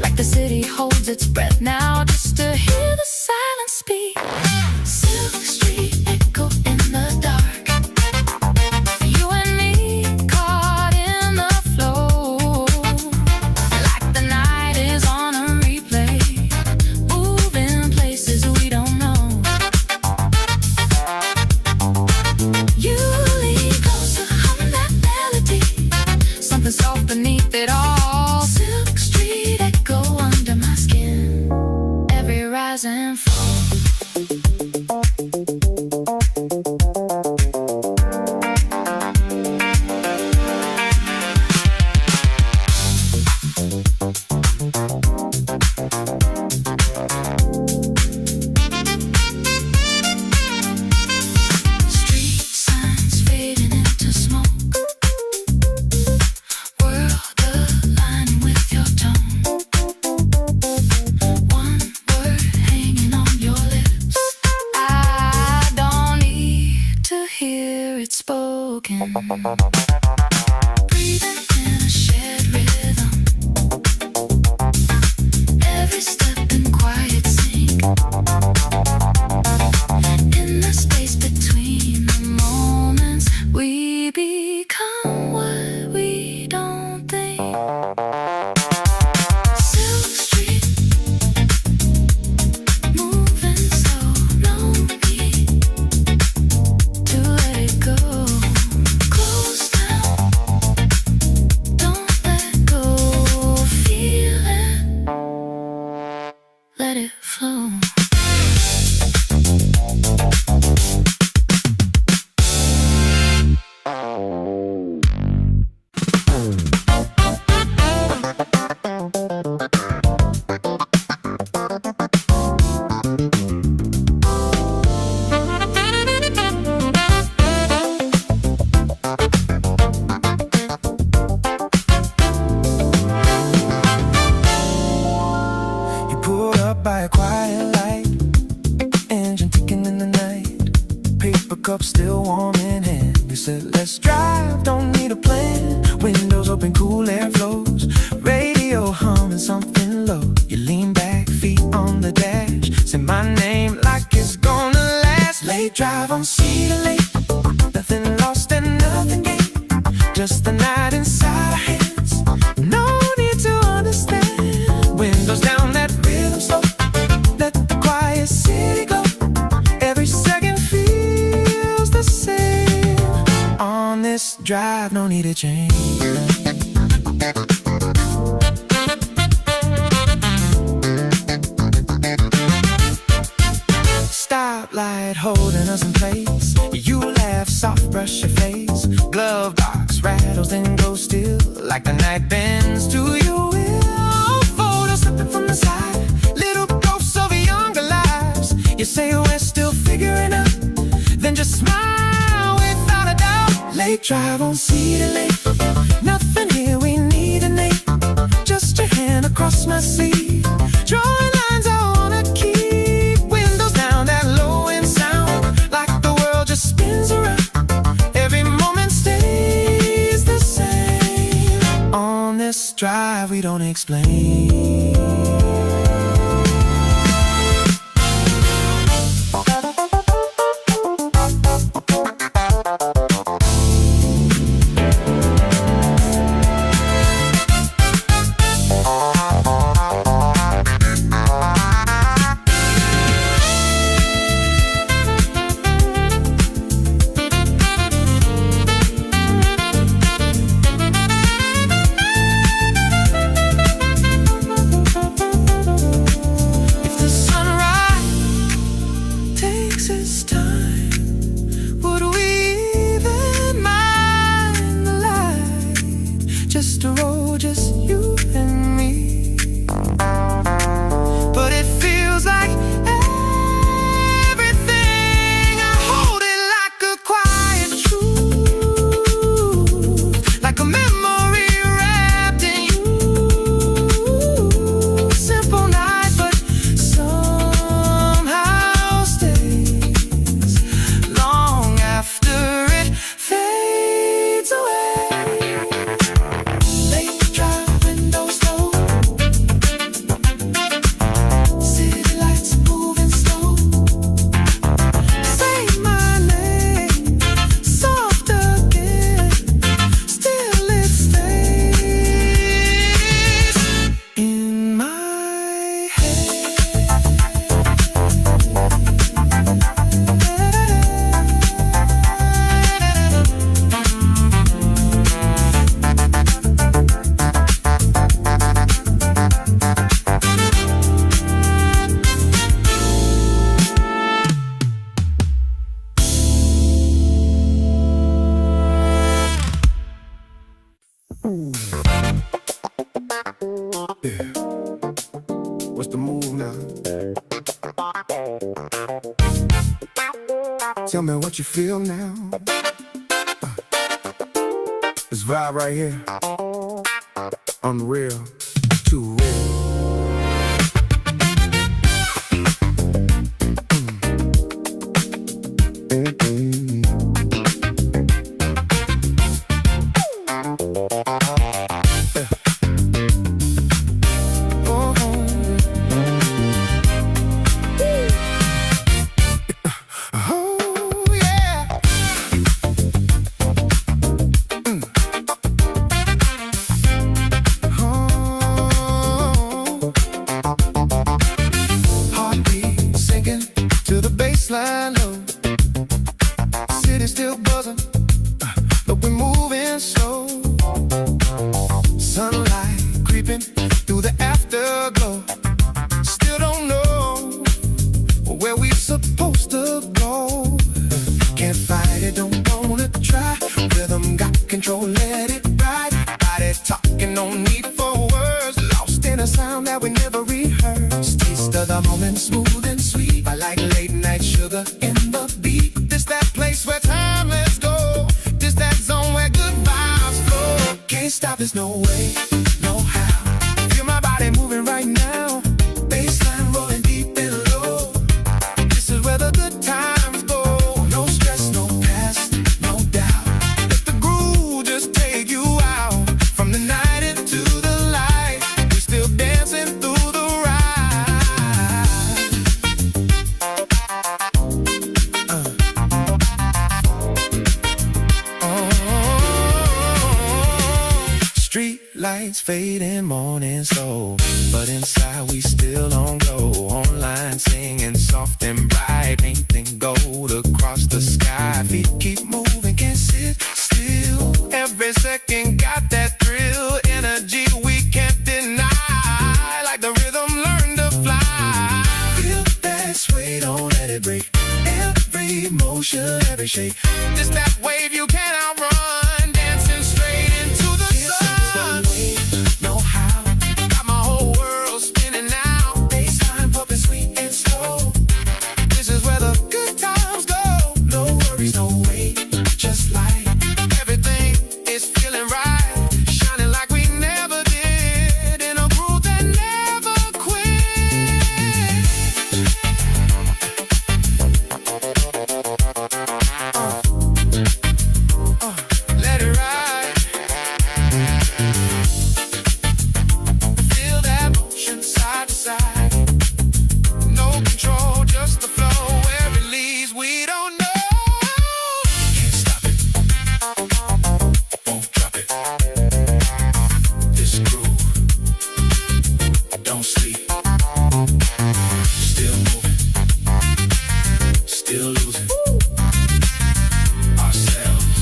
B: like the city holds its breath now just to hear the silence speak. Silk Street echo in the dark. You and me caught in the flow, like the night is on a replay, moving places we don't know. You lean closer, hum that melody. Something soft beneath it all. Silk Street echo under my skin, every rise and fall. Street signs fading into smoke, world aligning with your tone. One word hanging on your lips, I don't need to hear it spoken. Breathing in
F: it flow.
B: By a quiet light, engine ticking in the night, paper cup still warm in hand. You said let's drive, don't need a plan. Windows open, cool air flows, radio humming something low. You lean back, feet on the dash, say my name like it's gonna last. Late drive on Cedar Lake, nothing lost and nothing gained, just the night inside our hands. No need to understand. Windows down, that rhythm slow, let the quiet city go. Every second feels the same. On this drive, no need to change. Stoplight holding us in place. You laugh, soft brush your face. Glove box rattles, then go still, like the night bends to your will. Photos slipping from the side, little ghosts of younger lives. You say we're still figuring out, then just smile without a doubt. Late drive on Cedar Lake, nothing here we need an ache. Just your hand across my sleeve, drawing lines I wanna keep. Windows down, that low end sound, like the world just spins around. Every moment stays the same. On this drive we don't explain. Just a road, just you and me. But it feels like everything, I hold it like a quiet truth, like a memory wrapped in you. Simple night, but somehow stays long after it fades away. Yeah. What's the move now? Tell me what you feel now. This vibe right here, unreal, too real. smooth and sweet. I like late night sugar in the beat. This that place where time lets go. This that zone where good vibes flow. Can't stop, there's no way, no how. Feel my body moving right now. Baseline rolling deep and low. This is where the good times go. No stress, no past, no doubt. Let the groove just take you out. From the night into the light, we're still dancing through the street lights fading, morning slow, but inside we still on glow. Online singing soft and bright, painting gold across the sky. Feet keep moving, can't sit still. Every second got that thrill, energy we can't deny. Like the rhythm, learn to fly. Feel that sway, don't let it break. Every motion, every shake. Just that wave you can't outrun, dancing straight into the sun. Know how, got my whole world spinning now. Baseline pumping sweet and slow. This is where the good times go. No worries, no wait, just like everything is feeling right. Shining like we never did, in a groove that never quit. Let it ride. Feel that motion side to side. No control, just the flow. Where it leads, we don't know. Can't stop it. Won't drop it. This groove, don't sleep. Still moving, still losing ourselves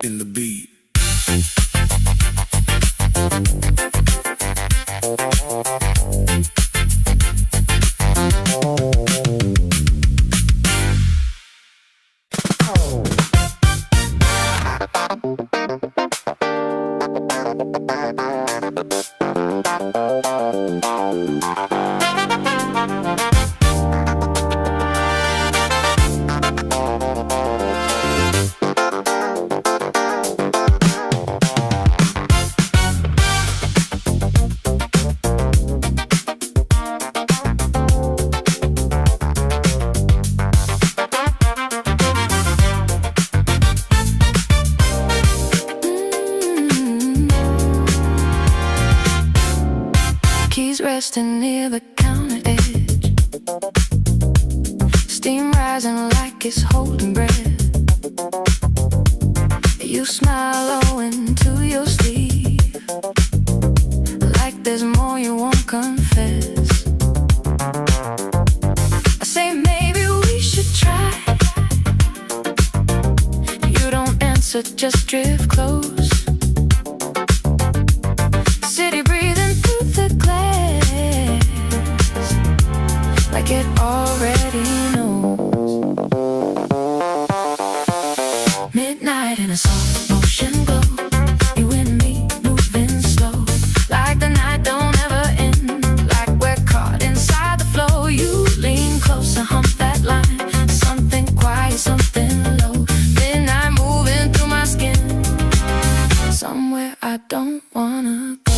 B: in the beat.
F: Keys resting near the counter edge. Steam rising like it's holding breath. You smile low into your sleeve, like there's more you won't confess. I say maybe we should try. You don't answer, just drift close. City breathing through the glass, like it already knows. Midnight in a soft motion glow. You and me moving slow, like the night don't ever end. Like we're caught inside the flow. You lean closer, hump that line. Something quiet, something low. Midnight moving through my skin, somewhere I don't wanna go.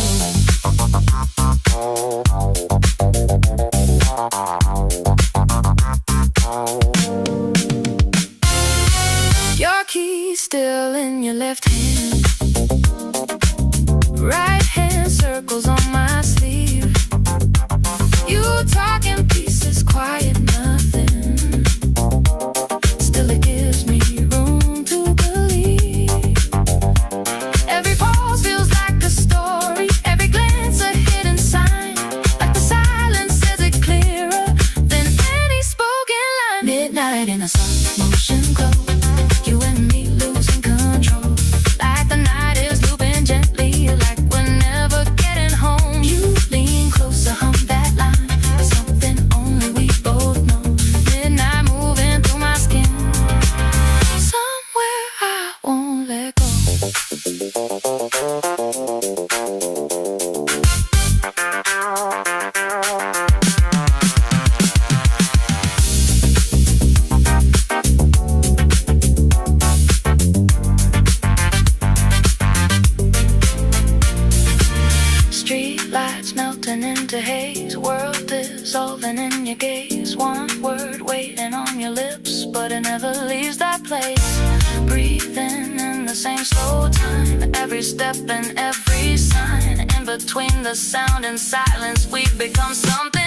F: into haze, world dissolving in your gaze. One word waiting on your lips, but it never leaves that place. Breathing in the same slow time, every step and every sign. In between the sound and silence, we become something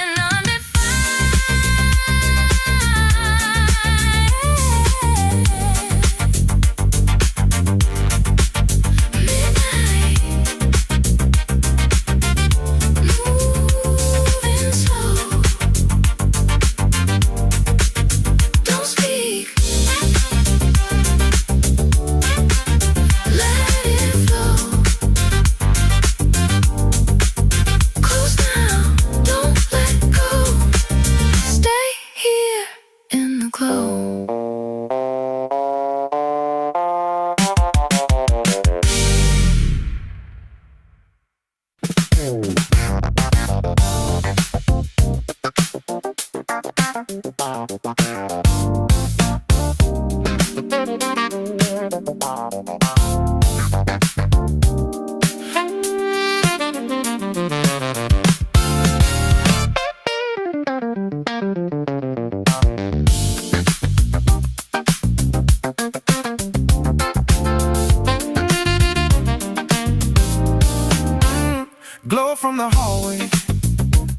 B: Glow from the hallway,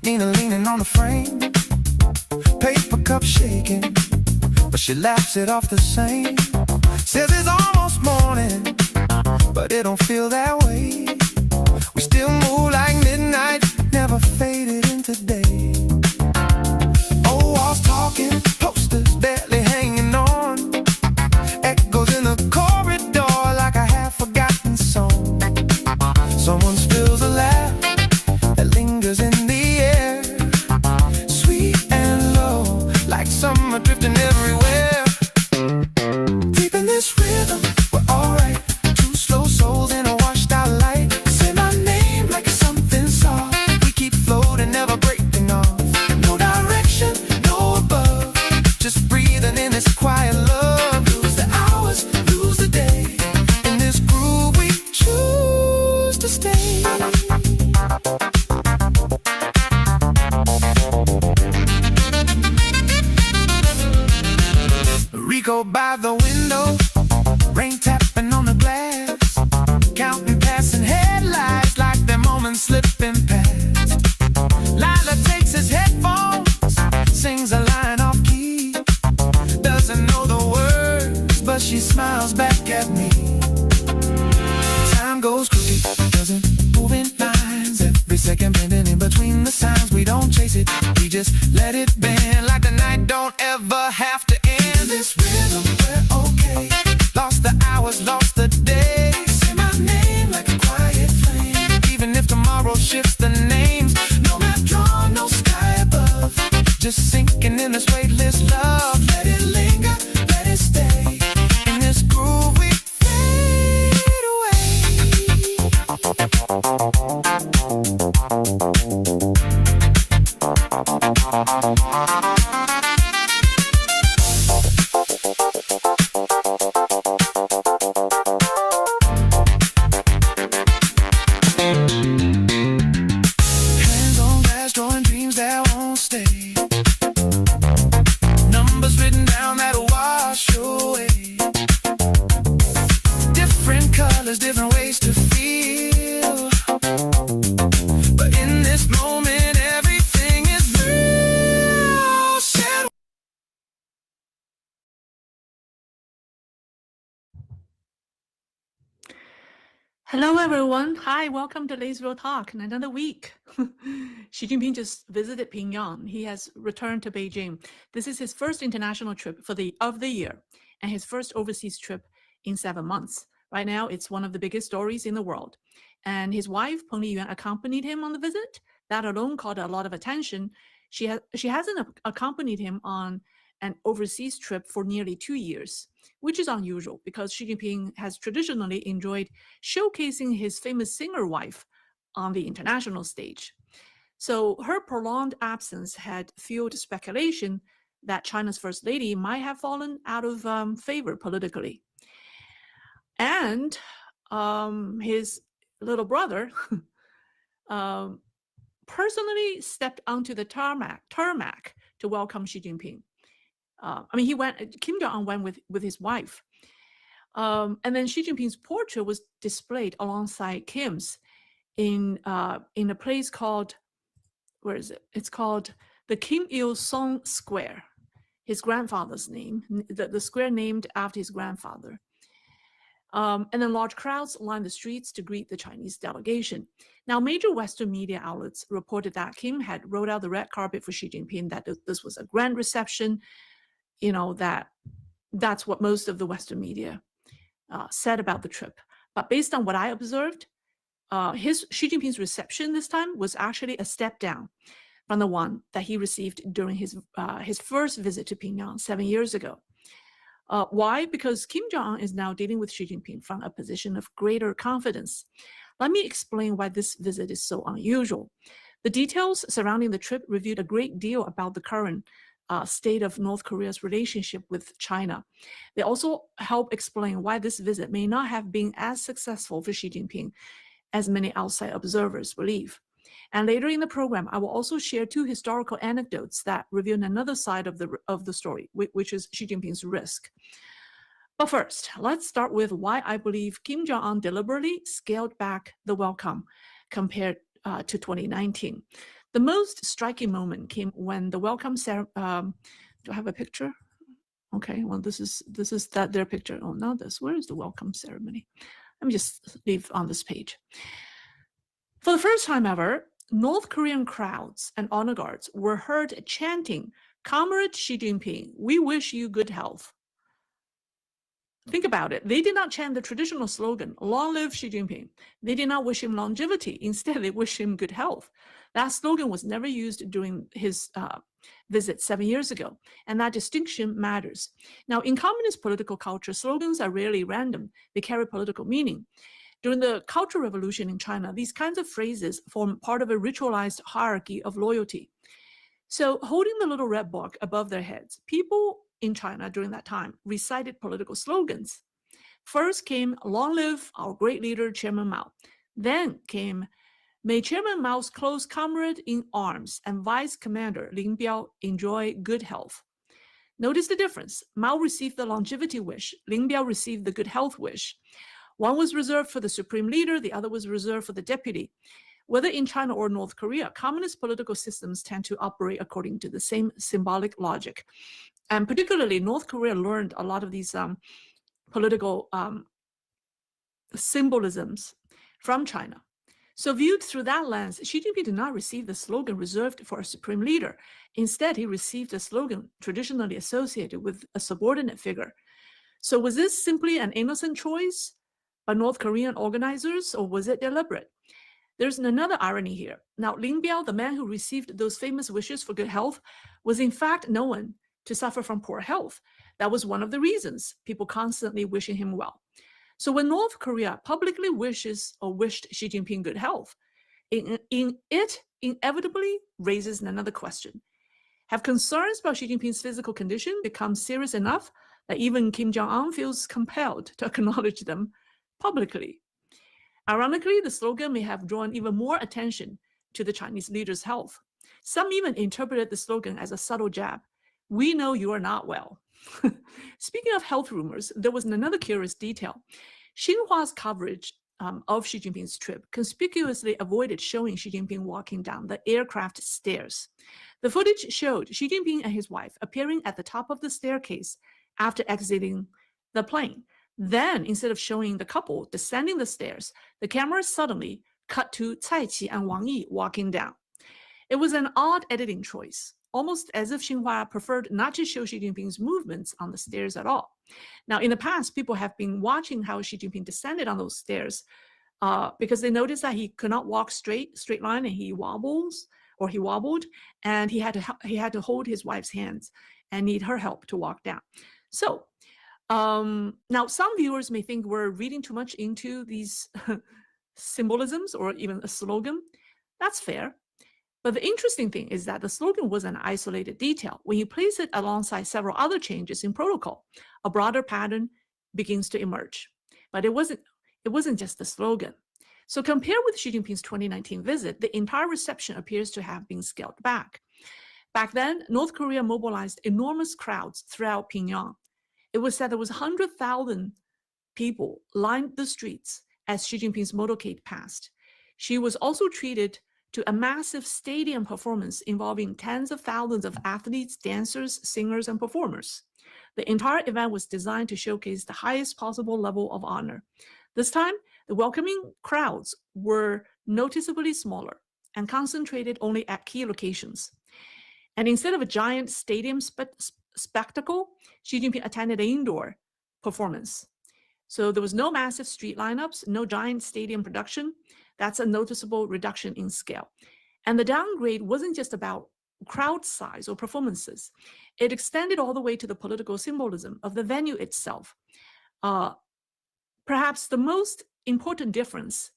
B: Nina leaning on the frame, paper cup shaking, but she laughs it off the same. Says it's almost morning, but it don't feel that way. We still move like midnight, never faded into day. Old walls talking, posters barely hanging on, echoes in the corridor like a half-forgotten song. Someone spills a laugh that lingers in the air, sweet and low, like summer drifting everywhere. Deep in this rhythm, we're alright. Two slow souls in a washed out light. Say my name like it's something soft. We keep floating, never breaking off. No direction, no above, just breathing in this quiet love. Lose the hours, lose the day. In this groove we choose to stay. Rico by the window, rain tapping on the glass, counting passing headlights like their moments slipping past. Lila takes his headphones, sings a line off key, doesn't know the words, but she smiles back at me. Time goes crooked, doesn't move in lines, every second bending in between the signs. We don't chase it, we just let it bend, like the night don't ever have to end. This rhythm, we're okay, lost the hours, lost the day. Say my name like a quiet flame, even if tomorrow shifts the names. No map drawn, no sky above, just sinking in this weightless love. Let it linger, let it stay. In this groove we fade away. Hands on glass, drawing dreams that won't stay. Numbers written down that'll wash away. Different colors, different ways to feel, but in this moment everything is real. Said
G: Hello, everyone. Hi, welcome to Today's Real Talk. In another week, Xi Jinping just visited Pyongyang. He has returned to Beijing. This is his first international trip of the year and his first overseas trip in 7 months. Right now, it's one of the biggest stories in the world. And his wife, Peng Liyuan, accompanied him on the visit. That alone caught a lot of attention. She hasn't accompanied him on an overseas trip for nearly 2 years, which is unusual because Xi Jinping has traditionally enjoyed showcasing his famous singer wife on the international stage. So her prolonged absence had fueled speculation that China's first lady might have fallen out of favor politically. And his little brother, personally stepped onto the tarmac to welcome Xi Jinping. Kim Jong-un went with his wife. And then Xi Jinping's portrait was displayed alongside Kim's in a place called, where is it? It's called the Kim Il-sung Square, his grandfather's name, the square named after his grandfather. And then large crowds lined the streets to greet the Chinese delegation. Now, major Western media outlets reported that Kim had rolled out the red carpet for Xi Jinping, that this was a grand reception. You know, that's what most of the Western media said about the trip. But based on what I observed, Xi Jinping's reception this time was actually a step down from the one that he received during his first visit to Pyongyang 7 years ago. Why? Because Kim Jong-un is now dealing with Xi Jinping from a position of greater confidence. Let me explain why this visit is so unusual. The details surrounding the trip revealed a great deal about the current state of North Korea's relationship with China. They also help explain why this visit may not have been as successful for Xi Jinping as many outside observers believe. And later in the program, I will also share 2 historical anecdotes that reveal another side of the story, which is Xi Jinping's risk. But first, let's start with why I believe Kim Jong-un deliberately scaled back the welcome compared to 2019. The most striking moment came when the welcome ceremony. Do I have a picture? Okay, well, this is their picture. Oh, not this. Where is the welcome ceremony? Let me just leave on this page. For the first time ever, North Korean crowds and honor guards were heard chanting, "Comrade Xi Jinping, we wish you good health." Think about it. They did not chant the traditional slogan, "Long live Xi Jinping." They did not wish him longevity. Instead, they wished him good health. That slogan was never used during his visit 7 years ago, and that distinction matters. Now, in communist political culture, slogans are rarely random. They carry political meaning. During the Cultural Revolution in China, these kinds of phrases form part of a ritualized hierarchy of loyalty. So, holding the little red book above their heads, people in China during that time recited political slogans. First came, "Long live our great leader, Chairman Mao." Then came, "May Chairman Mao's close comrade in arms and Vice Commander Lin Biao enjoy good health." Notice the difference. Mao received the longevity wish. Lin Biao received the good health wish. One was reserved for the supreme leader, the other was reserved for the deputy. Whether in China or North Korea, communist political systems tend to operate according to the same symbolic logic. And particularly, North Korea learned a lot of these political symbolisms from China. So viewed through that lens, Xi Jinping did not receive the slogan reserved for a supreme leader. Instead, he received a slogan traditionally associated with a subordinate figure. So was this simply an innocent choice by North Korean organizers, or was it deliberate? There's another irony here. Now, Lin Biao, the man who received those famous wishes for good health, was in fact known to suffer from poor health. That was one of the reasons people constantly wishing him well. So when North Korea publicly wished Xi Jinping good health, it inevitably raises another question. Have concerns about Xi Jinping's physical condition become serious enough that even Kim Jong-un feels compelled to acknowledge them publicly? Ironically, the slogan may have drawn even more attention to the Chinese leader's health. Some even interpreted the slogan as a subtle jab. "We know you are not well." Speaking of health rumors, there was another curious detail. Xinhua's coverage of Xi Jinping's trip conspicuously avoided showing Xi Jinping walking down the aircraft stairs. The footage showed Xi Jinping and his wife appearing at the top of the staircase after exiting the plane. Then, instead of showing the couple descending the stairs, the camera suddenly cut to Cai Qi and Wang Yi walking down. It was an odd editing choice, almost as if Xinhua preferred not to show Xi Jinping's movements on the stairs at all. Now, in the past, people have been watching how Xi Jinping descended on those stairs because they noticed that he could not walk straight line, and he wobbled, and he had to hold his wife's hands and need her help to walk down. So now some viewers may think we're reading too much into these symbolisms or even a slogan. That's fair. But the interesting thing is that the slogan was an isolated detail. When you place it alongside several other changes in protocol, a broader pattern begins to emerge. But it wasn't just the slogan. So compared with Xi Jinping's 2019 visit, the entire reception appears to have been scaled back. Back then, North Korea mobilized enormous crowds throughout Pyongyang. It was said there was 100,000 people lined the streets as Xi Jinping's motorcade passed. She was also treated to a massive stadium performance involving tens of thousands of athletes, dancers, singers, and performers. The entire event was designed to showcase the highest possible level of honor. This time, the welcoming crowds were noticeably smaller and concentrated only at key locations. And instead of a giant stadium spectacle, Xi Jinping attended an indoor performance. So there was no massive street lineups, no giant stadium production. That's a noticeable reduction in scale. And the downgrade wasn't just about crowd size or performances. It extended all the way to the political symbolism of the venue itself. Perhaps the most important difference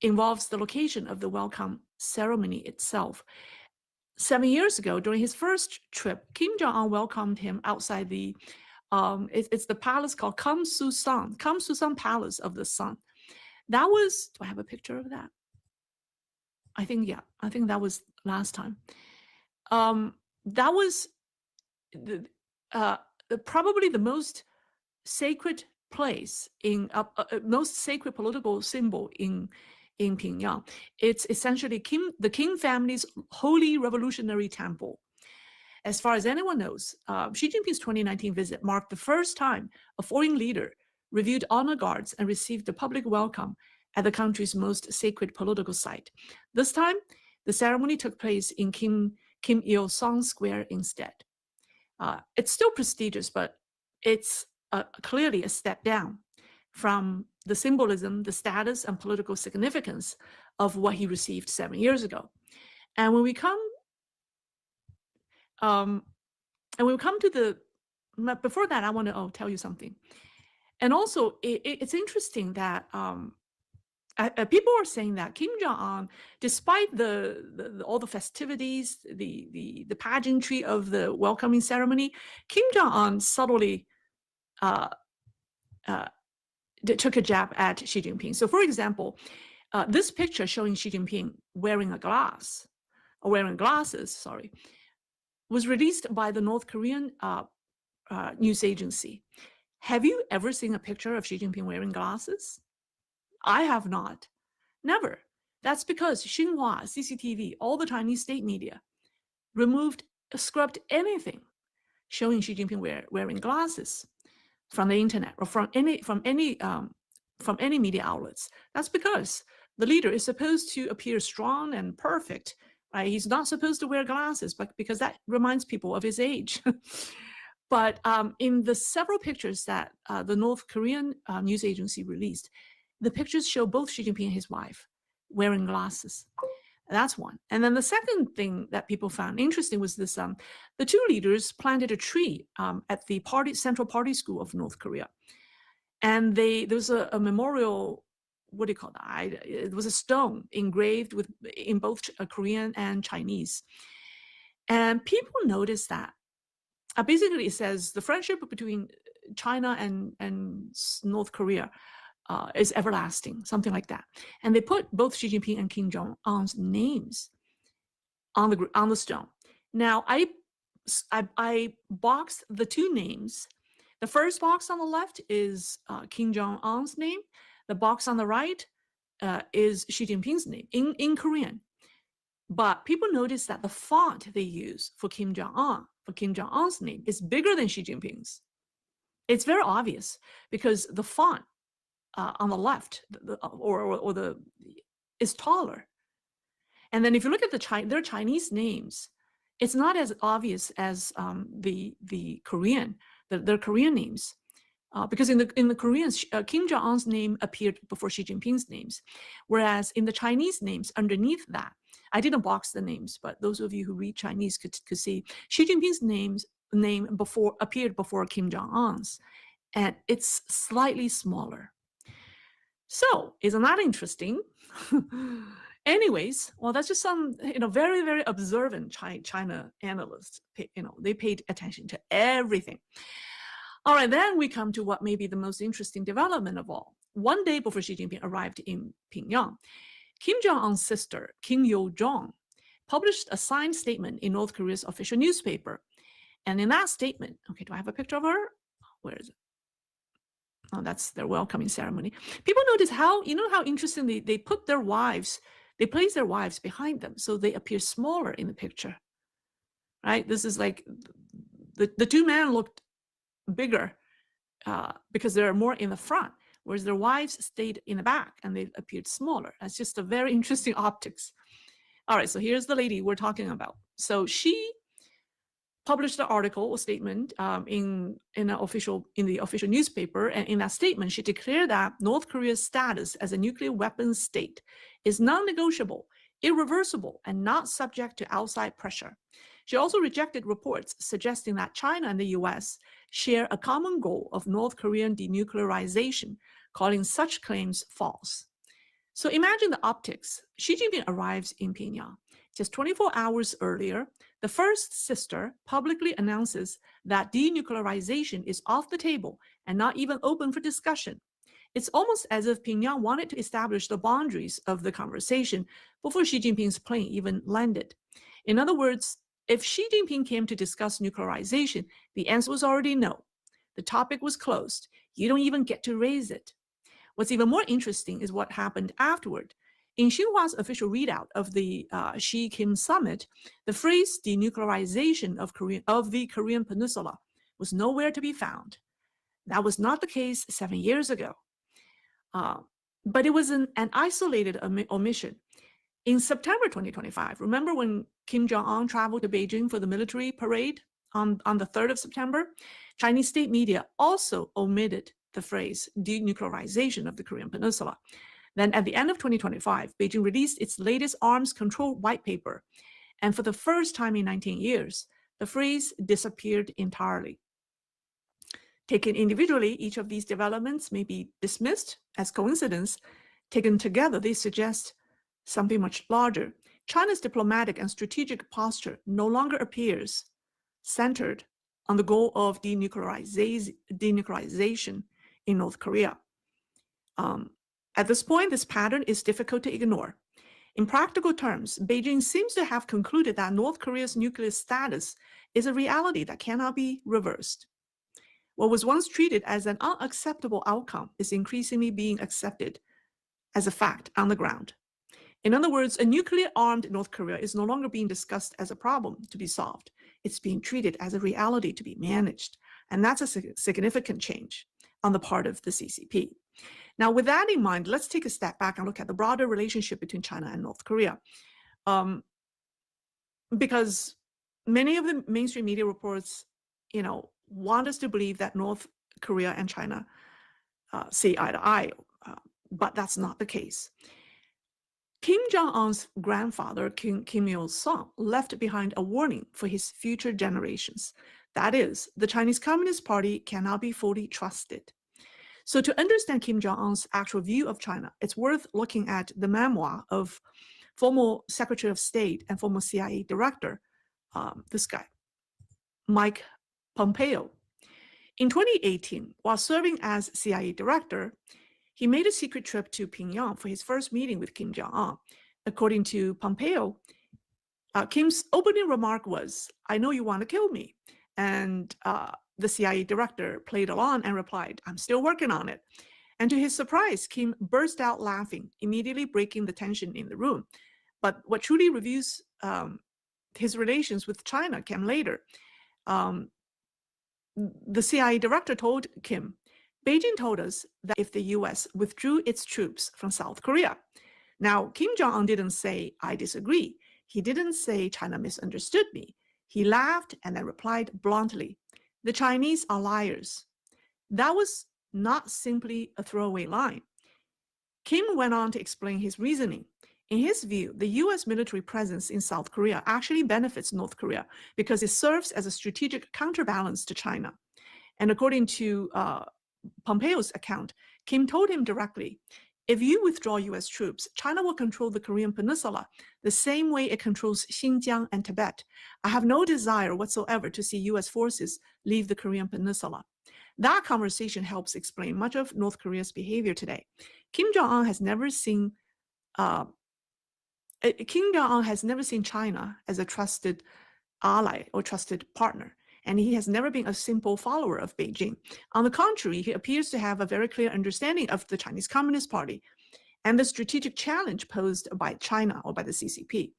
G: involves the location of the welcome ceremony itself. 7 years ago, during his first trip, Kim Jong-un welcomed him outside the it's the palace called Kam Susan Palace of the Sun. That was, do I have a picture of that? I think that was last time. That was probably the most sacred place in most sacred political symbol in Pyongyang. It's essentially the Kim family's holy revolutionary temple. As far as anyone knows, Xi Jinping's 2019 visit marked the first time a foreign leader reviewed honor guards and received a public welcome at the country's most sacred political site. This time, the ceremony took place in Kim Il-sung Square instead. It's still prestigious, but it's clearly a step down from the symbolism, the status, and political significance of what he received 7 years ago. And when we come to the, before that, I want to tell you something. And also, it's interesting that people are saying that Kim Jong-un, despite all the festivities, the pageantry of the welcoming ceremony, Kim Jong-un subtly took a jab at Xi Jinping. So, for example, this picture showing Xi Jinping wearing glasses, was released by the North Korean news agency. Have you ever seen a picture of Xi Jinping wearing glasses? I have not. Never. That's because Xinhua, CCTV, all the Chinese state media scrubbed anything showing Xi Jinping wearing glasses from the internet or from any media outlets. That's because the leader is supposed to appear strong and perfect. Right? He's not supposed to wear glasses, but because that reminds people of his age. But in the several pictures that the North Korean news agency released, the pictures show both Xi Jinping and his wife wearing glasses. That's one. And then the second thing that people found interesting was this: the two leaders planted a tree at the Central Party School of North Korea, and there was a memorial. What do you call that? It was a stone engraved in both Korean and Chinese. And people noticed that. Basically, it says the friendship between China and North Korea is everlasting, something like that. And they put both Xi Jinping and Kim Jong-un's names on the stone. Now, I boxed the two names. The first box on the left is Kim Jong-un's name. The box on the right is Xi Jinping's name in Korean. But people notice that the font they use for Kim Jong-un's name is bigger than Xi Jinping's. It's very obvious because the font on the left is taller. And then if you look at their Chinese names, it's not as obvious as the Korean, their Korean names. Because in the Koreans, Kim Jong-un's name appeared before Xi Jinping's names, whereas in the Chinese names underneath that, I didn't box the names, but those of you who read Chinese could see Xi Jinping's name appeared before Kim Jong-un's, and it's slightly smaller. So isn't that interesting? Anyways, well, that's just some very, very observant China analysts. They paid attention to everything. All right, then we come to what may be the most interesting development of all, one day before Xi Jinping arrived in Pyongyang, Kim Jong-un's sister, Kim Yo-jong, published a signed statement in North Korea's official newspaper. And in that statement, okay, do I have a picture of her? Where is it? Oh, that's their welcoming ceremony. People notice how, how interesting they put their wives, they place their wives behind them, so they appear smaller in the picture, right? This is like, the two men looked bigger because they're more in the front, whereas their wives stayed in the back and they appeared smaller. That's just a very interesting optics. All right, so here's the lady we're talking about. So she published an article or statement in the official newspaper, and in that statement, she declared that North Korea's status as a nuclear weapons state is non-negotiable, irreversible, and not subject to outside pressure. She also rejected reports suggesting that China and the U.S. share a common goal of North Korean denuclearization, calling such claims false. So imagine the optics. Xi Jinping arrives in Pyongyang. Just 24 hours earlier, the first sister publicly announces that denuclearization is off the table and not even open for discussion. It's almost as if Pyongyang wanted to establish the boundaries of the conversation before Xi Jinping's plane even landed. In other words, if Xi Jinping came to discuss nuclearization, the answer was already no. The topic was closed. You don't even get to raise it. What's even more interesting is what happened afterward. In Xinhua's official readout of the Xi-Kim summit, the phrase denuclearization of the Korean Peninsula was nowhere to be found. That was not the case 7 years ago. But it was an isolated omission. In September 2025, remember when Kim Jong-un traveled to Beijing for the military parade on the 3rd of September? Chinese state media also omitted the phrase denuclearization of the Korean Peninsula. Then at the end of 2025, Beijing released its latest arms control white paper. And for the first time in 19 years, the phrase disappeared entirely. Taken individually, each of these developments may be dismissed as coincidence. Taken together, they suggest something much larger. China's diplomatic and strategic posture no longer appears centered on the goal of denuclearization in North Korea. At this point, this pattern is difficult to ignore. In practical terms, Beijing seems to have concluded that North Korea's nuclear status is a reality that cannot be reversed. What was once treated as an unacceptable outcome is increasingly being accepted as a fact on the ground. In other words, a nuclear-armed North Korea is no longer being discussed as a problem to be solved. It's being treated as a reality to be managed. And that's a significant change on the part of the CCP. Now, with that in mind, let's take a step back and look at the broader relationship between China and North Korea. Because many of the mainstream media reports, want us to believe that North Korea and China see eye to eye, but that's not the case. Kim Jong-un's grandfather, Kim Il-sung, left behind a warning for his future generations. That is, the Chinese Communist Party cannot be fully trusted. So to understand Kim Jong-un's actual view of China, it's worth looking at the memoir of former Secretary of State and former CIA director, this guy, Mike Pompeo. In 2018, while serving as CIA director, he made a secret trip to Pyongyang for his first meeting with Kim Jong-un. According to Pompeo, Kim's opening remark was, "I know you want to kill me." And the CIA director played along and replied, "I'm still working on it." And to his surprise, Kim burst out laughing, immediately breaking the tension in the room. But what truly reveals his relations with China came later. The CIA director told Kim, "Beijing told us that if the U.S. withdrew its troops from South Korea." Now, Kim Jong-un didn't say, "I disagree." He didn't say China misunderstood me. He laughed and then replied bluntly, "The Chinese are liars." That was not simply a throwaway line. Kim went on to explain his reasoning. In his view, the U.S. military presence in South Korea actually benefits North Korea because it serves as a strategic counterbalance to China. And according to Pompeo's account, Kim told him directly, "If you withdraw U.S. troops, China will control the Korean Peninsula the same way it controls Xinjiang and Tibet. I have no desire whatsoever to see U.S. forces leave the Korean Peninsula." That conversation helps explain much of North Korea's behavior today. Kim Jong-un has never seen China as a trusted ally or trusted partner, and he has never been a simple follower of Beijing. On the contrary, he appears to have a very clear understanding of the Chinese Communist Party and the strategic challenge posed by China or by the CCP.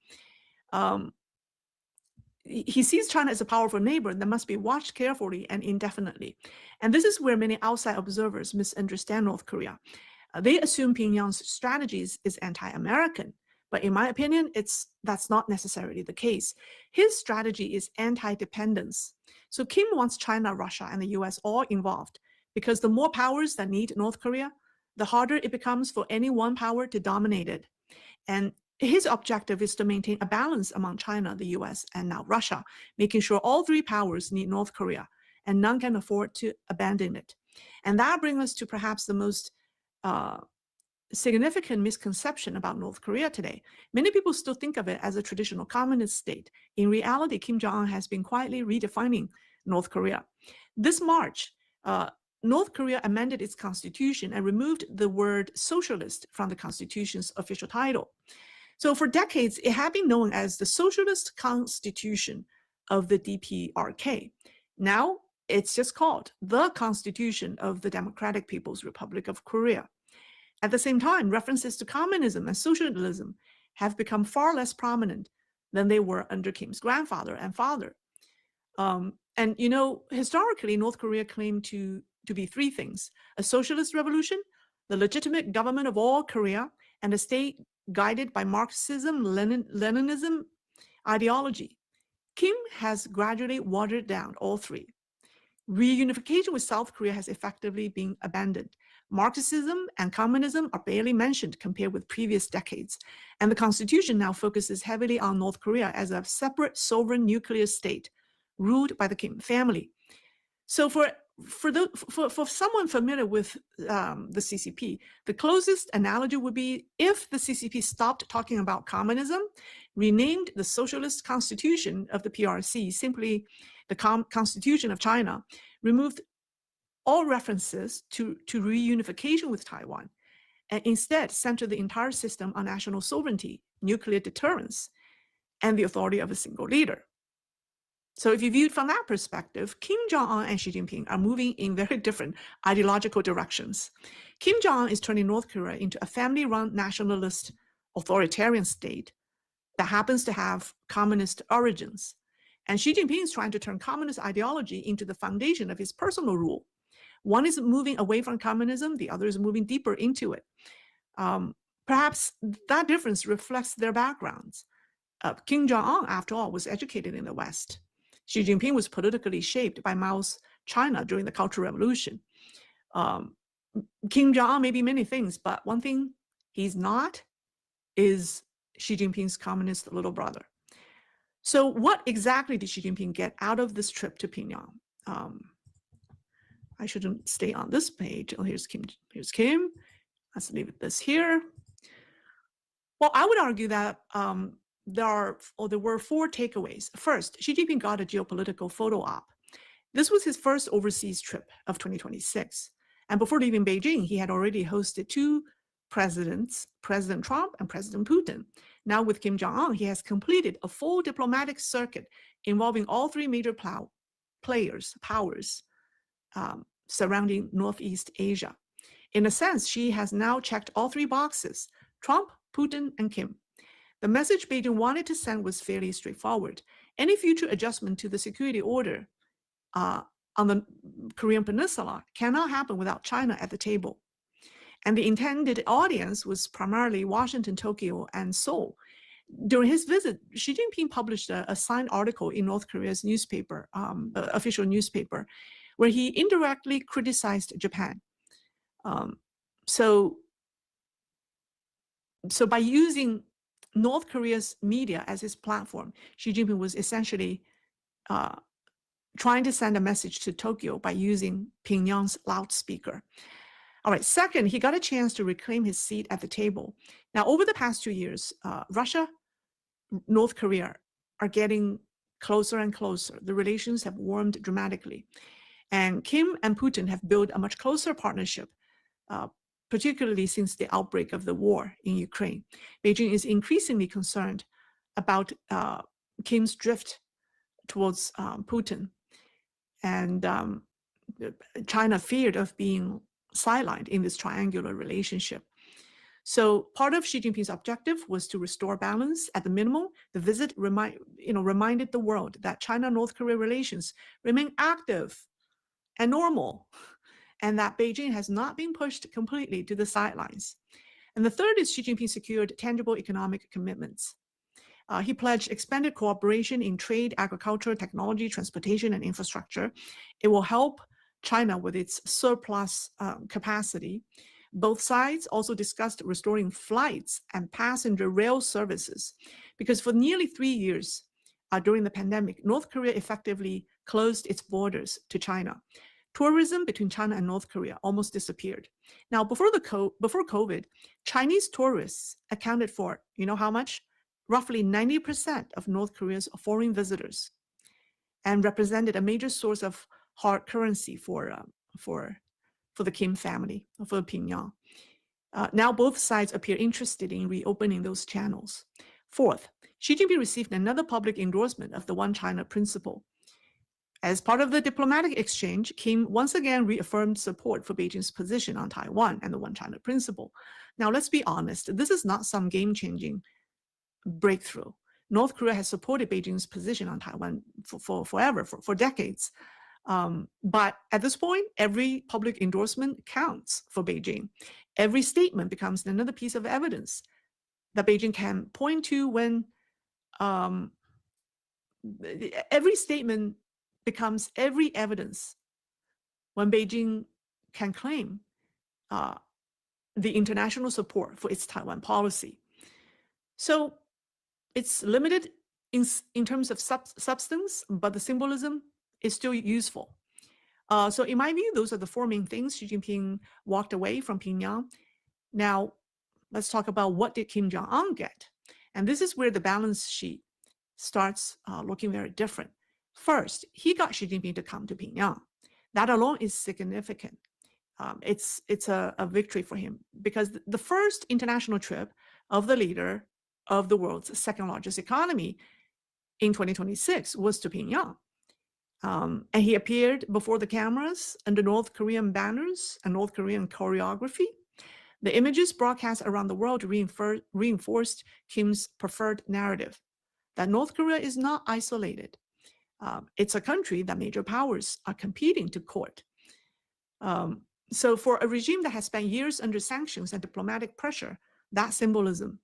G: He sees China as a powerful neighbor that must be watched carefully and indefinitely. And this is where many outside observers misunderstand North Korea. They assume Pyongyang's strategies is anti-American, but in my opinion, that's not necessarily the case. His strategy is anti-dependence. So Kim wants China, Russia, and the U.S. all involved, because the more powers that need North Korea, the harder it becomes for any one power to dominate it. And his objective is to maintain a balance among China, the U.S., and now Russia, making sure all three powers need North Korea, and none can afford to abandon it. And that brings us to perhaps the most significant misconception about North Korea today. Many people still think of it as a traditional communist state. In reality, Kim Jong-un has been quietly redefining North Korea. This March, North Korea amended its constitution and removed the word socialist from the constitution's official title. So for decades, it had been known as the Socialist Constitution of the DPRK. Now, it's just called the Constitution of the Democratic People's Republic of Korea. At the same time, references to communism and socialism have become far less prominent than they were under Kim's grandfather and father. And you know, historically, North Korea claimed to be three things: a socialist revolution, the legitimate government of all Korea, and a state guided by Marxism, Leninism ideology. Kim has gradually watered down all three. Reunification with South Korea has effectively been abandoned. Marxism and communism are barely mentioned compared with previous decades. And the constitution now focuses heavily on North Korea as a separate sovereign nuclear state ruled by the Kim family. So for someone familiar with the CCP, the closest analogy would be if the CCP stopped talking about communism, renamed the Socialist Constitution of the PRC simply the Constitution of China, removed all references to reunification with Taiwan, and instead centered the entire system on national sovereignty, nuclear deterrence, and the authority of a single leader. So if you view it from that perspective, Kim Jong-un and Xi Jinping are moving in very different ideological directions. Kim Jong-un is turning North Korea into a family-run nationalist authoritarian state that happens to have communist origins. And Xi Jinping is trying to turn communist ideology into the foundation of his personal rule. One is moving away from communism, the other is moving deeper into it. Perhaps that difference reflects their backgrounds. Kim Jong-un, after all, was educated in the West. Xi Jinping was politically shaped by Mao's China during the Cultural Revolution. Kim Jong-un may be many things, but one thing he's not is Xi Jinping's communist little brother. So what exactly did Xi Jinping get out of this trip to Pyongyang? I shouldn't stay on this page. Oh, here's Kim. Here's Kim. Let's leave this here. Well, I would argue that there were four takeaways. First, Xi Jinping got a geopolitical photo op. This was his first overseas trip of 2026. And before leaving Beijing, he had already hosted two presidents, President Trump and President Putin. Now with Kim Jong-un, he has completed a full diplomatic circuit involving all three major powers surrounding Northeast Asia. In a sense, Xi has now checked all three boxes: Trump, Putin, and Kim. The message Beijing wanted to send was fairly straightforward. Any future adjustment to the security order on the Korean Peninsula cannot happen without China at the table. And the intended audience was primarily Washington, Tokyo, and Seoul. During his visit, Xi Jinping published a signed article in North Korea's newspaper, official newspaper, where he indirectly criticized Japan. So by using North Korea's media as his platform, Xi Jinping was essentially trying to send a message to Tokyo by using Pyongyang's loudspeaker. All right, second, he got a chance to reclaim his seat at the table. Now, over the past 2 years, Russia, North Korea are getting closer and closer. The relations have warmed dramatically. And Kim and Putin have built a much closer partnership, particularly since the outbreak of the war in Ukraine. Beijing is increasingly concerned about Kim's drift towards Putin. And China feared of being sidelined in this triangular relationship. So part of Xi Jinping's objective was to restore balance. At the minimum, the visit reminded the world that China-North Korea relations remain active and normal, and that Beijing has not been pushed completely to the sidelines. And the third is Xi Jinping secured tangible economic commitments. He pledged expanded cooperation in trade, agriculture, technology, transportation, and infrastructure. It will help China with its surplus capacity. Both sides also discussed restoring flights and passenger rail services, because for nearly 3 years during the pandemic, North Korea effectively closed its borders to China. Tourism between China and North Korea almost disappeared. Now, before COVID, Chinese tourists accounted for, you know how much? Roughly 90% of North Korea's foreign visitors, and represented a major source of hard currency for the Kim family, for Pyongyang. Now both sides appear interested in reopening those channels. Fourth, Xi Jinping received another public endorsement of the One China principle. As part of the diplomatic exchange, Kim once again reaffirmed support for Beijing's position on Taiwan and the One China principle. Now, let's be honest, this is not some game-changing breakthrough. North Korea has supported Beijing's position on Taiwan for forever, for decades. But at this point, every public endorsement counts for Beijing. Every statement becomes another piece of evidence that Beijing can point to when every statement becomes every evidence when Beijing can claim the international support for its Taiwan policy. So it's limited in terms of substance, but the symbolism is still useful. So in my view, those are the four main things Xi Jinping walked away from Pyongyang. Now, let's talk about what did Kim Jong-un get? And this is where the balance sheet starts looking very different. First, he got Xi Jinping to come to Pyongyang. That alone is significant. It's a victory for him, because the first international trip of the leader of the world's second largest economy in 2026 was to Pyongyang. And he appeared before the cameras under North Korean banners and North Korean choreography. The images broadcast around the world reinforced Kim's preferred narrative that North Korea is not isolated. It's a country that major powers are competing to court. So for a regime that has spent years under sanctions and diplomatic pressure, that symbolism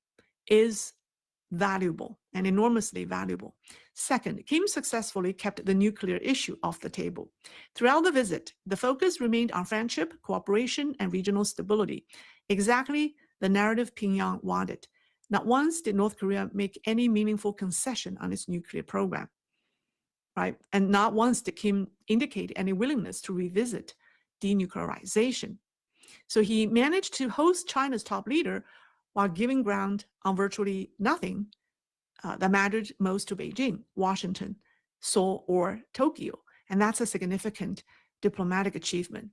G: is valuable and enormously valuable. Second, Kim successfully kept the nuclear issue off the table. Throughout the visit, the focus remained on friendship, cooperation, and regional stability, exactly the narrative Pyongyang wanted. Not once did North Korea make any meaningful concession on its nuclear program, right? And not once did Kim indicate any willingness to revisit denuclearization. So he managed to host China's top leader while giving ground on virtually nothing that mattered most to Beijing, Washington, Seoul, or Tokyo. And that's a significant diplomatic achievement.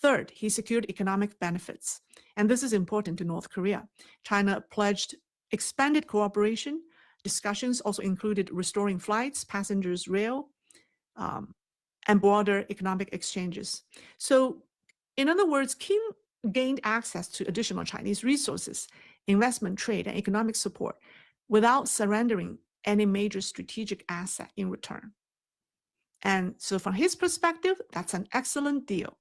G: Third, he secured economic benefits. And this is important to North Korea. China pledged expanded cooperation. Discussions also included restoring flights, passengers rail, and broader economic exchanges. So in other words, Kim gained access to additional Chinese resources, investment, trade, and economic support without surrendering any major strategic asset in return. And so from his perspective, that's an excellent deal.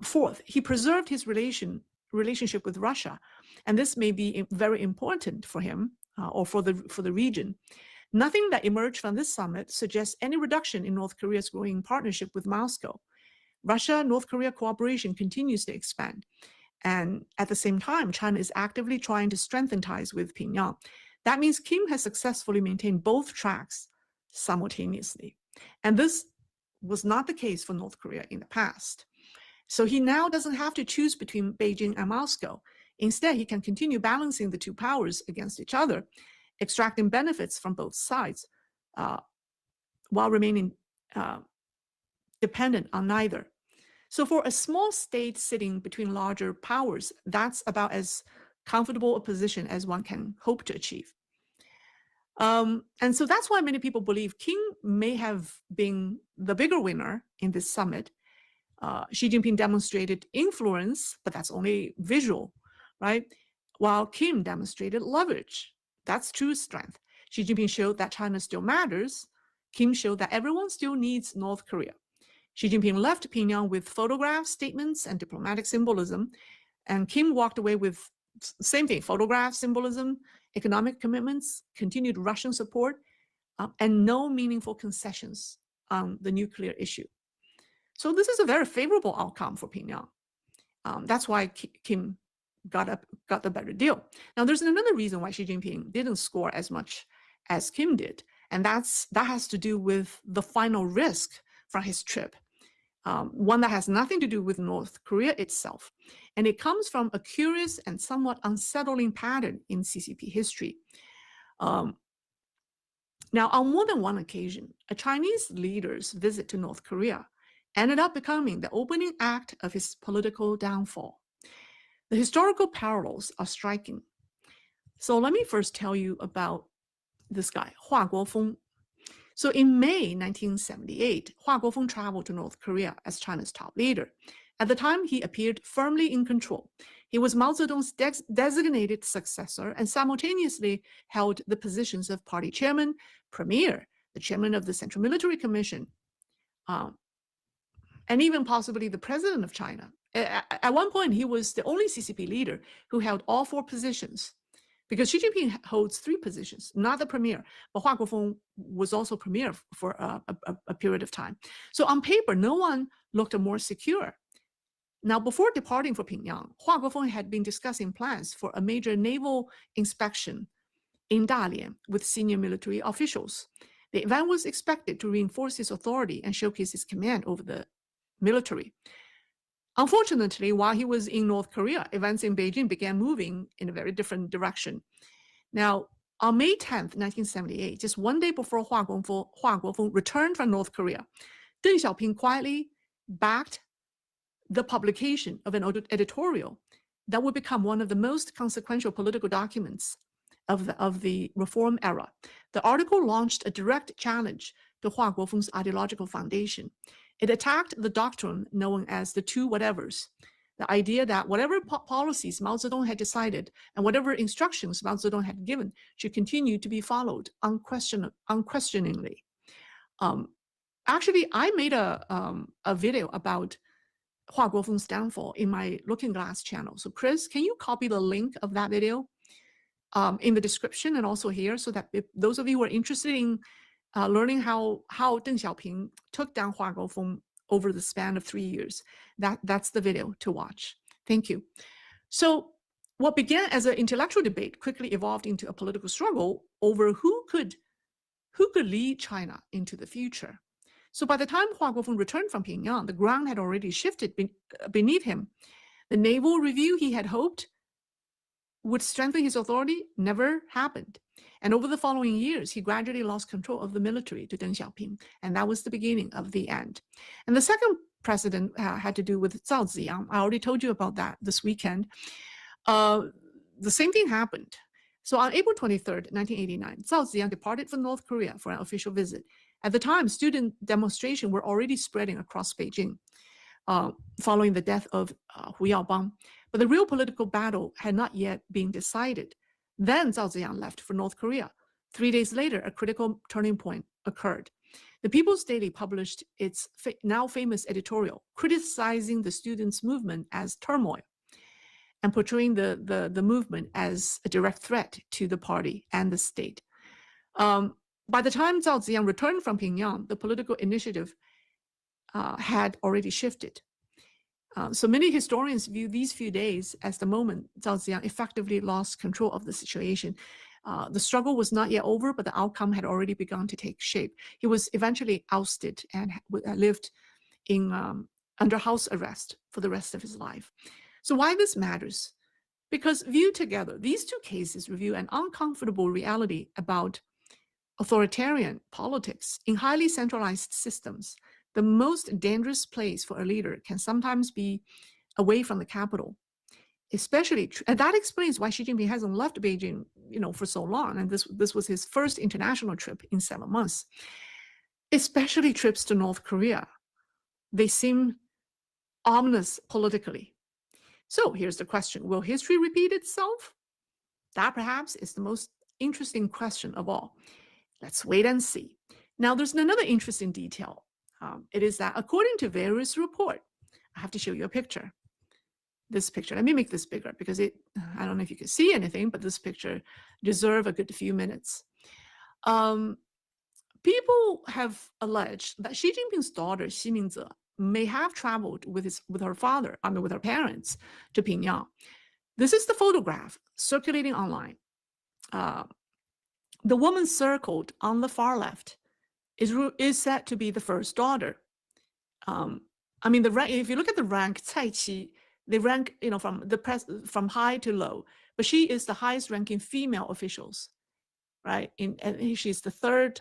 G: Fourth, he preserved his relationship with Russia, and this may be very important for him or for the region. Nothing that emerged from this summit suggests any reduction in North Korea's growing partnership with Moscow. Russia-North Korea cooperation continues to expand. And at the same time, China is actively trying to strengthen ties with Pyongyang. That means Kim has successfully maintained both tracks simultaneously. And this was not the case for North Korea in the past. So he now doesn't have to choose between Beijing and Moscow. Instead, he can continue balancing the two powers against each other, extracting benefits from both sides, while remaining dependent on neither. So for a small state sitting between larger powers, that's about as comfortable a position as one can hope to achieve. And so that's why many people believe Kim may have been the bigger winner in this summit. Xi Jinping demonstrated influence, but that's only visual, right? While Kim demonstrated leverage. That's true strength. Xi Jinping showed that China still matters. Kim showed that everyone still needs North Korea. Xi Jinping left Pyongyang with photographs, statements, and diplomatic symbolism. And Kim walked away with same thing, photographs, symbolism, economic commitments, continued Russian support, and no meaningful concessions on the nuclear issue. So this is a very favorable outcome for Pyongyang. That's why Kim got the better deal. Now, there's another reason why Xi Jinping didn't score as much as Kim did, and that has to do with the final risk from his trip. One that has nothing to do with North Korea itself. And it comes from a curious and somewhat unsettling pattern in CCP history. Now, on more than one occasion, a Chinese leader's visit to North Korea ended up becoming the opening act of his political downfall. The historical parallels are striking. So let me first tell you about this guy, Hua Guofeng. So in May 1978, Hua Guofeng traveled to North Korea as China's top leader. At the time, he appeared firmly in control. He was Mao Zedong's designated successor and simultaneously held the positions of party chairman, premier, the chairman of the Central Military Commission, and even possibly the president of China. At one point, he was the only CCP leader who held all four positions, because Xi Jinping holds three positions, not the premier, but Hua Guofeng was also premier for a period of time. So on paper, no one looked more secure. Now, before departing for Pyongyang, Hua Guofeng had been discussing plans for a major naval inspection in Dalian with senior military officials. The event was expected to reinforce his authority and showcase his command over the military. Unfortunately, while he was in North Korea, events in Beijing began moving in a very different direction. Now, on May 10th, 1978, just one day before Hua Guofeng returned from North Korea, Deng Xiaoping quietly backed the publication of an editorial that would become one of the most consequential political documents of the reform era. The article launched a direct challenge to Hua Guofeng's ideological foundation. It attacked the doctrine known as the two whatevers, the idea that whatever policies Mao Zedong had decided and whatever instructions Mao Zedong had given should continue to be followed unquestioningly. Actually, I made a video about Hua Guofeng's downfall in my Looking Glass channel. So Chris, can you copy the link of that video in the description and also here, so that if those of you who are interested in learning how Deng Xiaoping took down Hua Guofeng over the span of 3 years, that's the video to watch. Thank you. So what began as an intellectual debate quickly evolved into a political struggle over who could lead China into the future. So by the time Hua Guofeng returned from Pyongyang, the ground had already shifted beneath him. The naval review he had hoped would strengthen his authority never happened. And over the following years, he gradually lost control of the military to Deng Xiaoping, and that was the beginning of the end. And the second precedent had to do with Zhao Ziyang. I already told you about that this weekend. The same thing happened. So on April 23rd, 1989, Zhao Ziyang departed for North Korea for an official visit. At the time, student demonstrations were already spreading across Beijing following the death of Hu Yaobang. But the real political battle had not yet been decided. Then Zhao Ziyang left for North Korea. 3 days later, a critical turning point occurred. The People's Daily published its now famous editorial criticizing the students' movement as turmoil and portraying the movement as a direct threat to the party and the state. By the time Zhao Ziyang returned from Pyongyang, the political initiative had already shifted. So many historians view these few days as the moment Zhao Ziyang effectively lost control of the situation. The struggle was not yet over, but the outcome had already begun to take shape. He was eventually ousted and lived in under house arrest for the rest of his life. So why this matters? Because viewed together, these two cases reveal an uncomfortable reality about authoritarian politics in highly centralized systems the most dangerous place for a leader can sometimes be away from the capital, especially, and that explains why Xi Jinping hasn't left Beijing, for so long. And this was his first international trip in 7 months. Especially trips to North Korea. They seem ominous politically. So here's the question: will history repeat itself? That perhaps is the most interesting question of all. Let's wait and see. Now, there's another interesting detail. It is that according to various reports, I have to show you a picture. This picture, let me make this bigger because I don't know if you can see anything, but this picture deserves a good few minutes. People have alleged that Xi Jinping's daughter, Xi Mingze, may have traveled with her father, with her parents, to Pyongyang. This is the photograph circulating online. The woman circled on the far left is said to be the first daughter. If you look at the rank, Cai Qi, they rank, from high to low, but she is the highest ranking female officials, right? And she's the third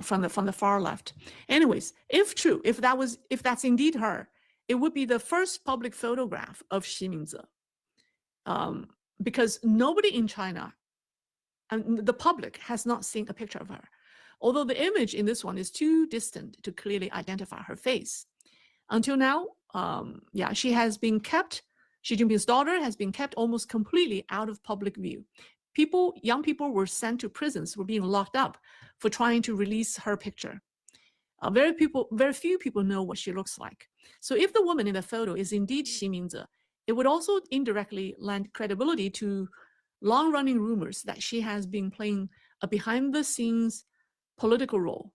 G: from the far left. Anyways, if true, if that's indeed her, it would be the first public photograph of Xi Mingze, because nobody in China and the public has not seen a picture of her, although the image in this one is too distant to clearly identify her face. Until now, Xi Jinping's daughter has been kept almost completely out of public view. Young people were sent to prisons, were being locked up for trying to release her picture. Very few people know what she looks like. So if the woman in the photo is indeed Xi Mingze, it would also indirectly lend credibility to long-running rumors that she has been playing a behind-the-scenes political role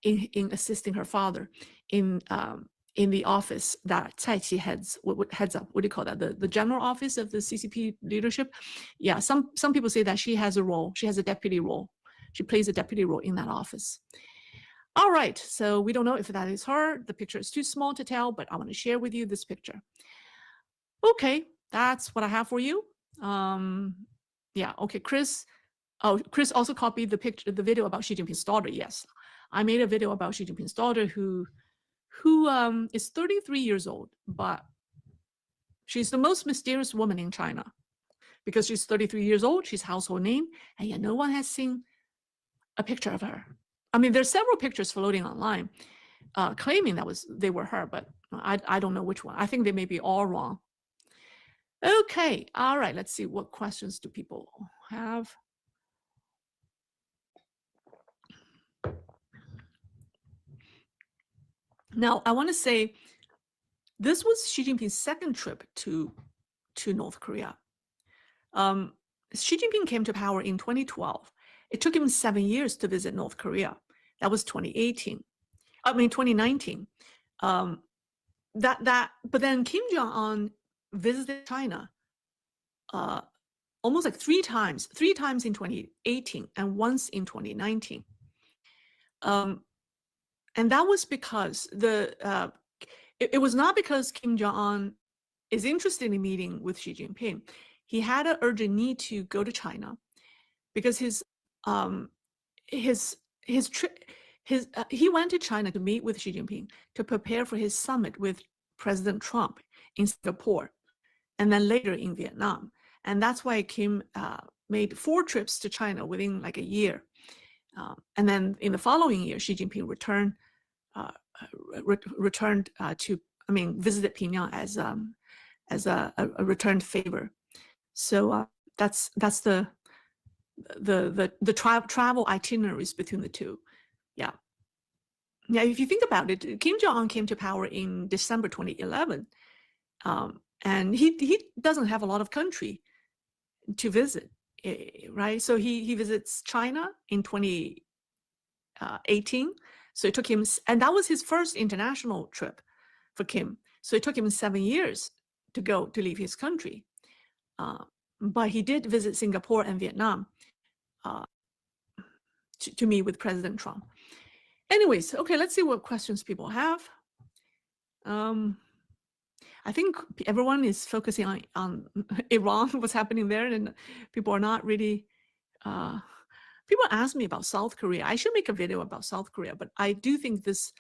G: in assisting her father in the office that Cai Qi heads up. What do you call that? The general office of the CCP leadership. Yeah, some people say that she has a role. She has a deputy role. She plays a deputy role in that office. All right, so we don't know if that is her. The picture is too small to tell, but I want to share with you this picture. Okay, that's what I have for you. Okay, Chris. Oh, Chris also copied the video about Xi Jinping's daughter. Yes, I made a video about Xi Jinping's daughter who is 33 years old, but she's the most mysterious woman in China because she's 33 years old. She's household name, and yet no one has seen a picture of her. There's several pictures floating online claiming they were her, but I don't know which one. I think they may be all wrong. Okay, all right, let's see, what questions do people have? Now, I want to say this was Xi Jinping's second trip to North Korea. Xi Jinping came to power in 2012. It took him 7 years to visit North Korea. That was 2019. But then Kim Jong-un visited China almost like three times in 2018 and once in 2019. And that was because it was not because Kim Jong-un is interested in meeting with Xi Jinping. He had an urgent need to go to China because he went to China to meet with Xi Jinping to prepare for his summit with President Trump in Singapore, and then later in Vietnam. And that's why Kim made 4 trips to China within like a year. And then in the following year, Xi Jinping visited Pyongyang as a returned favor. So that's the travel itineraries between the two. Yeah. If you think about it, Kim Jong-un came to power in December 2011, and he doesn't have a lot of country to visit, right? So he visits China in 2018. So it took him, and that was his first international trip for Kim. So it took him 7 years to leave his country. But he did visit Singapore and Vietnam to meet with President Trump. Anyways, okay, let's see what questions people have. I think everyone is focusing on Iran, what's happening there, and people are not really people ask me about South Korea. I should make a video about South Korea, but I do think this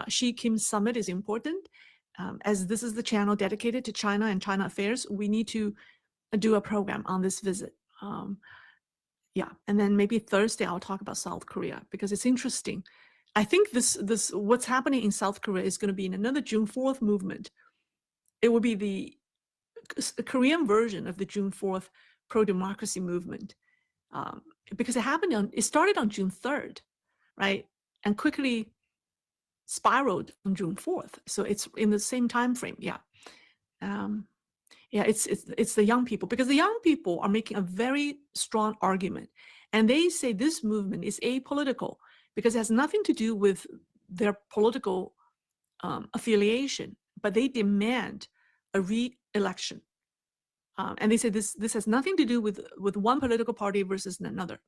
G: Xi-Kim summit is important. As this is the channel dedicated to China and China affairs, we need to do a program on this visit. Yeah, and then maybe Thursday I'll talk about South Korea because it's interesting. I think this what's happening in South Korea is going to be in another June 4th movement. It will be the Korean version of the June 4th pro-democracy movement, because it started on June 3rd, right, and quickly spiraled on June 4th. So it's in the same time frame. Yeah. Yeah, it's the young people, because the young people are making a very strong argument, and they say this movement is apolitical because it has nothing to do with their political affiliation, but they demand a re-election, and they say this has nothing to do with one political party versus another,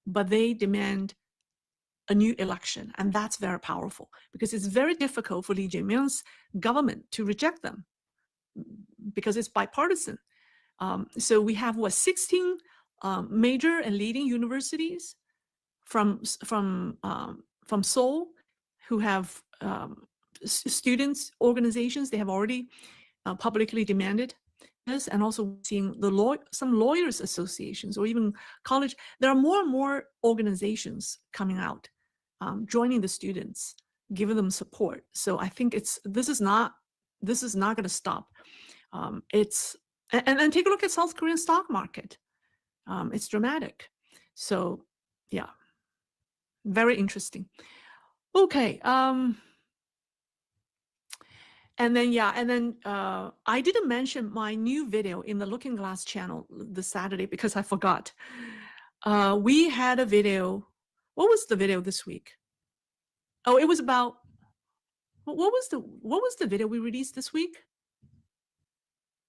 G: but they demand a new election, and that's very powerful because it's very difficult for Lee Jae-myung's government to reject them, because it's bipartisan. So we have 16 major and leading universities from Seoul who have students organizations. They have already publicly demanded this, and also seeing some lawyers associations or even college. There are more and more organizations coming out, joining the students, giving them support. So I think this is not going to stop. And take a look at South Korean stock market. It's dramatic. So yeah, very interesting. Okay. And then I didn't mention my new video in the Looking Glass channel this Saturday because I forgot. We had a video. What was the video this week? Oh, it was about, what was the video we released this week?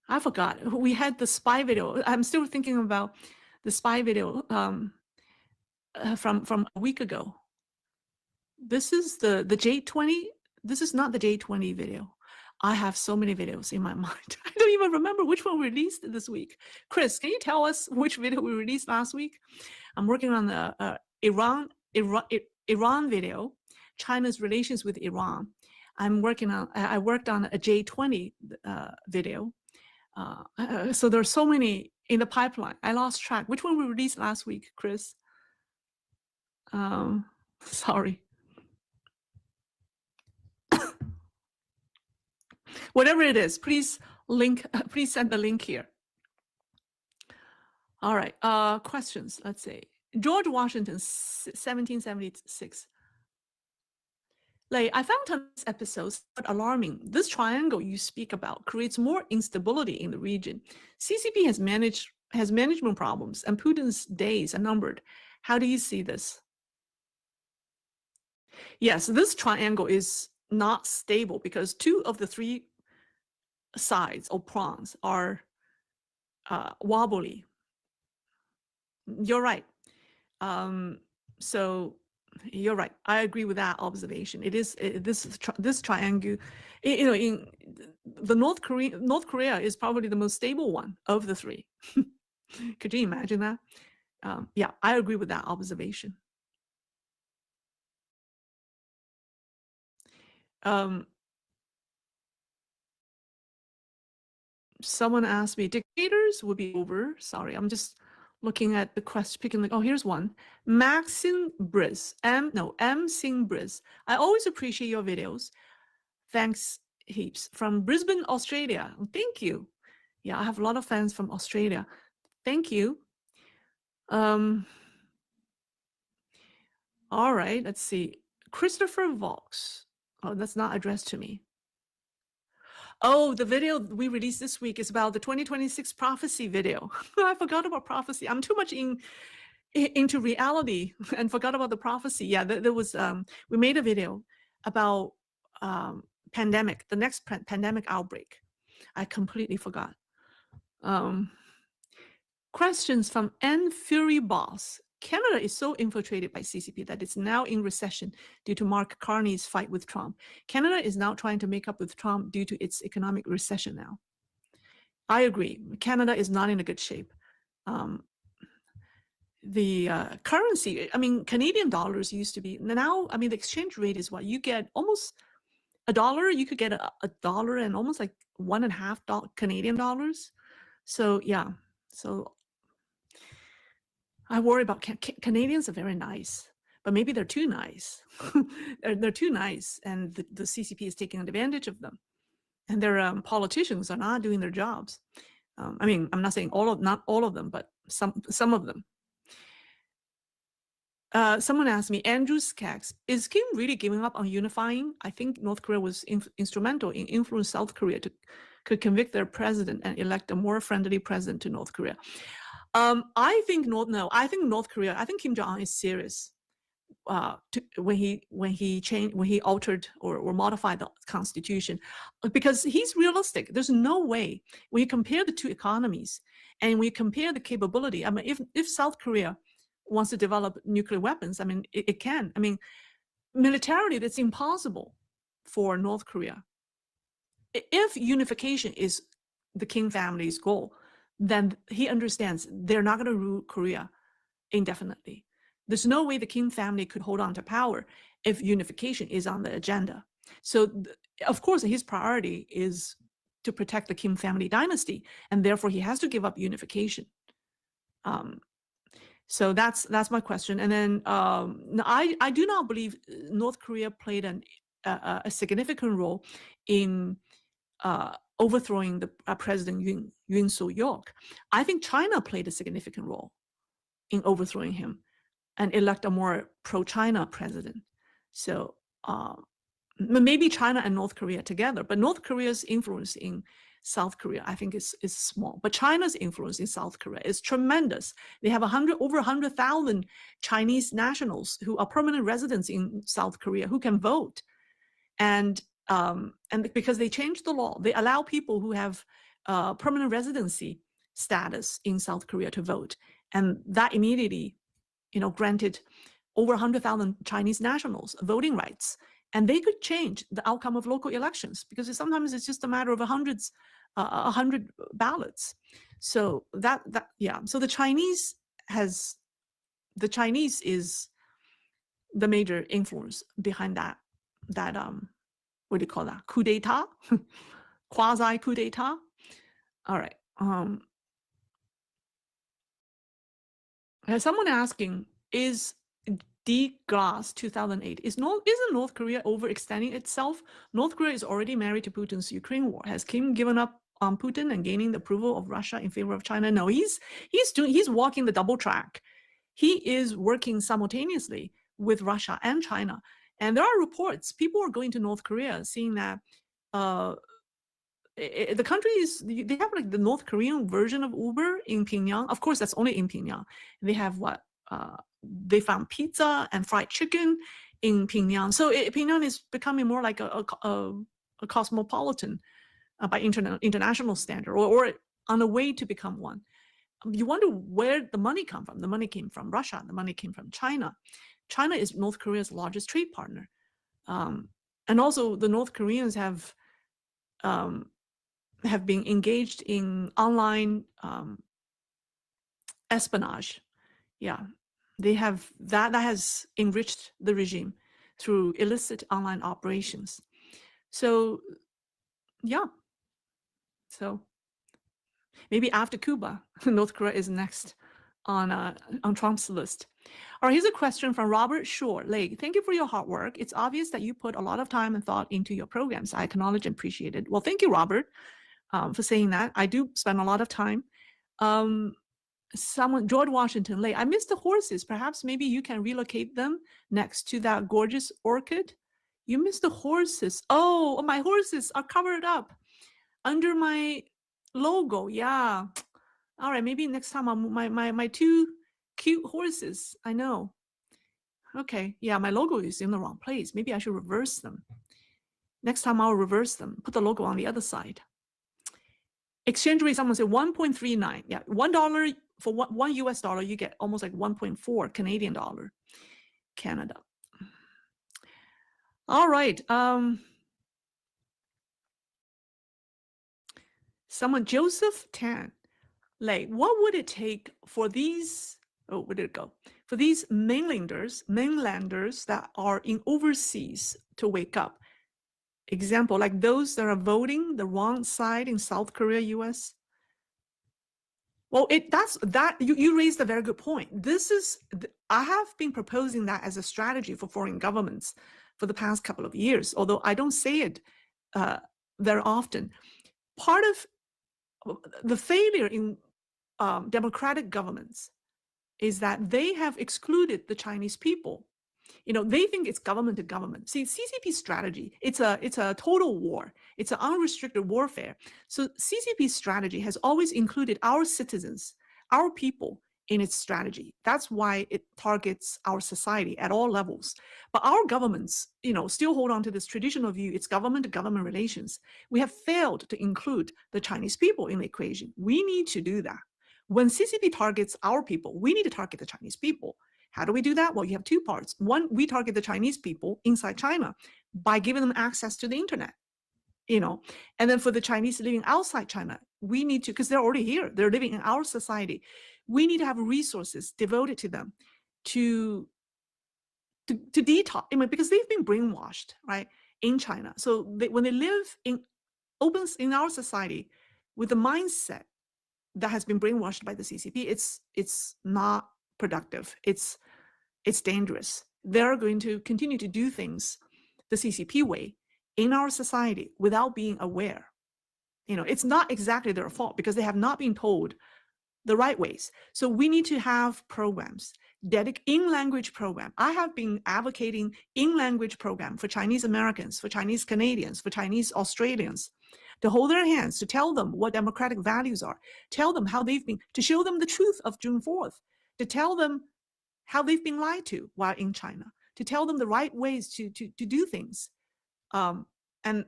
G: I forgot. We had the spy video. I'm still thinking about the spy video from a week ago. This is the J20. This is not the J20 video. I have so many videos in my mind. I don't even remember which one we released this week. Chris, can you tell us which video we released last week? I'm working on the Iran video, China's relations with Iran. I worked on a J20 video. So there are so many in the pipeline. I lost track. Which one we released last week, Chris? Sorry. Whatever it is, please send the link here. All right, questions. Let's see. George Washington, 1776. I found today's episode alarming. This triangle you speak about creates more instability in the region. CCP has management problems, and Putin's days are numbered. How do you see this? Yes, this triangle is not stable because 2 of the 3 sides or prongs are wobbly. You're right. So you're right. I agree with that observation. It is this triangle. In the North Korea is probably the most stable one of the 3. Could you imagine that? Yeah, I agree with that observation. Someone asked me, dictators will be over. Sorry, I'm just looking at the question, picking oh, here's one. Maxine Briz, M Sing Briz. I always appreciate your videos. Thanks heaps. From Brisbane, Australia. Thank you. Yeah, I have a lot of fans from Australia. Thank you. All right, let's see. Christopher Vox. Oh, that's not addressed to me. Oh, the video we released this week is about the 2026 prophecy video. I forgot about prophecy. I'm too much into reality and forgot about the prophecy. Yeah, there was we made a video about pandemic, the next pandemic outbreak. I completely forgot. Questions from N Fury Boss. Canada is so infiltrated by CCP that it's now in recession due to Mark Carney's fight with Trump. Canada is now trying to make up with Trump due to its economic recession now. I agree. Canada is not in a good shape. currency. I mean, Canadian dollars used to be, now, I mean, the exchange rate is what you get almost $1. You could get a dollar and almost like $1.50 Canadian dollars. So yeah, so I worry about Canadians are very nice, but maybe they're too nice. they're too nice, and the CCP is taking advantage of them, and their politicians are not doing their jobs. I mean, I'm not saying not all of them, but some of them. Someone asked me, Andrew Skaggs, is Kim really giving up on unifying? I think North Korea was instrumental in influencing South Korea could convict their president and elect a more friendly president to North Korea. I think North Korea, I think Kim Jong-un is serious when he altered or modified the constitution, because he's realistic. There's no way when you compare the two economies and we compare the capability. I mean, if South Korea wants to develop nuclear weapons, I mean, it can. I mean, militarily, that's impossible for North Korea. If unification is the Kim family's goal, then he understands they're not going to rule Korea indefinitely. There's no way the Kim family could hold on to power if unification is on the agenda. So, of course, his priority is to protect the Kim family dynasty, and therefore he has to give up unification. So that's my question. And then I do not believe North Korea played a significant role in overthrowing the President Yoon Suk-yeol. I think China played a significant role in overthrowing him and elect a more pro-China president. So maybe China and North Korea together, but North Korea's influence in South Korea, I think, is small. But China's influence in South Korea is tremendous. They have over 100,000 Chinese nationals who are permanent residents in South Korea who can vote. And because they changed the law, they allow people who have permanent residency status in South Korea to vote. And that immediately, granted over 100,000 Chinese nationals voting rights. And they could change the outcome of local elections, because sometimes it's just a matter of 100 ballots. So so the Chinese is the major influence behind that what do you call that, coup d'etat, quasi coup d'etat. All right. Someone asking, is Glass 2008, isn't North Korea overextending itself? North Korea is already married to Putin's Ukraine war. Has Kim given up on Putin and gaining the approval of Russia in favor of China? No, he's walking the double track. He is working simultaneously with Russia and China. And there are reports, people are going to North Korea seeing that the country they have like the North Korean version of Uber in Pyongyang. Of course, that's only in Pyongyang. They have they found pizza and fried chicken in Pyongyang. So Pyongyang is becoming more like a cosmopolitan by international standard, or on the way to become one. You wonder where the money come from. The money came from Russia. The money came from China. China is North Korea's largest trade partner. And also the North Koreans have been engaged in online espionage. Yeah. They have that has enriched the regime through illicit online operations. So, yeah. So maybe after Cuba, North Korea is next on Trump's list. All right, here's a question from Robert Shore. Lake, thank you for your hard work. It's obvious that you put a lot of time and thought into your programs. I acknowledge and appreciate it. Well, thank you, Robert, for saying that. I do spend a lot of time. George Washington, Lake, I miss the horses. Perhaps maybe you can relocate them next to that gorgeous orchid. You miss the horses. Oh, my horses are covered up under my logo. Yeah. All right, maybe next time my two cute horses. I know. Okay, yeah, my logo is in the wrong place. Maybe I should reverse them. Next time I'll reverse them. Put the logo on the other side. Exchange rate, someone said 1.39. Yeah, $1 for one US dollar, you get almost like 1.4 Canadian dollar. Canada. All right. Someone, Joseph Tan. Like, what would it take for these oh, where did it go? For these mainlanders that are in overseas to wake up. Example, like those that are voting the wrong side in South Korea, US. Well, you raised a very good point. I have been proposing that as a strategy for foreign governments for the past couple of years, although I don't say it very often. Part of the failure in democratic governments is that they have excluded the Chinese people. They think it's government to government. See, CCP strategy, it's a total war. It's an unrestricted warfare. So CCP strategy has always included our citizens, our people in its strategy. That's why it targets our society at all levels. But our governments, still hold on to this traditional view. It's government to government relations. We have failed to include the Chinese people in the equation. We need to do that. When CCP targets our people, we need to target the Chinese people. How do we do that? Well, you have two parts. One, we target the Chinese people inside China by giving them access to the internet, and then for the Chinese living outside China, we need to, because they're already here, they're living in our society. We need to have resources devoted to them to detox, because they've been brainwashed, right, in China. So when they live in our society with the mindset that has been brainwashed by the CCP, it's not productive. It's dangerous. They're going to continue to do things the CCP way in our society without being aware. It's not exactly their fault because they have not been told the right ways. So we need to have programs, in-language program. I have been advocating in-language program for Chinese Americans, for Chinese Canadians, for Chinese Australians, to hold their hands, to tell them what democratic values are, tell them how to show them the truth of June 4th, to tell them how they've been lied to while in China, to tell them the right ways to do things. And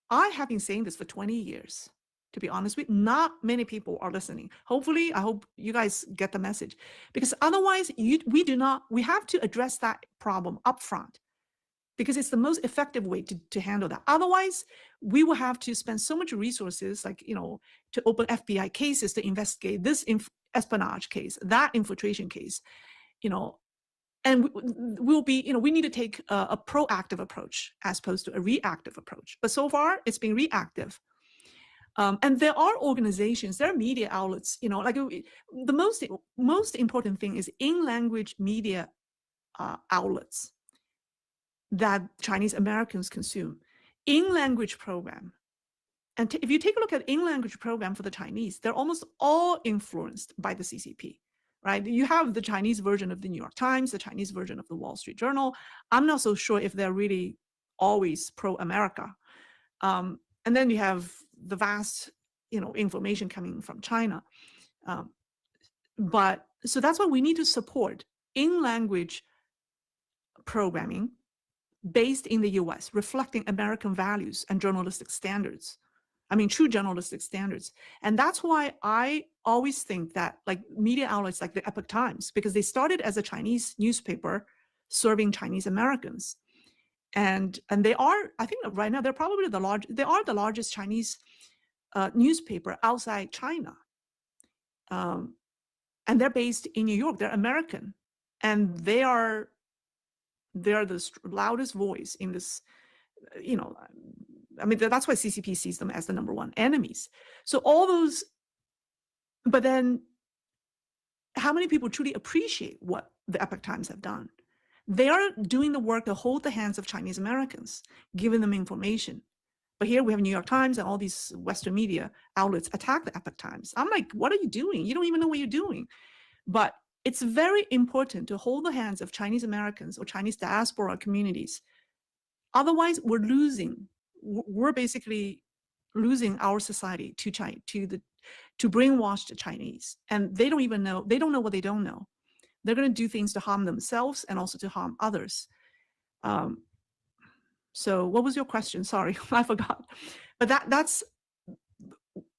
G: I have been saying this for 20 years, to be honest with you. Not many people are listening. Hopefully, I hope you guys get the message, because otherwise we have to address that problem up front, because it's the most effective way to handle that. Otherwise, we will have to spend so much resources, to open FBI cases to investigate this espionage case, that infiltration case, and we need to take a proactive approach as opposed to a reactive approach. But so far, it's been reactive. And there are organizations, there are media outlets, the most important thing is in-language media outlets that Chinese Americans consume. In-language program. And if you take a look at in-language program for the Chinese, they're almost all influenced by the CCP, right? You have the Chinese version of the New York Times, the Chinese version of the Wall Street Journal. I'm not so sure if they're really always pro-America. And then you have the vast, information coming from China. But so that's why we need to support in-language programming based in the US, reflecting American values and journalistic standards. True journalistic standards. And that's why I always think that media outlets like the Epoch Times, because they started as a Chinese newspaper serving Chinese Americans. And they are, I think right now, they're probably the largest Chinese newspaper outside China. And they're based in New York, they're American. And they're the loudest voice in this, that's why CCP sees them as the number one enemies. So all those, but then how many people truly appreciate what the Epoch Times have done? They are doing the work to hold the hands of Chinese Americans, giving them information. But here we have New York Times and all these Western media outlets attack the Epoch Times. I'm like, what are you doing? You don't even know what you're doing. But it's very important to hold the hands of Chinese Americans or Chinese diaspora communities. Otherwise, we're basically losing our society to brainwash the Chinese. And they don't even know, they don't know what they don't know. They're going to do things to harm themselves and also to harm others. So what was your question? Sorry, I forgot. But that's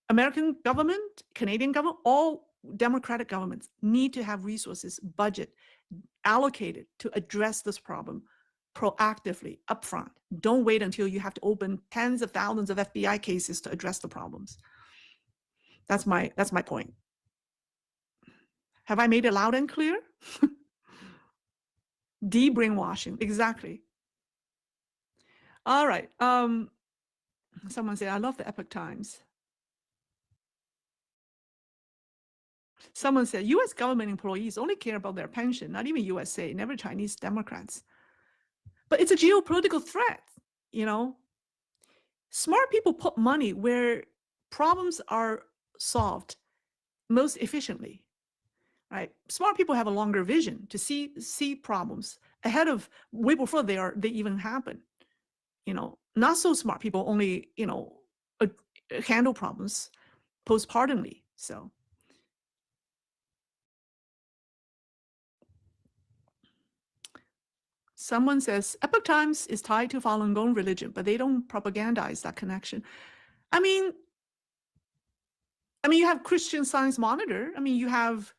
G: American government, Canadian government, all democratic governments need to have resources, budget allocated to address this problem proactively upfront. Don't wait until you have to open tens of thousands of FBI cases to address the problems. That's my point. Have I made it loud and clear? De-brainwashing, exactly. All right. Someone said, I love the Epoch Times. Someone said, U.S. government employees only care about their pension, not even USA, never Chinese Democrats. But it's a geopolitical threat, you know. Smart people put money where problems are solved most efficiently, right? Smart people have a longer vision to see problems ahead of, way before they even happen. You know, not so smart people only, you know, handle problems postpartumly. So. Someone says, Epoch Times is tied to Falun Gong religion, but they don't propagandize that connection. I mean, you have Christian Science Monitor. I mean, you have,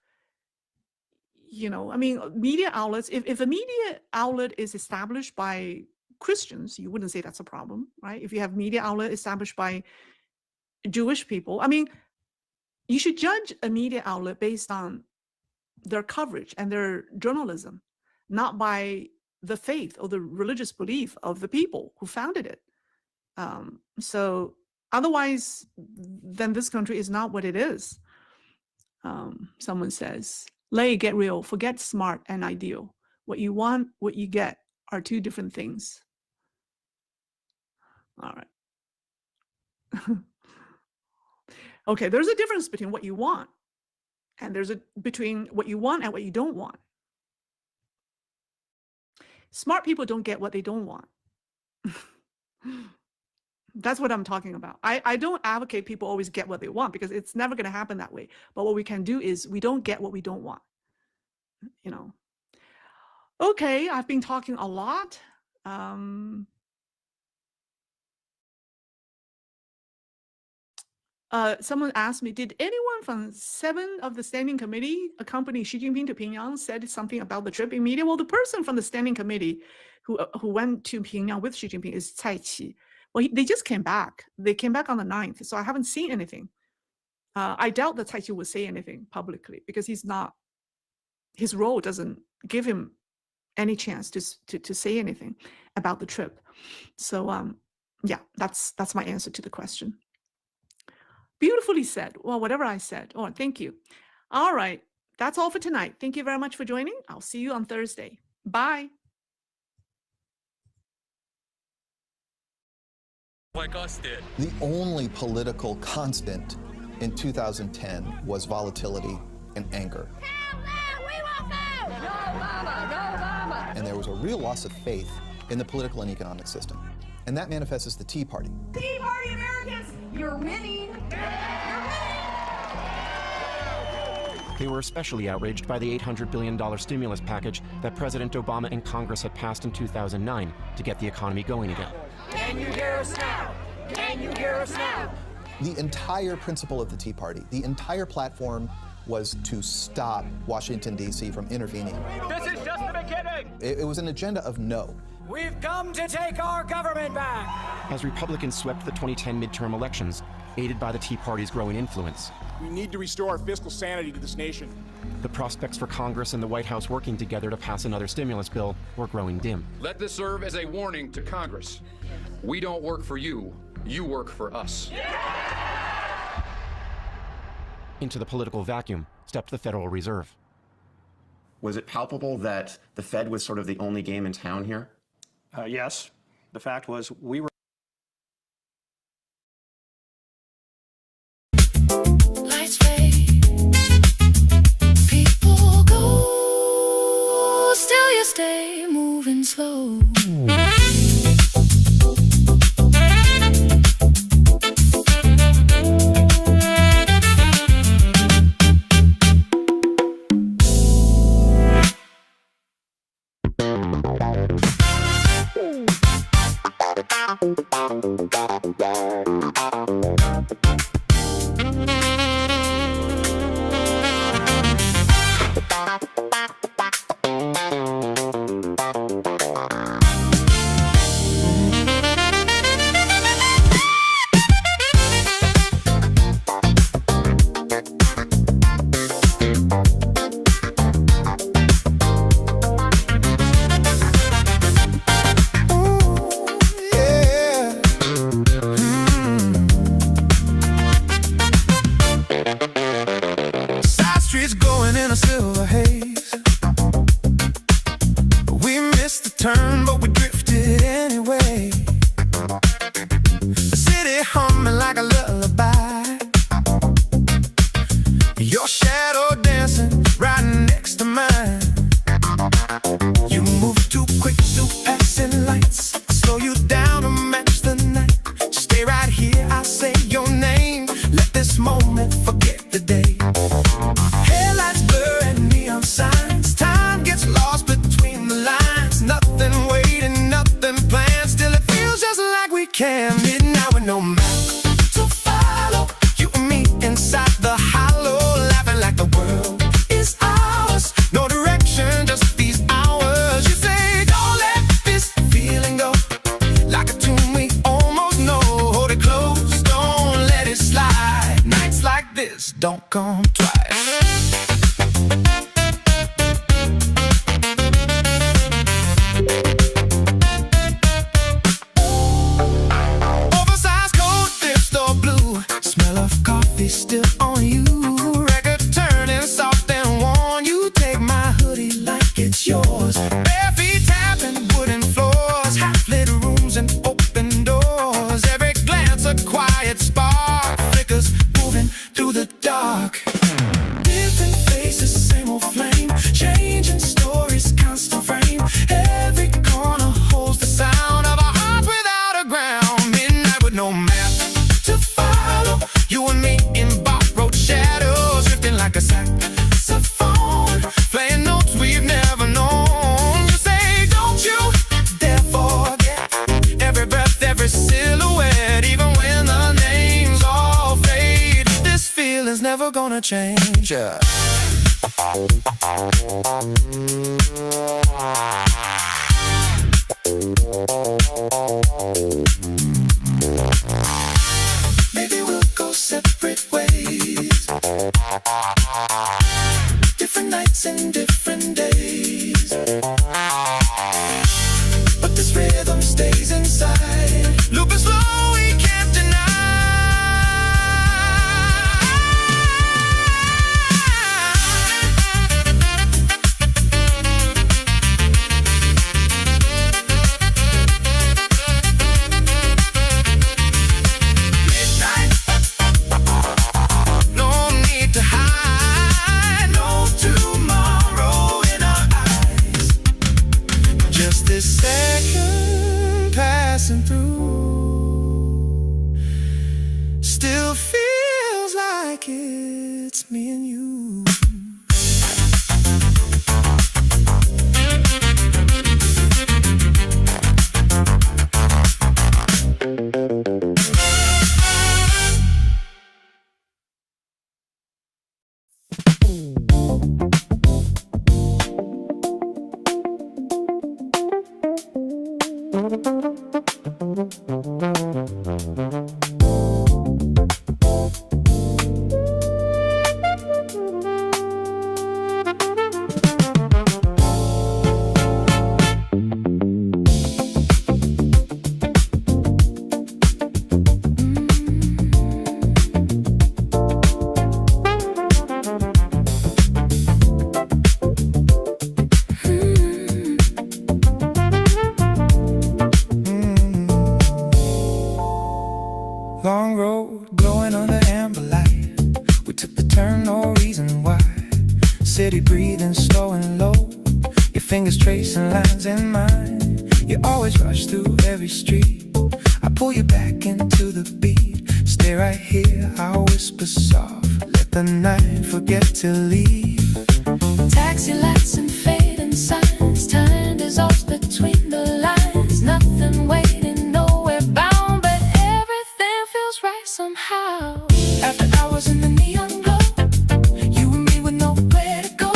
G: you know, I mean, media outlets. If a media outlet is established by Christians, you wouldn't say that's a problem, right? If you have media outlet established by Jewish people, I mean, you should judge a media outlet based on their coverage and their journalism, not by the faith or the religious belief of the people who founded it. So otherwise, then this country is not what it is. Someone says, Lay, get real, forget smart and ideal. What you want, what you get are two different things. All right. Okay, there's a difference between what you want, and there's a between what you want and what you don't want. Smart people don't get what they don't want. That's what I'm talking about. I don't advocate people always get what they want, because it's never going to happen that way. But what we can do is we don't get what we don't want. You know. Okay, I've been talking a lot. Someone asked me, did anyone from 7 of the standing committee accompany Xi Jinping to Pyongyang, said something about the trip in media? Well, the person from the standing committee who went to Pyongyang with Xi Jinping is Cai Qi. Well, they just came back. They came back on the 9th, so I haven't seen anything. I doubt that Cai Qi would say anything publicly, because he's not, his role doesn't give him any chance to say anything about the trip. So yeah, that's my answer to the question. Beautifully said. Well, whatever I said. Oh, thank you. All right. That's all for tonight. Thank you very much for joining. I'll see you on Thursday. Bye.
J: Like us did.
K: The only political constant in 2010 was volatility and anger. And there was a real loss of faith in the political and economic system. And that manifests as the Tea Party.
L: Tea Party Americans, you're winning.
X: They were especially outraged by the $800 billion stimulus package that President Obama and Congress had passed in 2009 to get the economy going again.
L: Can you hear us now? Can you hear us now?
K: The entire principle of the Tea Party, the entire platform, was to stop Washington, D.C. from intervening.
L: This is just the beginning.
K: It was an agenda of no.
L: We've come to take our government back.
X: As Republicans swept the 2010 midterm elections, aided by the Tea Party's growing influence,
J: We need to restore fiscal sanity to this nation.
X: the prospects for Congress and the White House working together to pass another stimulus bill were growing dim.
J: Let this serve as a warning to Congress. We don't work for you, you work for us.
X: Into the political vacuum stepped the Federal Reserve.
Y: Was it palpable that the Fed was sort of the only game in town here?
I: Yes. The fact was, we were.
F: Lights fade, people go, still you stay moving slow.
B: camp, midnight with no map to follow. You and me inside the hollow, laughing like the world is ours. No direction, just these hours. You say, don't let this feeling go. Like a tune we almost know. Hold it close, don't let it slide. Nights like this don't come twice. Still on you, record turning soft and warm. You take my hoodie like it's yours. Bare feet tapping wooden floors, half-lit rooms and open doors. Every glance a quiet spark, flickers moving through the dark. Different faces, same old flame, changing stories, constant frame. Every corner holds the sound of a heart without a ground. Midnight with no map to follow. You and me in borrowed shadows, drifting like a saxophone, playing notes we've never known. You say, don't you dare forget every breath, every silhouette, even when the names all fade. This feeling's never gonna change. Yeah. Maybe we'll go separate ways. Different nights and different days. But this rhythm stays inside. Looping slow, we can't deny. Second passing through, still feels like it's me and you. Long road, glowing under amber light. We took the turn, no reason why. City breathing slow and low. Your fingers tracing lines in mine. You always rush through every street. I pull you back into the beat. Stay right here, I'll whisper soft. Let the night forget to leave.
F: Taxi lights and fading signs. Time dissolves between the lines. Nothing waiting, nowhere bound, but everything feels right somehow. After hours in the neon glow, you and me with nowhere to go,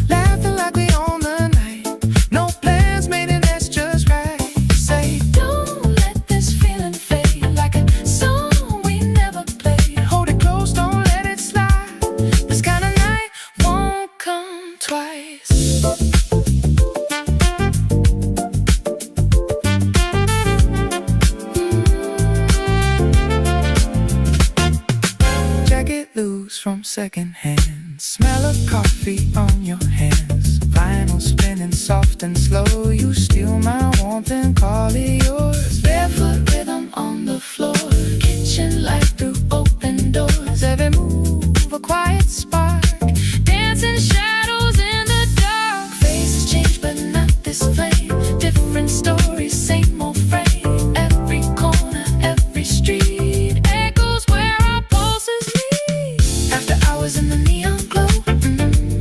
F: laughing like we own the night. No plans made and that's just right. Say, don't let this feeling fade, like a song we never played. Hold it close, don't let it slide. This kind of night won't come twice. Jacket loose from secondhand. Smell of coffee on your hands. Vinyl spinning soft and slow. You steal my warmth and call it yours. Barefoot rhythm on the floor. Kitchen light through open doors. Every move a quiet spark. Dancing shadows in the dark. Faces change but not this flame. Different stories, same old frame. Every corner, every street echoes where our pulses meet. After hours in the neon glow,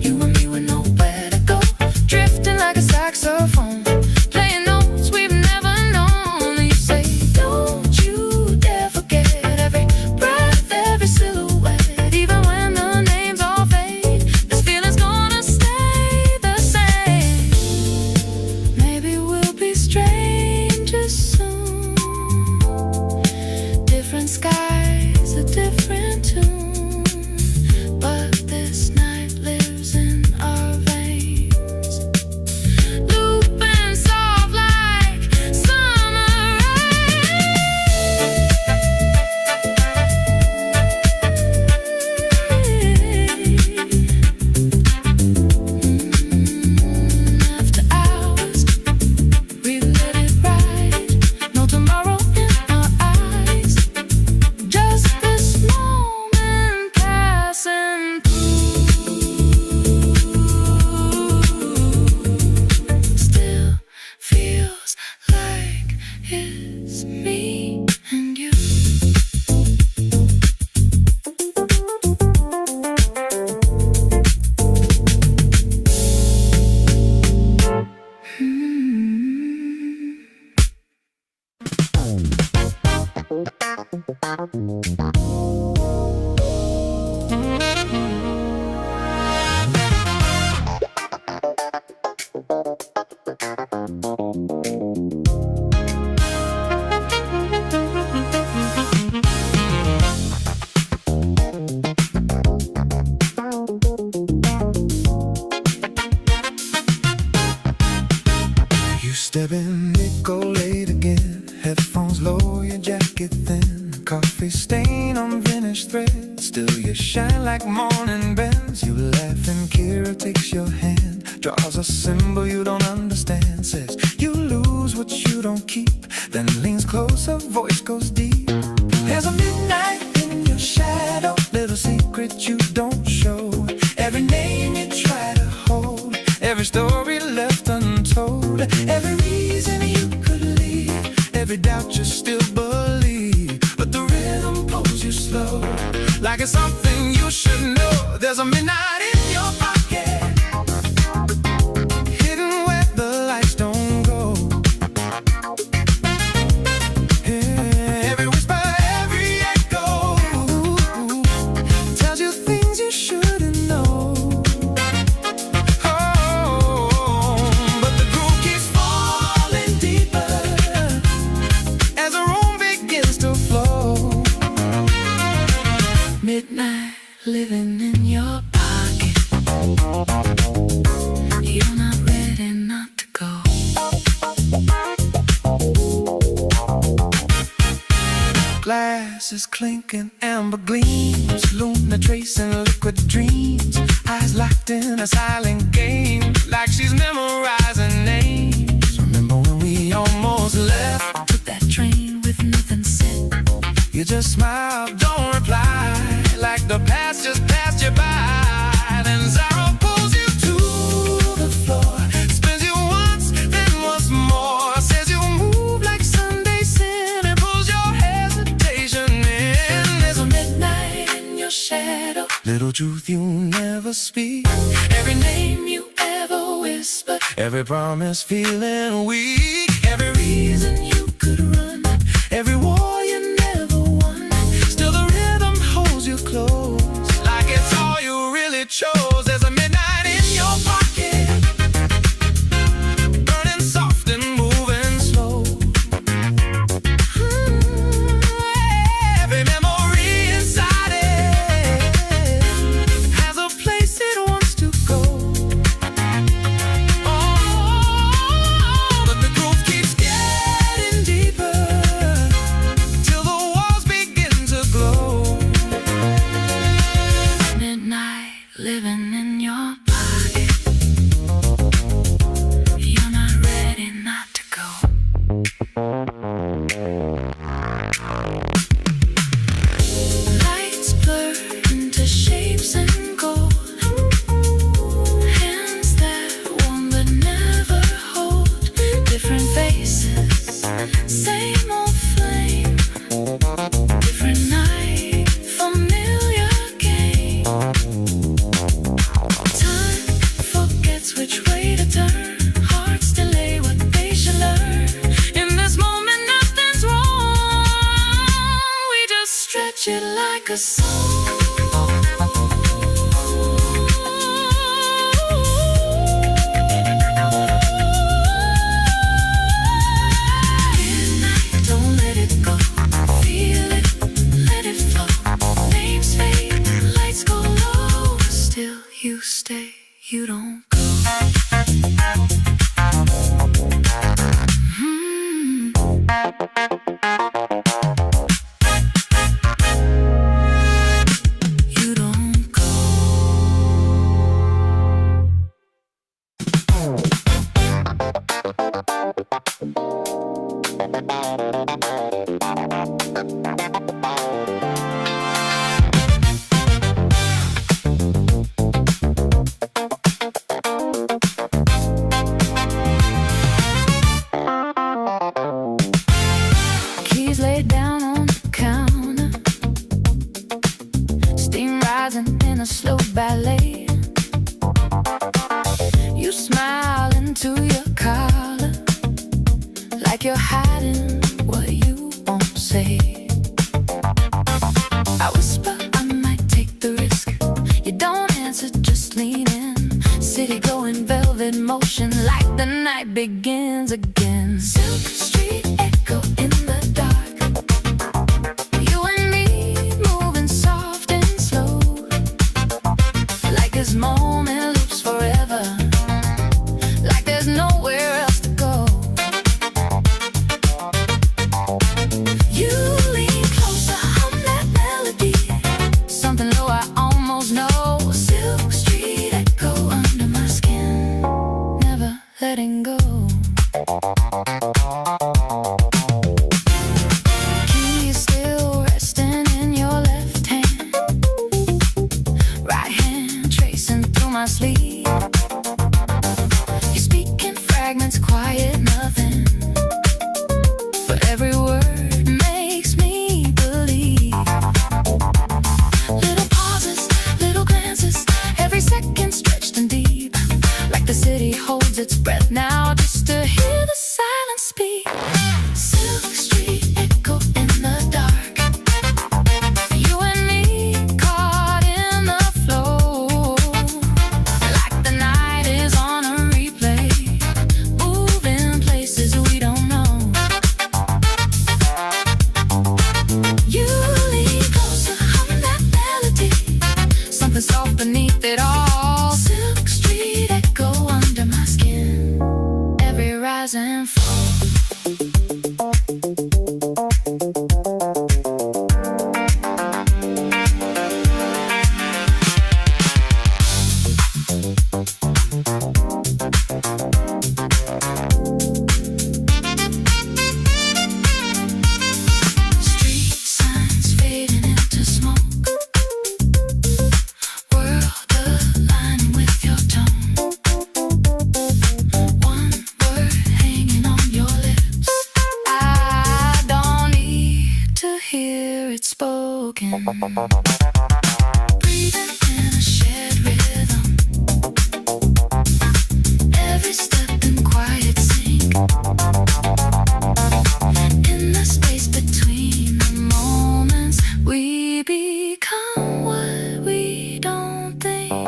F: you and me with nowhere to go, drifting like a saxophone, playing notes we've never known. is me and you.
B: You step in, nickel late again. Headphones low, your jacket thin. Coffee stain on finished thread. Still you shine like morning bends. You laugh and Kira takes your hand. Draws a symbol you don't understand. Says you lose what you don't keep. Then leans closer, voice goes deep. There's a midnight in your shadow. Little secret you don't show. Every name you try to hold. Every story left untold. Every reason you could leave. Every doubt you still believe. But the rhythm pulls you slow. Like it's something you should know. There's a midnight in your pocket. Hidden where the lights don't go. Yeah, every whisper, every echo tells you things you shouldn't know. But the groove keeps falling deeper as the room begins to flow. Midnight living in your pocket. You're not ready not to go. Glasses clinking, amber gleams. Luna tracing liquid dreams. Eyes locked in a silent game. Like she's memorizing names. Remember when we almost left? Took that train with nothing said. You just smile, don't reply. Like the past just passed you by. Then Zara pulls you to the floor. Spins you once, then once more. Says you move like Sunday sin. And pulls your hesitation in. There's a midnight in your shadow. Little truth you never speak. Every name you ever whisper. Every promise feeling weak. Every reason you could run. Every war you never won. Still the rhythm holds you close. Like it's all you really chose. There's a midnight in your pocket. Burning soft and moving slow. Every memory inside it has a place it wants to go. But the groove keeps getting deeper till the walls begin to glow. Midnight living in your pocket. You're not ready not to go. Lights blur into shapes and gold. Hands that warm but never hold. Different faces, same old flame. Different night, familiar game. Time forgets which way to turn. Hearts delay what they should learn. In this moment, nothing's wrong. We just stretch it like a song. Midnight, don't let it go. Feel it, let it flow. Names fade, lights go low. Still you stay, you don't go. You don't go.
F: ballet. You smile into your collar, like you're hiding what you won't say. I whisper, I might take the risk. You don't answer, just lean in. City glowing velvet motion, like the night begins again. Silk Street echo in the dark. You and me moving soft and slow, like this moment loops forever, like there's nowhere else to go. You lean closer, hum that melody, something low I almost know. Silk Street echo under my skin, never letting go. Keys still resting in your left hand, right hand tracing through my sleeve. You speak in fragments, quiet, nothing, but every word makes me believe. Little pauses, little glances, every second stretched and deep, like the city holds its breath now just to hear the silence speak. Silk Street echo in the dark. You and me caught in the flow, like the night is on a replay, moving places we don't know. You lean closer, hum that melody, something soft beneath it all. Silk Street echo under my skin, every rise and fall. Street signs fading into smoke, world aligning with your tone. One word hanging on your lips, I don't need to hear it spoken. Breathing in a shared rhythm, every step in quiet sync. In the space between the moments, we become what we don't think.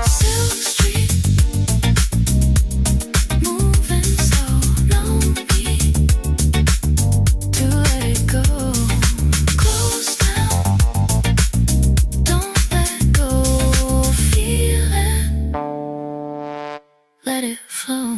F: Silk Street, moving slow, no need to let it go. Close down, don't let go. Feel it, let it flow.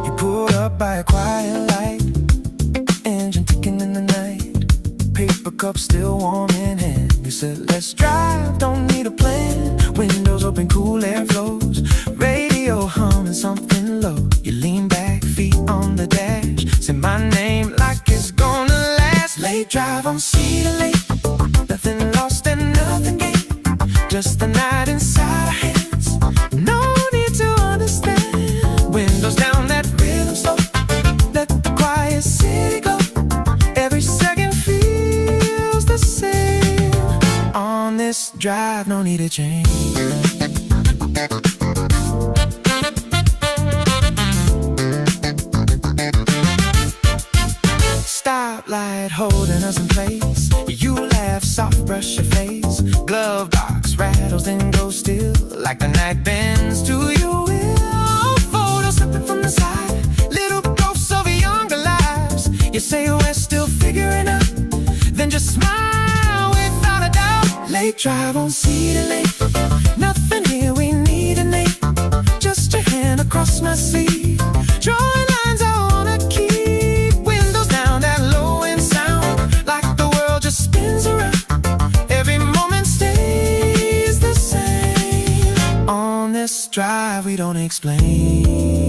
F: You pulled up by a quiet light, engine ticking in the night, paper cup still warm in hand. You said, let's drive, don't need a plan. Windows open, cool air flows, radio humming something low. You lean back, feet on the dash, say my name like it's gonna last. Late drive on Cedar Lake, nothing lost and nothing gained, just the night inside our hands. No need to understand. Windows down, that rhythm slow, let the quiet city go. Every second feels the same. On this drive, no need to change. Stoplight holding us in place. You laugh, soft brush your face. Glove box rattles, then go still, like the night bends to your will. Photos slipping from the side, little ghosts of younger lives. You say we're still figuring out, then just smile without a doubt. Late drive on Cedar Lake, nothing here we need a name. Just your hand across my sleeve, drawing lines I wanna keep. Windows down, that low end sound, like the world just spins around. Every moment stays the same. On
B: we don't explain.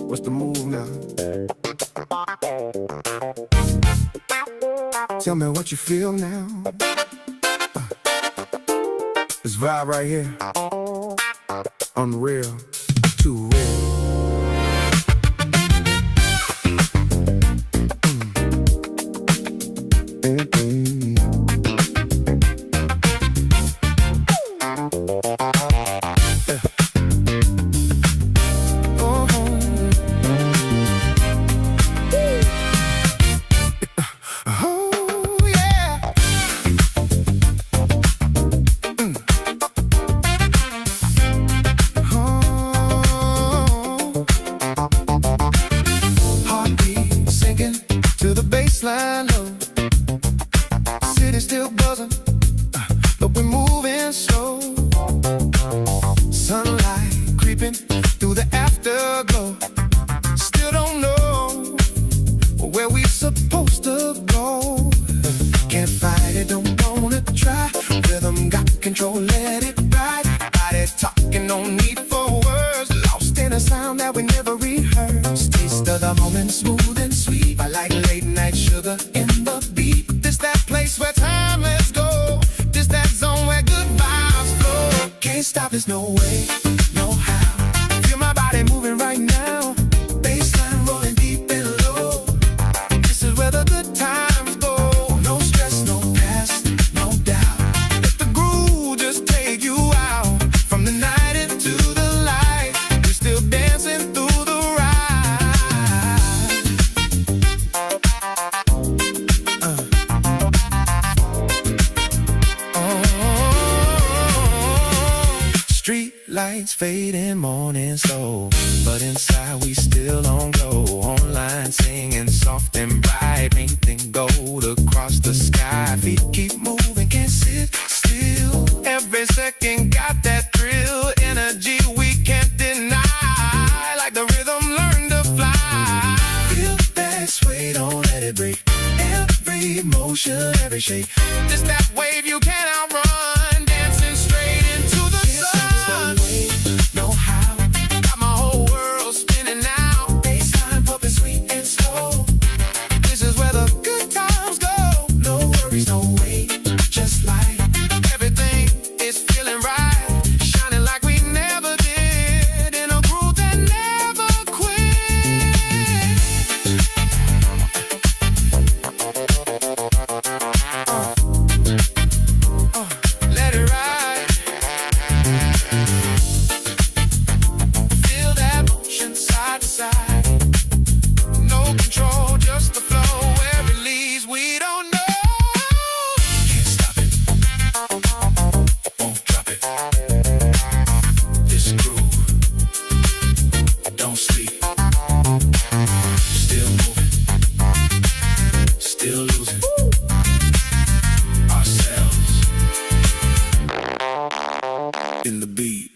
D: What's the move now? Tell me what you feel now. This vibe right here, unreal, too real.
B: Fading morning slow, but inside we still on glow. Online singing soft and bright, painting gold across the sky. Feet keep moving, can't sit still. Every second got that thrill, energy we can't deny. Like the rhythm, learn to fly. Feel that sway, don't let it break. Every motion, every shake. Just that wave you can't outrun, dancing straight into the sun.
D: still losing ourselves in the beat.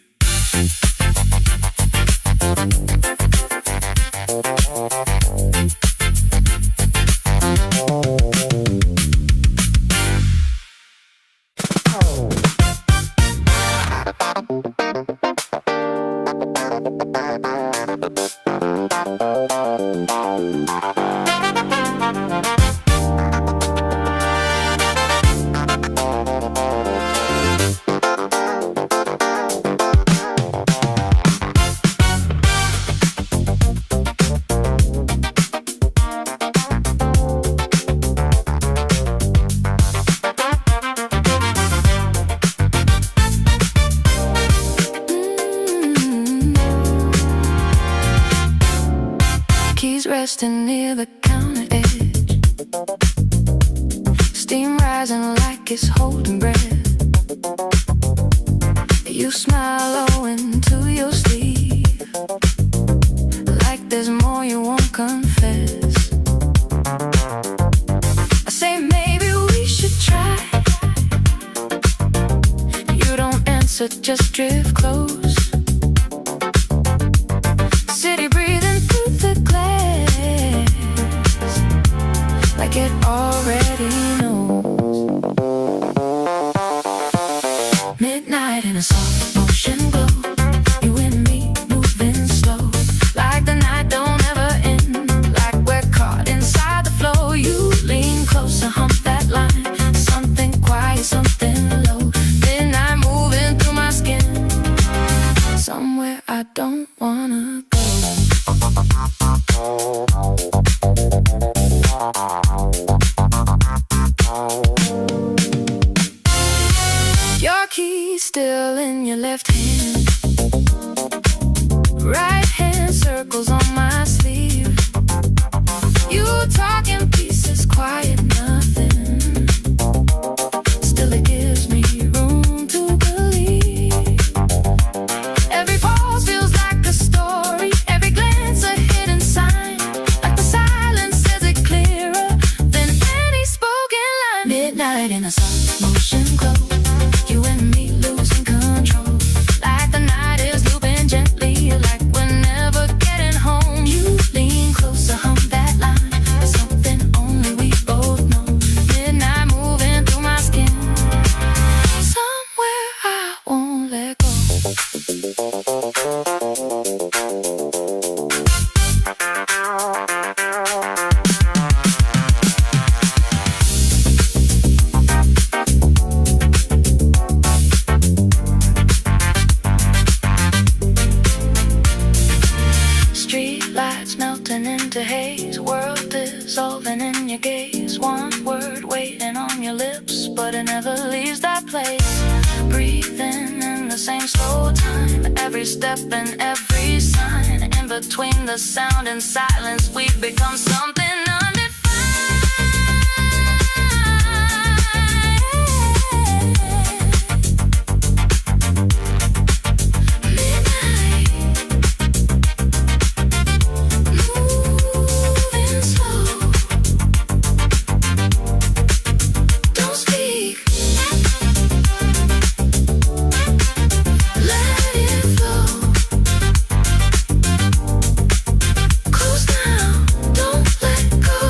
F: Keys resting near the counter edge, steam rising like it's holding breath. You smile low into your sleeve, like there's more you won't confess. I say maybe we should try. You don't answer, just drift close. City breathing through the glass, like it already knows. Midnight in a soft motion glow, you and me moving slow, like the night don't ever end, like we're caught inside the flow. You lean closer, hump that line, something quiet, something low. Midnight moving through my skin, somewhere I don't wanna go. Your key still in your left hand, right hand circles on my sleeve. You talk in pieces, quiet, nothing. Still it gives me room to believe. Every pause feels like a story, every glance a hidden sign, like the silence says it clearer than any spoken line. Midnight in a soft motion glow, you and me losing control, like the night is looping gently, like we're never getting home. You lean closer, hump that line, something only we both know. Midnight moving through my skin, somewhere I won't let go. Street lights melting into haze, world dissolving in your gaze. One word waiting on your lips, but it never leaves that place. Breathing in the same slow time, every step and every sign. In between the sound and silence, we've become something undefined. Moving slow, don't speak, let it flow. Close now, don't let go.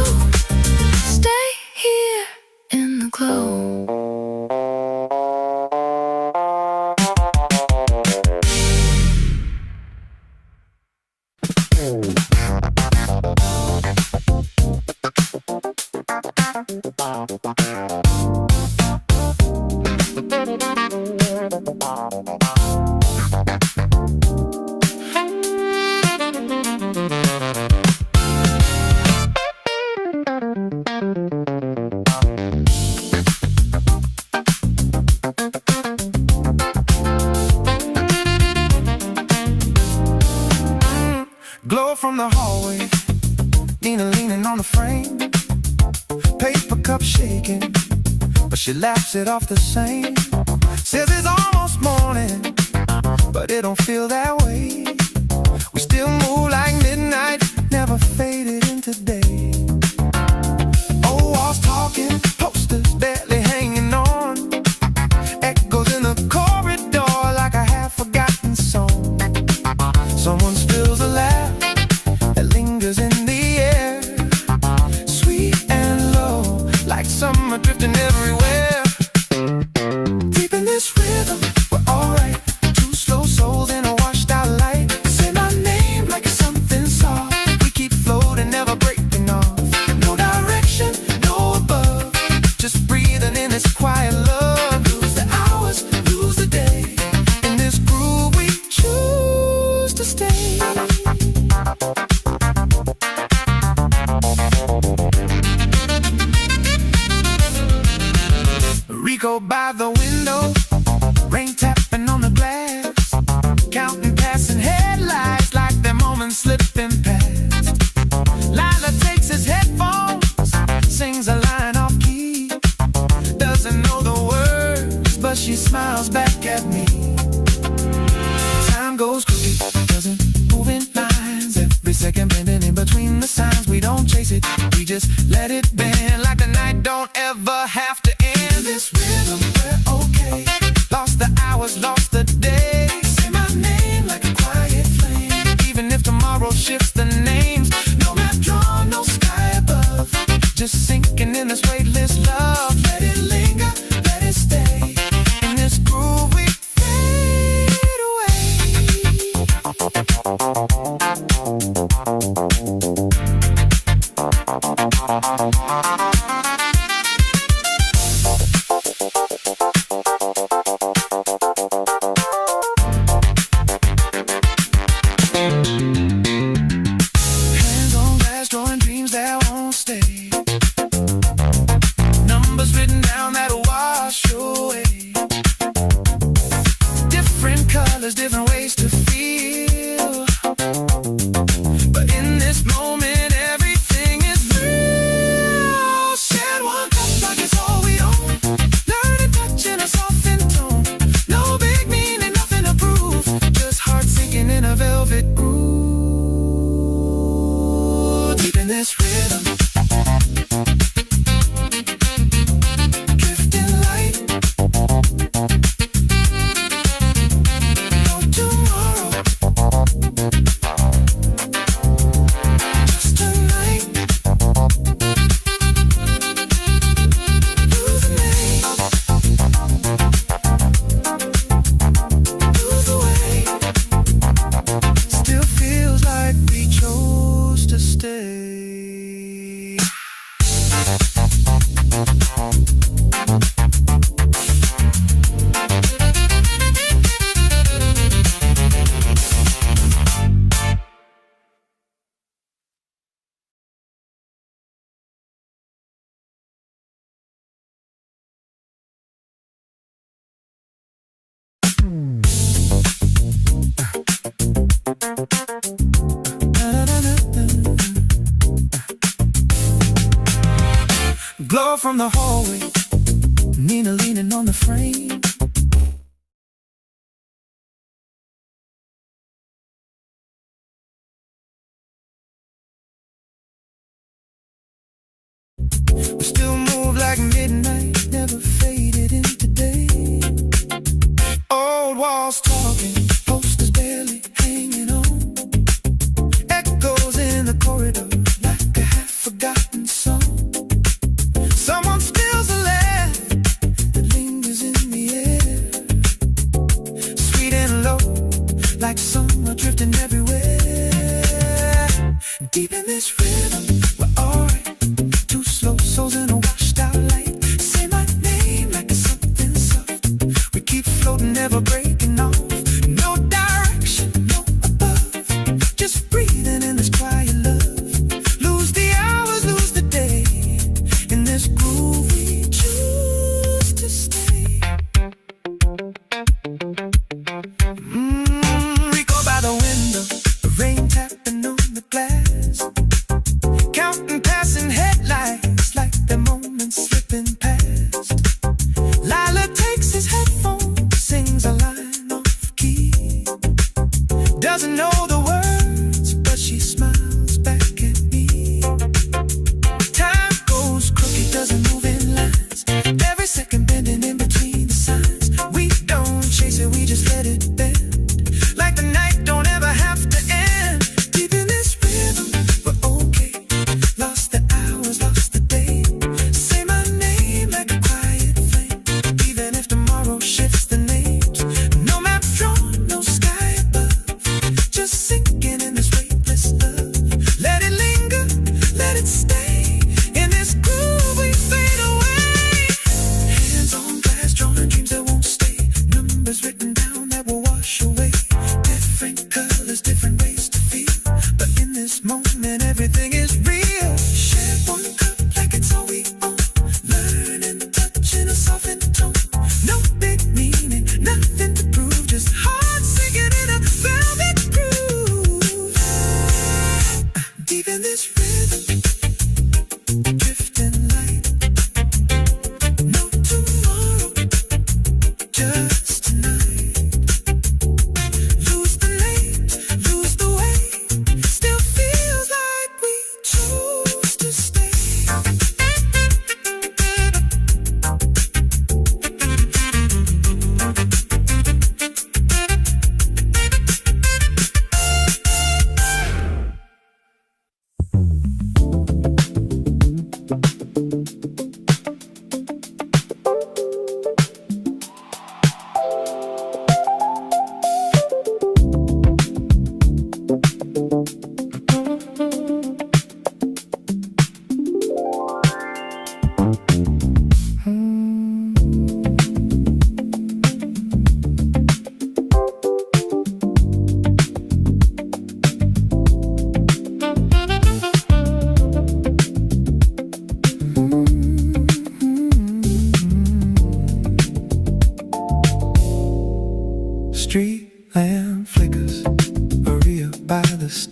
F: Stay here in the glow.
B: Glow from the hallway, Nina leaning on the frame, paper cup shaking, but she laughs it off the same. Says it's almost morning, but it don't feel that way. We still move like midnight, never faded into day. Oh, our them are drifting everywhere. Deep in this rhythm, we're alright. Two slow souls in a washed out light. Say my name like it's something soft. We keep floating, never breaking off. No direction, no above. Just breathing in this quiet love. Lose the hours, lose the day. In this groove we choose to stay. We go by the window, rain tapping on the glass, counting passing headlights like they're moments slipping past. Lila takes his headphones, sings a line off key. Doesn't know the words, but she smiles back at me. Time goes quickly, doesn't move in lines. Every second bending in between the signs. We don't chase it, we just let it bend. Like the night don't ever have to end. This rhythm, we're okay. Lost the hours, lost the day. Say my name like a quiet flame. Even if tomorrow shifts the names. No map drawn, no sky above. Just sinking in this weightless love. Let it linger, let it stay. In this groove we fade away. Hands on glass, drawing dreams that won't stay. Numbers written down that'll wash away. Different colors, different ways to feel. But in this moment, everything is real. Shed one cup like it's all we own. Learn to touch in a softened tone. No big meaning, nothing to prove. Just heart sinking in a velvet groove. Deep in this rhythm, drifting light. No tomorrow, just tonight. Lose the name, lose the way. Still feels like we chose to stay. Glow from the hallway, Nina leaning on the frame. We still move like midnight, never faded into day. Old walls talking, posters barely hanging on. Echoes in the corridor like a half-forgotten song. Someone spills a laugh that lingers in the air.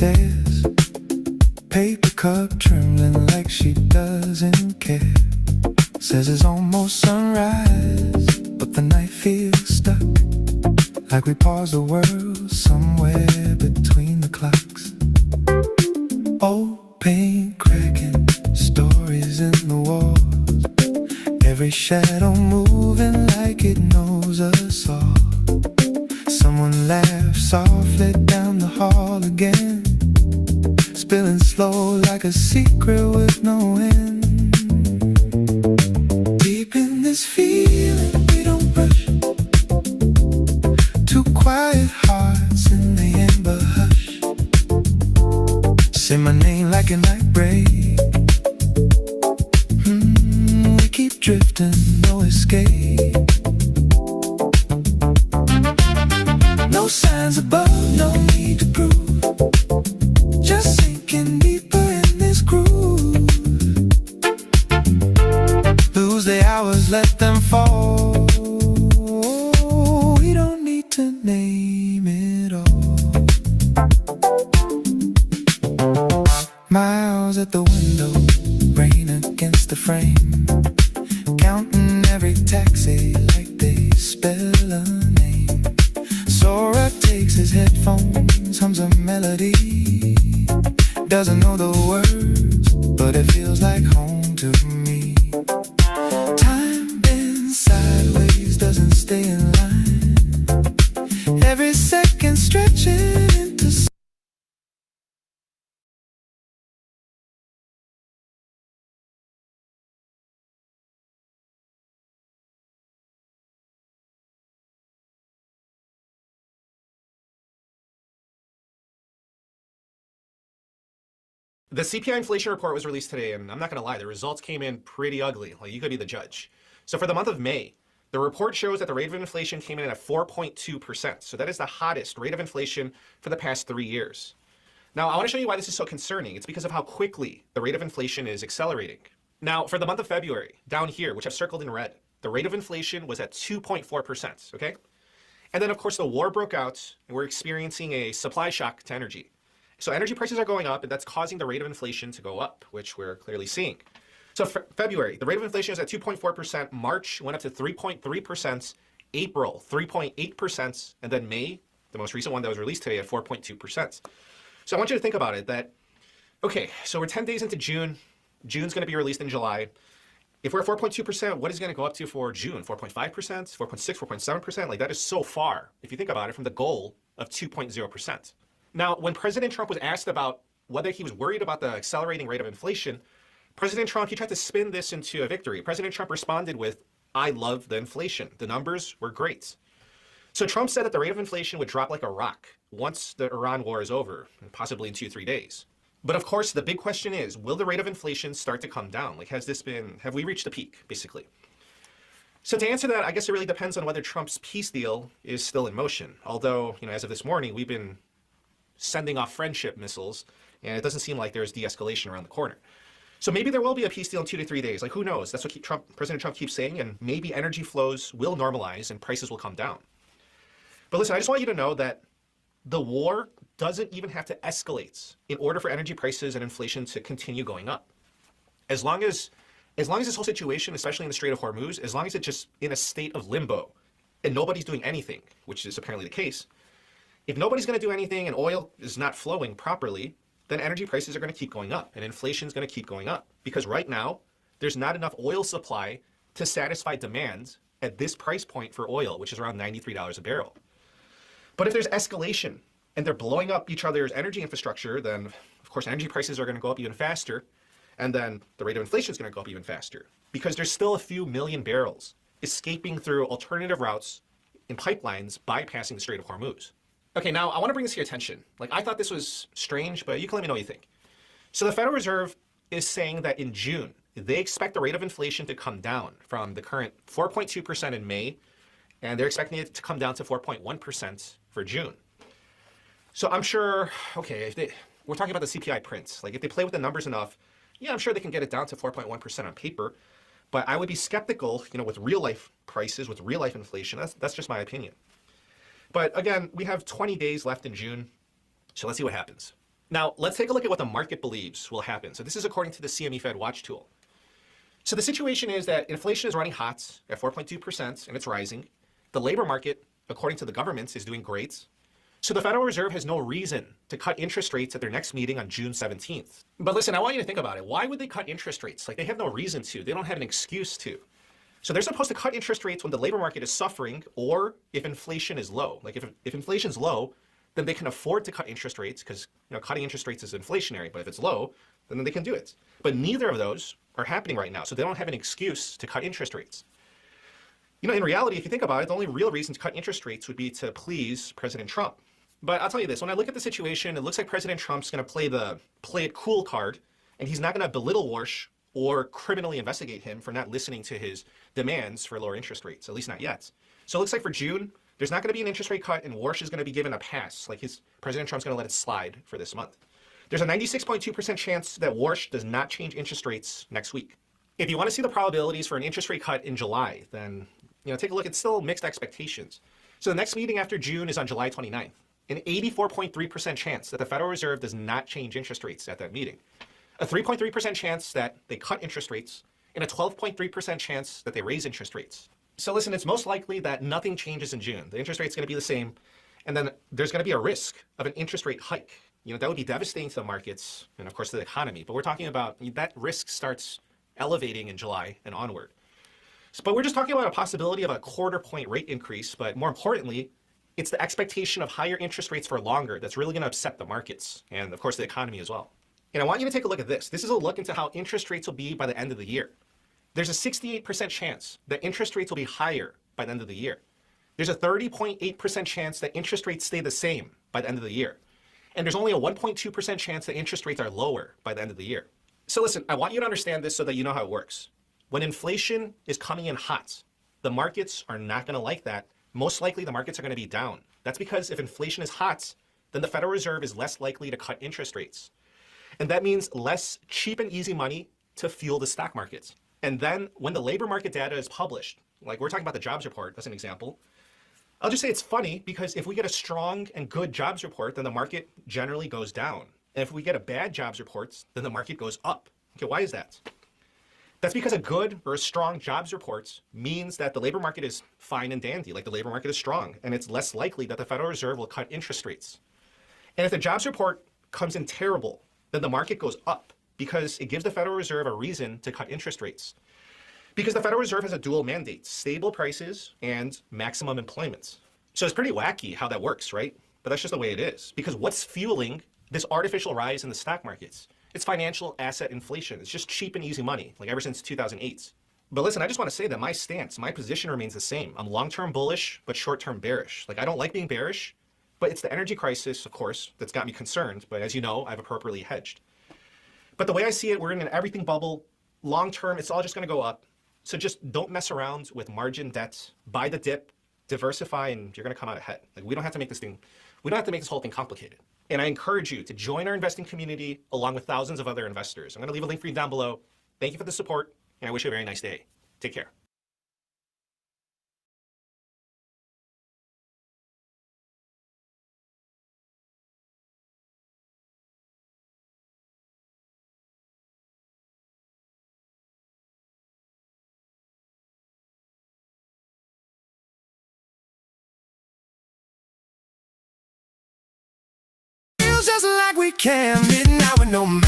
B: stairs, paper cup trembling like she doesn't care. Says it's almost sunrise, but the night feels stuck, like we paused the world somewhere between the clocks. Old paint cracking, stories in the walls, every shadow moving like it knows us all. Someone laughs softly down the hall again, spilling slow like a secret with no end. Deep in this feeling we don't rush, two quiet hearts in the amber hush. Say my name like a night break. We keep drifting, no escape. No signs above, no need to prove, just sinking deeper in this groove. Lose the hours, let them fall. We don't need to name it all. Miles at the window, rain against the frame, counting every taxi like they spell a name. Sora takes his headphones, hums a melody, doesn't know the words, but it feels like home to me. Time bends sideways, doesn't stay in line, every second stretching into
E: The CPI inflation report was released today, and I'm not going to lie, the results came in pretty ugly. Like, you could be the judge. So for the month of May, the report shows that the rate of inflation came in at 4.2%. So that is the hottest rate of inflation for the past 3 years. Now, I want to show you why this is so concerning. It's because of how quickly the rate of inflation is accelerating. Now, for the month of February, down here, which I've circled in red, the rate of inflation was at 2.4%, okay? And then, of course, the war broke out, and we're experiencing a supply shock to energy. So energy prices are going up, and that's causing the rate of inflation to go up, which we're clearly seeing. So for February, the rate of inflation is at 2.4%. March went up to 3.3%. April, 3.8%. And then May, the most recent one that was released today, at 4.2%. So I want you to think about it that, okay, so we're 10 days into June. June's going to be released in July. If we're at 4.2%, what is it going to go up to for June? 4.5%, 4.6%, 4.7%? Like, that is so far, if you think about it, from the goal of 2.0%. Now, when President Trump was asked about whether he was worried about the accelerating rate of inflation, President Trump, he tried to spin this into a victory. President Trump responded with, I love the inflation. The numbers were great. So Trump said that the rate of inflation would drop like a rock once the Iran war is over, possibly in 2-3 days. But of course, the big question is, will the rate of inflation start to come down? Like, have we reached a peak, basically? So to answer that, I guess it really depends on whether Trump's peace deal is still in motion. Although, as of this morning, we've been sending off friendship missiles, and it doesn't seem like there's de-escalation around the corner. So maybe there will be a peace deal in 2 to 3 days. Like, who knows? That's what President Trump keeps saying, and maybe energy flows will normalize and prices will come down. But listen, I just want you to know that the war doesn't even have to escalate in order for energy prices and inflation to continue going up. As long as this whole situation, especially in the Strait of Hormuz, as long as it's just in a state of limbo and nobody's doing anything, which is apparently the case, if nobody's going to do anything and oil is not flowing properly, then energy prices are going to keep going up and inflation is going to keep going up. Because right now, there's not enough oil supply to satisfy demand at this price point for oil, which is around $93 a barrel. But if there's escalation and they're blowing up each other's energy infrastructure, then of course energy prices are going to go up even faster, and then the rate of inflation is going to go up even faster, because there's still a few million barrels escaping through alternative routes in pipelines bypassing the Strait of Hormuz. Okay, now I want to bring this to your attention. Like, I thought this was strange, but you can let me know what you think. So the Federal Reserve is saying that in June, they expect the rate of inflation to come down from the current 4.2% in May, and they're expecting it to come down to 4.1% for June. So I'm sure, okay, we're talking about the CPI prints. Like, if they play with the numbers enough, yeah, I'm sure they can get it down to 4.1% on paper. But I would be skeptical, with real life prices, with real life inflation. That's just my opinion. But again, we have 20 days left in June, so let's see what happens. Now, let's take a look at what the market believes will happen. So this is according to the CME Fed Watch tool. So the situation is that inflation is running hot at 4.2% and it's rising. The labor market, according to the governments, is doing great. So the Federal Reserve has no reason to cut interest rates at their next meeting on June 17th. But listen, I want you to think about it. Why would they cut interest rates? Like, they have no reason to. They don't have an excuse to. So they're supposed to cut interest rates when the labor market is suffering or if inflation is low. Like, if inflation is low, then they can afford to cut interest rates because, cutting interest rates is inflationary. But if it's low, then they can do it. But neither of those are happening right now. So they don't have an excuse to cut interest rates. In reality, if you think about it, the only real reason to cut interest rates would be to please President Trump. But I'll tell you this, when I look at the situation, it looks like President Trump's going to play it cool card, and he's not going to belittle Warsh or criminally investigate him for not listening to his demands for lower interest rates, at least not yet. So it looks like for June, there's not going to be an interest rate cut, and Warsh is going to be given a pass. Like, President Trump's going to let it slide for this month. There's a 96.2% chance that Warsh does not change interest rates next week. If you want to see the probabilities for an interest rate cut in July, then take a look. It's still mixed expectations. So the next meeting after June is on July 29th. An 84.3% chance that the Federal Reserve does not change interest rates at that meeting. A 3.3% chance that they cut interest rates, and a 12.3% chance that they raise interest rates. So listen, it's most likely that nothing changes in June. The interest rate's going to be the same, and then there's going to be a risk of an interest rate hike. That would be devastating to the markets and, of course, to the economy. But we're talking about that risk starts elevating in July and onward. But we're just talking about a possibility of a quarter-point rate increase, but more importantly, it's the expectation of higher interest rates for longer that's really going to upset the markets and, of course, the economy as well. And I want you to take a look at this. This is a look into how interest rates will be by the end of the year. There's a 68% chance that interest rates will be higher by the end of the year. There's a 30.8% chance that interest rates stay the same by the end of the year. And there's only a 1.2% chance that interest rates are lower by the end of the year. So listen, I want you to understand this so that you know how it works. When inflation is coming in hot, the markets are not going to like that. Most likely the markets are going to be down. That's because if inflation is hot, then the Federal Reserve is less likely to cut interest rates. And that means less cheap and easy money to fuel the stock markets. And then when the labor market data is published, like we're talking about the jobs report, that's an example. I'll just say it's funny because if we get a strong and good jobs report, then the market generally goes down. And if we get a bad jobs report, then the market goes up. Okay, why is that? That's because a good or a strong jobs report means that the labor market is fine and dandy, like the labor market is strong, and it's less likely that the Federal Reserve will cut interest rates. And if the jobs report comes in terrible, then the market goes up because it gives the Federal Reserve a reason to cut interest rates. Because the Federal Reserve has a dual mandate, stable prices and maximum employment. So it's pretty wacky how that works, right? But that's just the way it is. Because what's fueling this artificial rise in the stock markets? It's financial asset inflation. It's just cheap and easy money, like ever since 2008. But listen, I just want to say that my stance, my position remains the same. I'm long-term bullish, but short-term bearish. Like, I don't like being bearish, but it's the energy crisis, of course, that's got me concerned. But as you know, I've appropriately hedged. But the way I see it, we're in an everything bubble. Long-term, it's all just going to go up. So just don't mess around with margin debt. Buy the dip, diversify, and you're going to come out ahead. Like, we don't have to make this whole thing complicated. And I encourage you to join our investing community along with thousands of other investors. I'm going to leave a link for you down below. Thank you for the support, and I wish you a very nice day. Take care.
B: Just like we can midnight with no map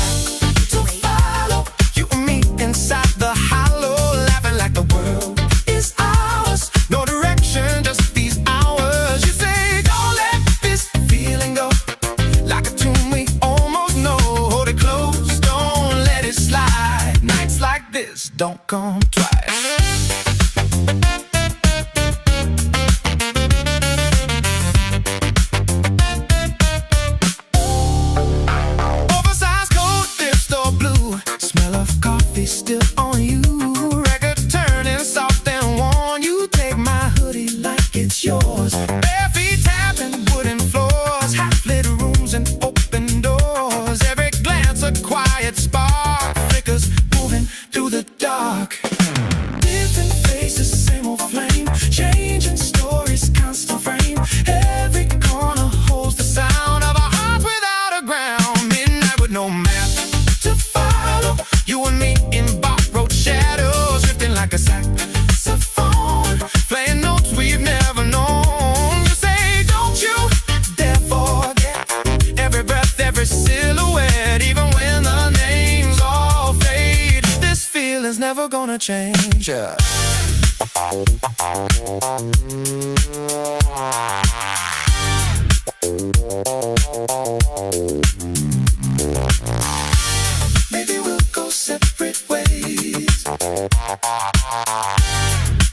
B: to follow. You and me inside the hollow, laughing like the world is ours. No direction, just these hours. You say, don't let this feeling go. Like a tune we almost know. Hold it close, don't let it slide. Nights like this don't come twice. Still on you, record turning soft and warm. You take my hoodie like it's yours. Bare feet tapping wooden floors, half-lit rooms and open doors. Every glance a quiet spark, flickers moving through the dark. change. Yeah. Maybe we'll go separate ways.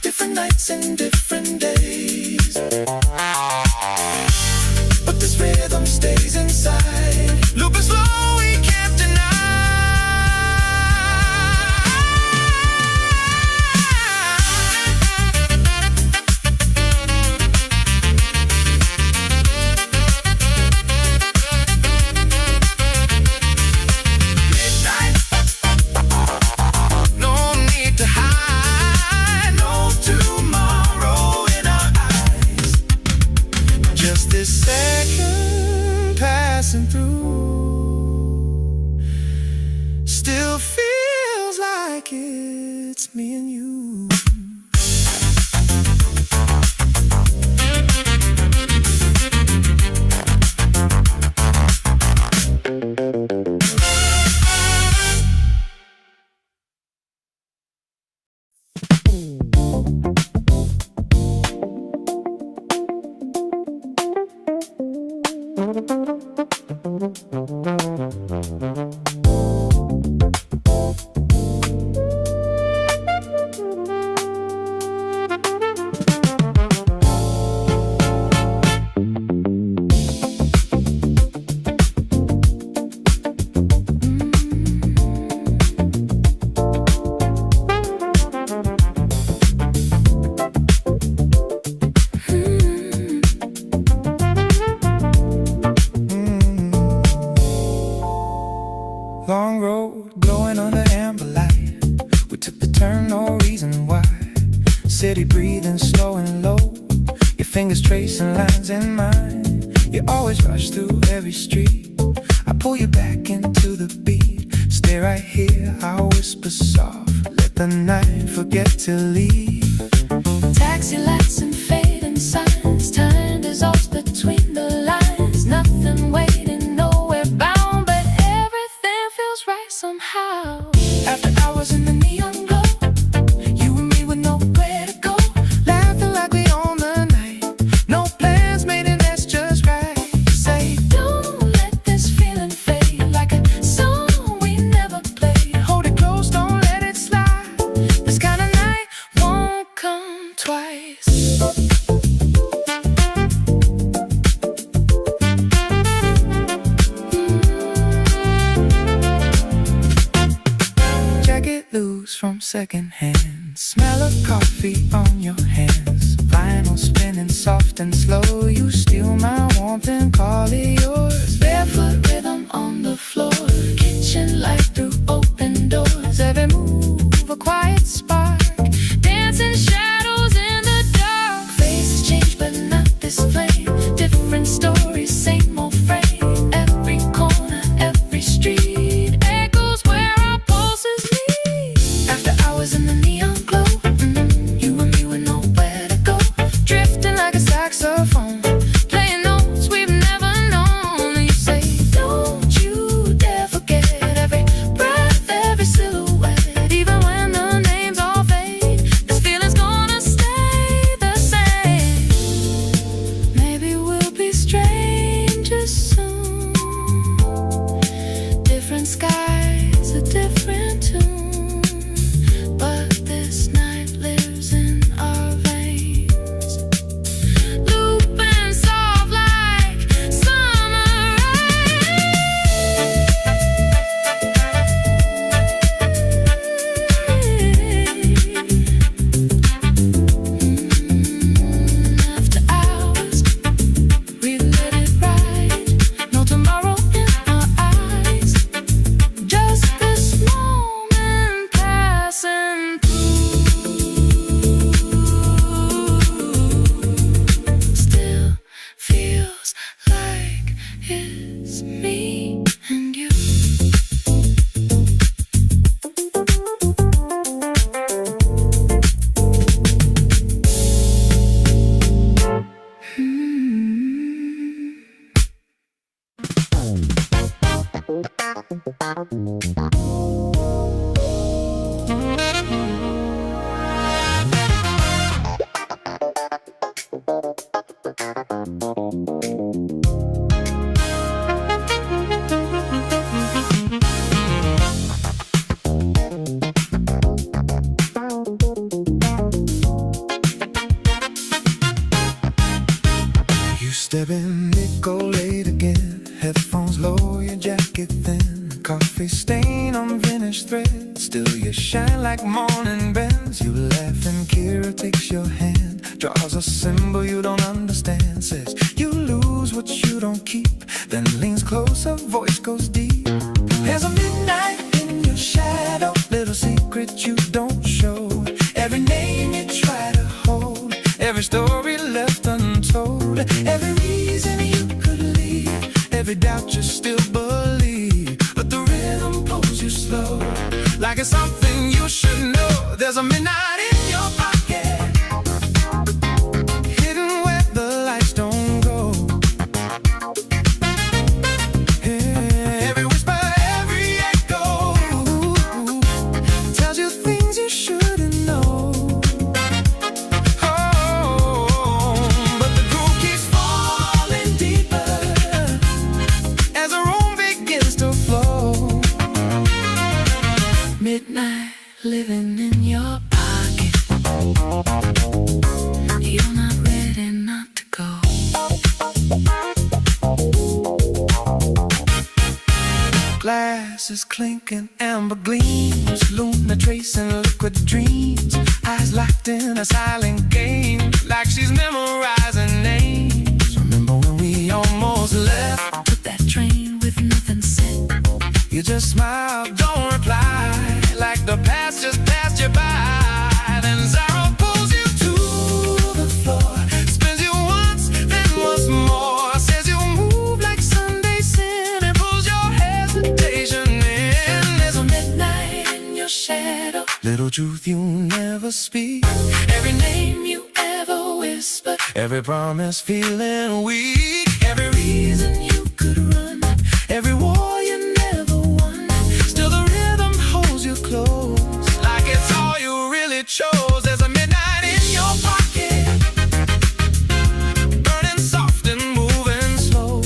B: Different nights and different days. But this rhythm stays inside. Looping slow, we can't deny. Second passing through still feels like it's me and you. Long road, glowing under amber light. We took the turn, no reason why. City breathing slow and low. Your fingers tracing lines in mine. You always rush through every street. I pull you back into the beat. Stay right here, I'll whisper soft. Let the night forget to leave.
F: Taxi lights and fading signs. Time dissolves between the lines. Nothing waiting, nowhere bound, but everything feels right somehow.
B: After hours in the neon glow, you and me with nowhere to go, laughing like we own the night. No plans made and that's just right. Say,
F: don't let this feeling fade, like a song we never played.
B: Hold it close, don't let it slide. This kind of night won't come twice. Jacket loose from secondhand. Smell of coffee on your hands. Vinyl spinning soft and slow. You steal my warmth and call it yours.
F: Barefoot rhythm on the floor. Kitchen light through open doors.
B: Every move a quiet spark.
F: Dancing shadows in the dark.
B: Faces change but not this flame.
F: Different stories, same old frame. Every corner, every street echoes where our pulses meet.
B: After hours in the neon glow, you and me with nowhere to go, drifting like a saxophone,
F: playing notes we've never known. And you say,
B: don't you dare forget every breath, every silhouette.
F: even when the names all fade.
B: Stepping nickel late again. Headphones low, your jacket thin. Coffee stain on finished thread. Still you shine like morning bells. You laugh and Kira takes your hand. Draws a symbol you don't understand. Says you lose what you don't keep. Then leans closer, voice goes deep. There's a midnight in your shadow. Little secret you don't show. Every name you try to hold. Every story left untold. Every reason you could leave. Every doubt you still believe. But the rhythm pulls you slow. Like it's something you should know. There's a midnight in your pocket. Hidden where the lights don't go. Every whisper, every echo tells you things you shouldn't know. But the groove keeps falling deeper as the room begins to flow. Midnight living in your pocket. You're not ready not to go. Glasses clinking, amber gleams. Luna tracing liquid dreams. Eyes locked in a silent game. Like she's memorizing names. Remember when we almost left? Took that train with nothing said. You just smile, don't reply. Like the past just passed you by. Then Zara pulls you to the floor. Spins you once, then once more. Says you move like Sunday sin. And pulls your hesitation in. There's a midnight in your shadow. Little truth you never speak. Every name you ever whisper. Every promise feeling weak. Every reason you could run. Every war you never won. Still the rhythm holds you close. Like it's all you really chose. There's a midnight in your pocket. Burning soft and moving slow.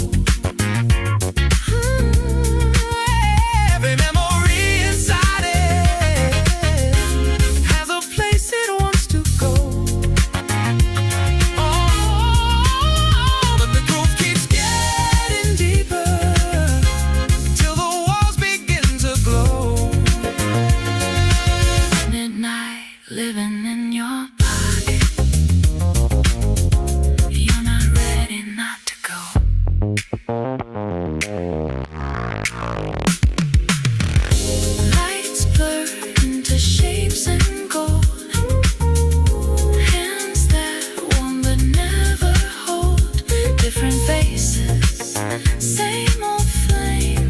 B: Every memory inside it has a place it wants to go. But the groove keeps getting deeper till the walls begin to glow. Midnight living in your pocket. You're not ready not to go. Lights blur into shapes and gold. Hands that warm but never hold. Different faces, same old flame.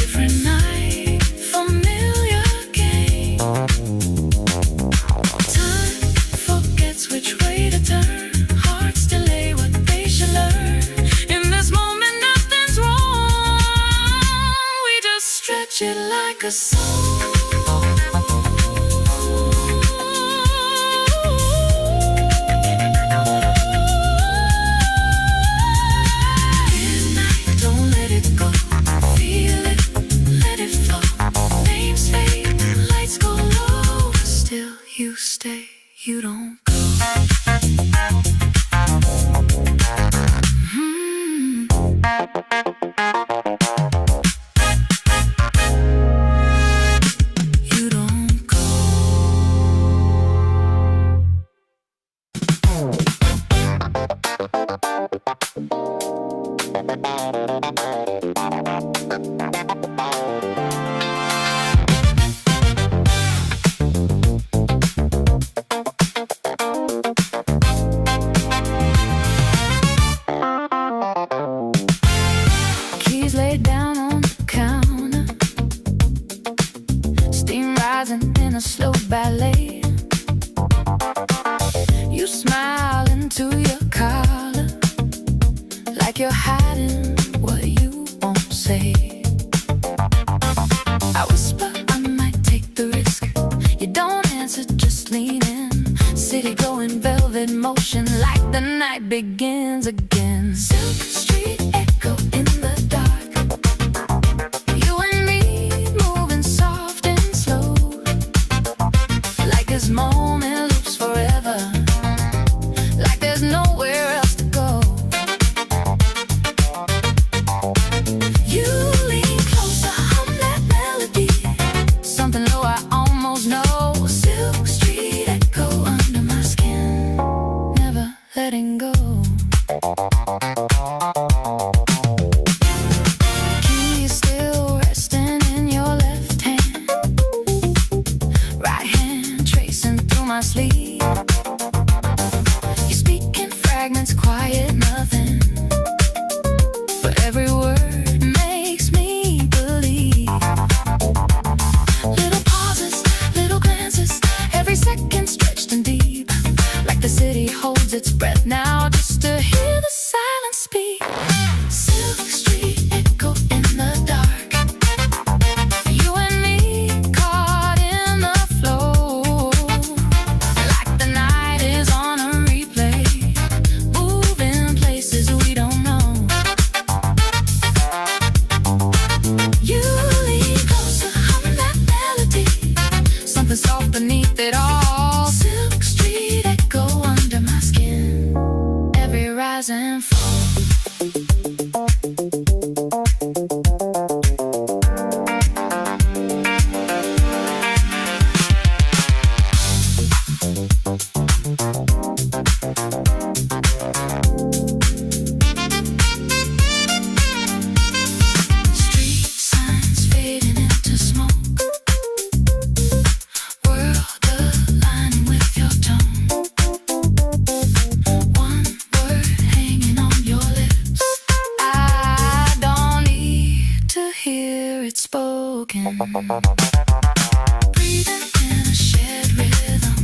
B: Different night, familiar game. Time forgets which way to turn. Hearts delay what they should learn. In this moment, nothing's wrong. We just stretch it like a song. Midnight, don't let it go. Feel it, let it flow. Names fade, lights go low. Still you stay, you don't go. You don't go. Keys laid down on the counter. Steam rising in a slow ballet. You smile into your collar. Like you're hiding what you won't say. I whisper I might take the risk. You don't answer, just lean in. City going velvet motion like the night begins again. Silk street echo in the dark. You and me moving soft and slow. Like this moment loops forever. Like there's nowhere else to go.
F: sleep. You speak in fragments, quiet nothing, but every word makes me believe. Little pauses, little glances, every second stretched and deep, like the city holds its breath now just to hear the silence speak. Silk Street echo in the dark, you and me caught in the flow, like the night is on a replay, moving places we don't know. You lean close to hum that melody, something soft beneath it all. Silk Street echo under my skin, every rise and fall. Street signs fading into smoke, world aligning with your tone. One word hanging on your lips, I don't need to hear it spoken. Breathing in a shared rhythm,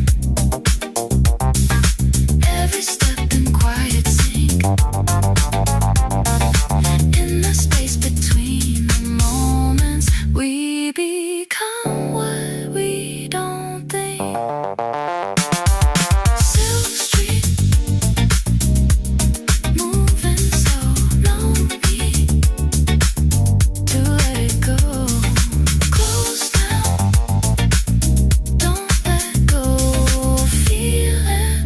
F: every step in quiet sync. In the space between the moments, we become what we don't think. Silk Street, moving so lonely, to let it go. Close down, don't let go. Feel it,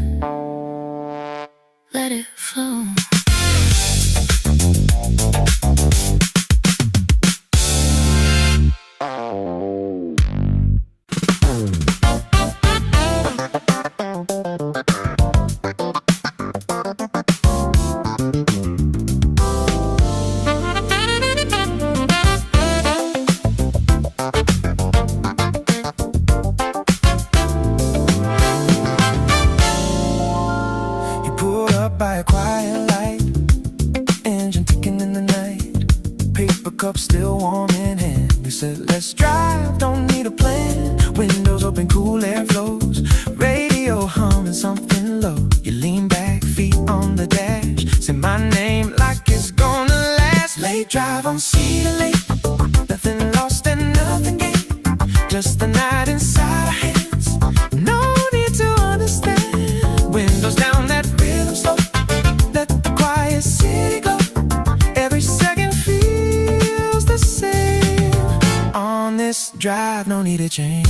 F: let it flow.
B: You pulled up by a quiet light, engine ticking in the night, paper cup still warm in hand. We said let's drive, don't need a plan. Windows open, cool air flows, radio humming something low. You lean back, feet on the dash, say my name like it's gonna last. Late drive on Cedar Lake, nothing lost and nothing gained, just the night inside our hands. No need to understand. Windows down, that rhythm slow, let the quiet city go. Every second feels the same. On this drive, no need to change.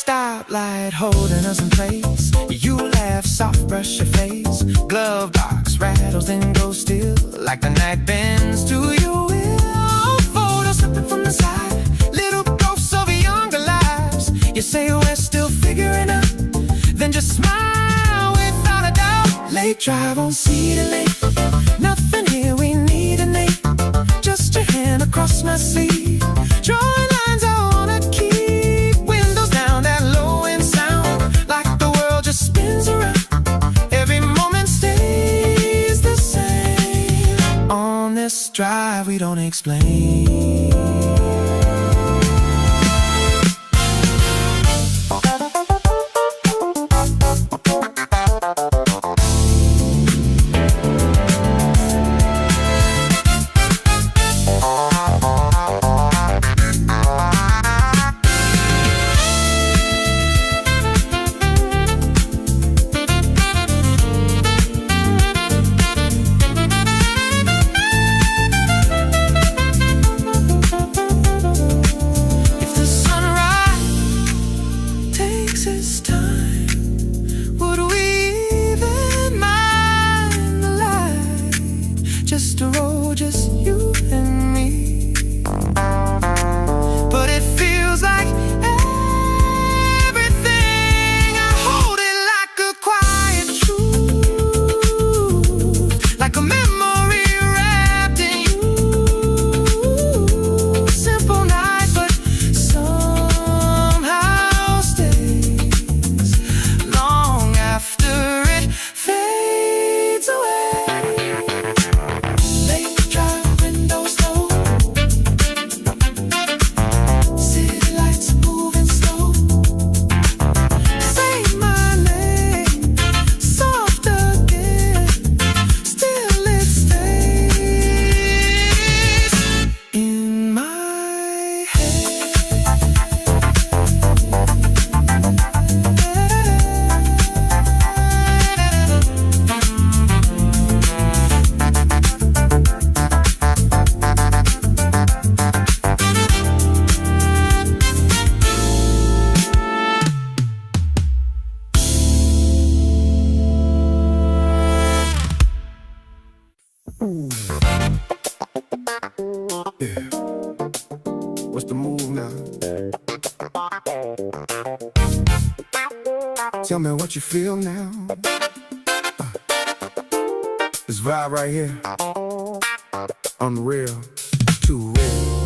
B: Stoplight holding us in place, you laugh, soft brush your face. Glove box rattles then goes still, like the night bends to your will. Photos slipping from the side, little ghosts of younger lives. You say we're still figuring out, then just smile without a doubt. Late drive on Cedar Lake, nothing here we need a name, just your hand across my sleeve, drawing lines I wanna keep. Windows down, that low end sound, like the world just spins around. Every moment stays the same. On this drive we don't explain. tell me what you feel now. This vibe right here, unreal, too real.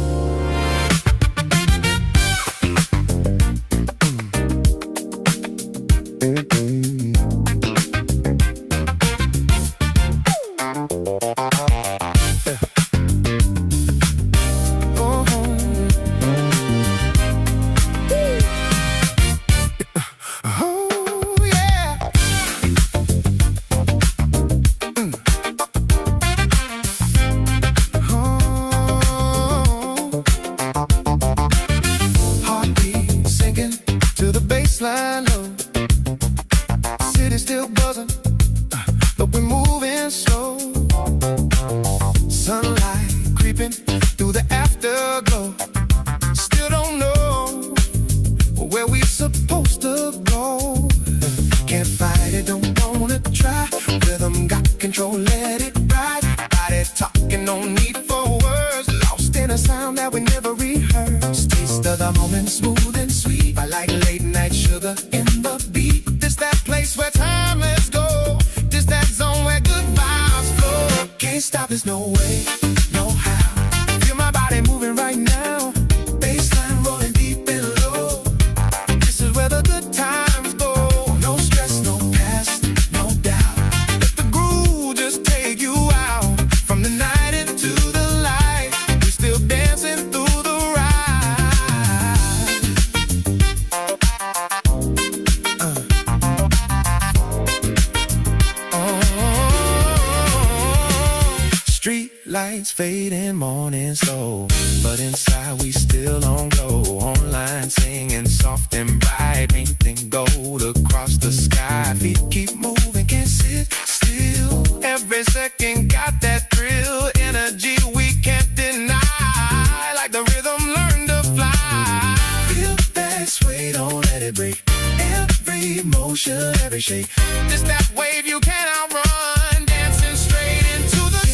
B: Lights fading, morning slow, but inside we still on glow. Online singing soft and bright, painting gold across the sky. Feet keep moving, can't sit still. Every second got that thrill, energy we can't deny. Like the rhythm, learn to fly. Feel that sway, don't let it break. Every motion, every shake. Just that wave you can't outrun, dancing straight into the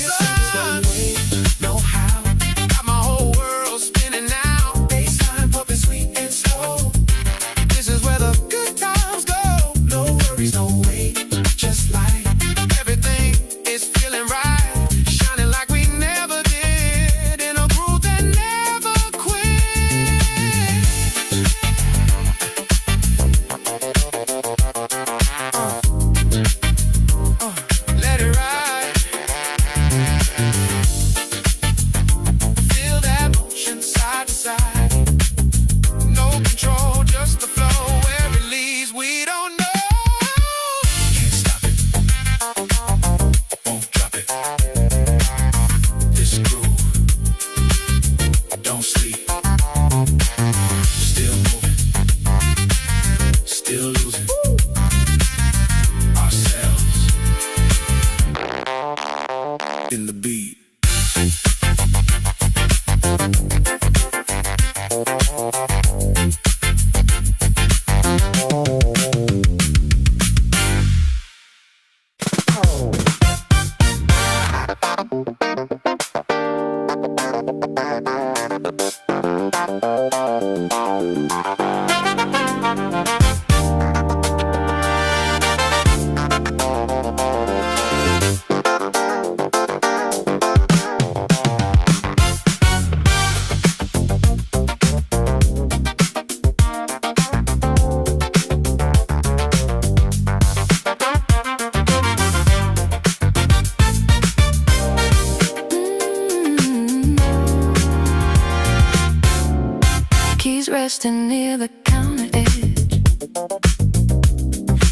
B: sun. Know how, got my whole world spinning now. Bassline pumping sweet and slow. This is where the good times go. No worries, no wait, just like everything is feeling right. Shining like we never did, in a groove that never quit. Let it ride. Feel that motion side to side. No control, just the flow. Where it leads, we don't know. Can't stop it. Won't drop it. This groove, don't sleep. Still moving, still losing ourselves in the beat.
F: Keys resting near the counter edge.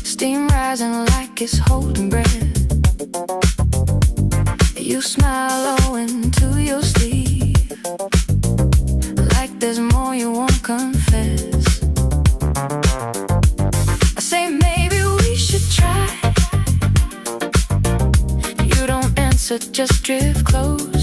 F: Steam rising like it's holding breath. You smile low into your sleeve, like there's more you won't confess. I say maybe we should try. You don't answer, just drift close.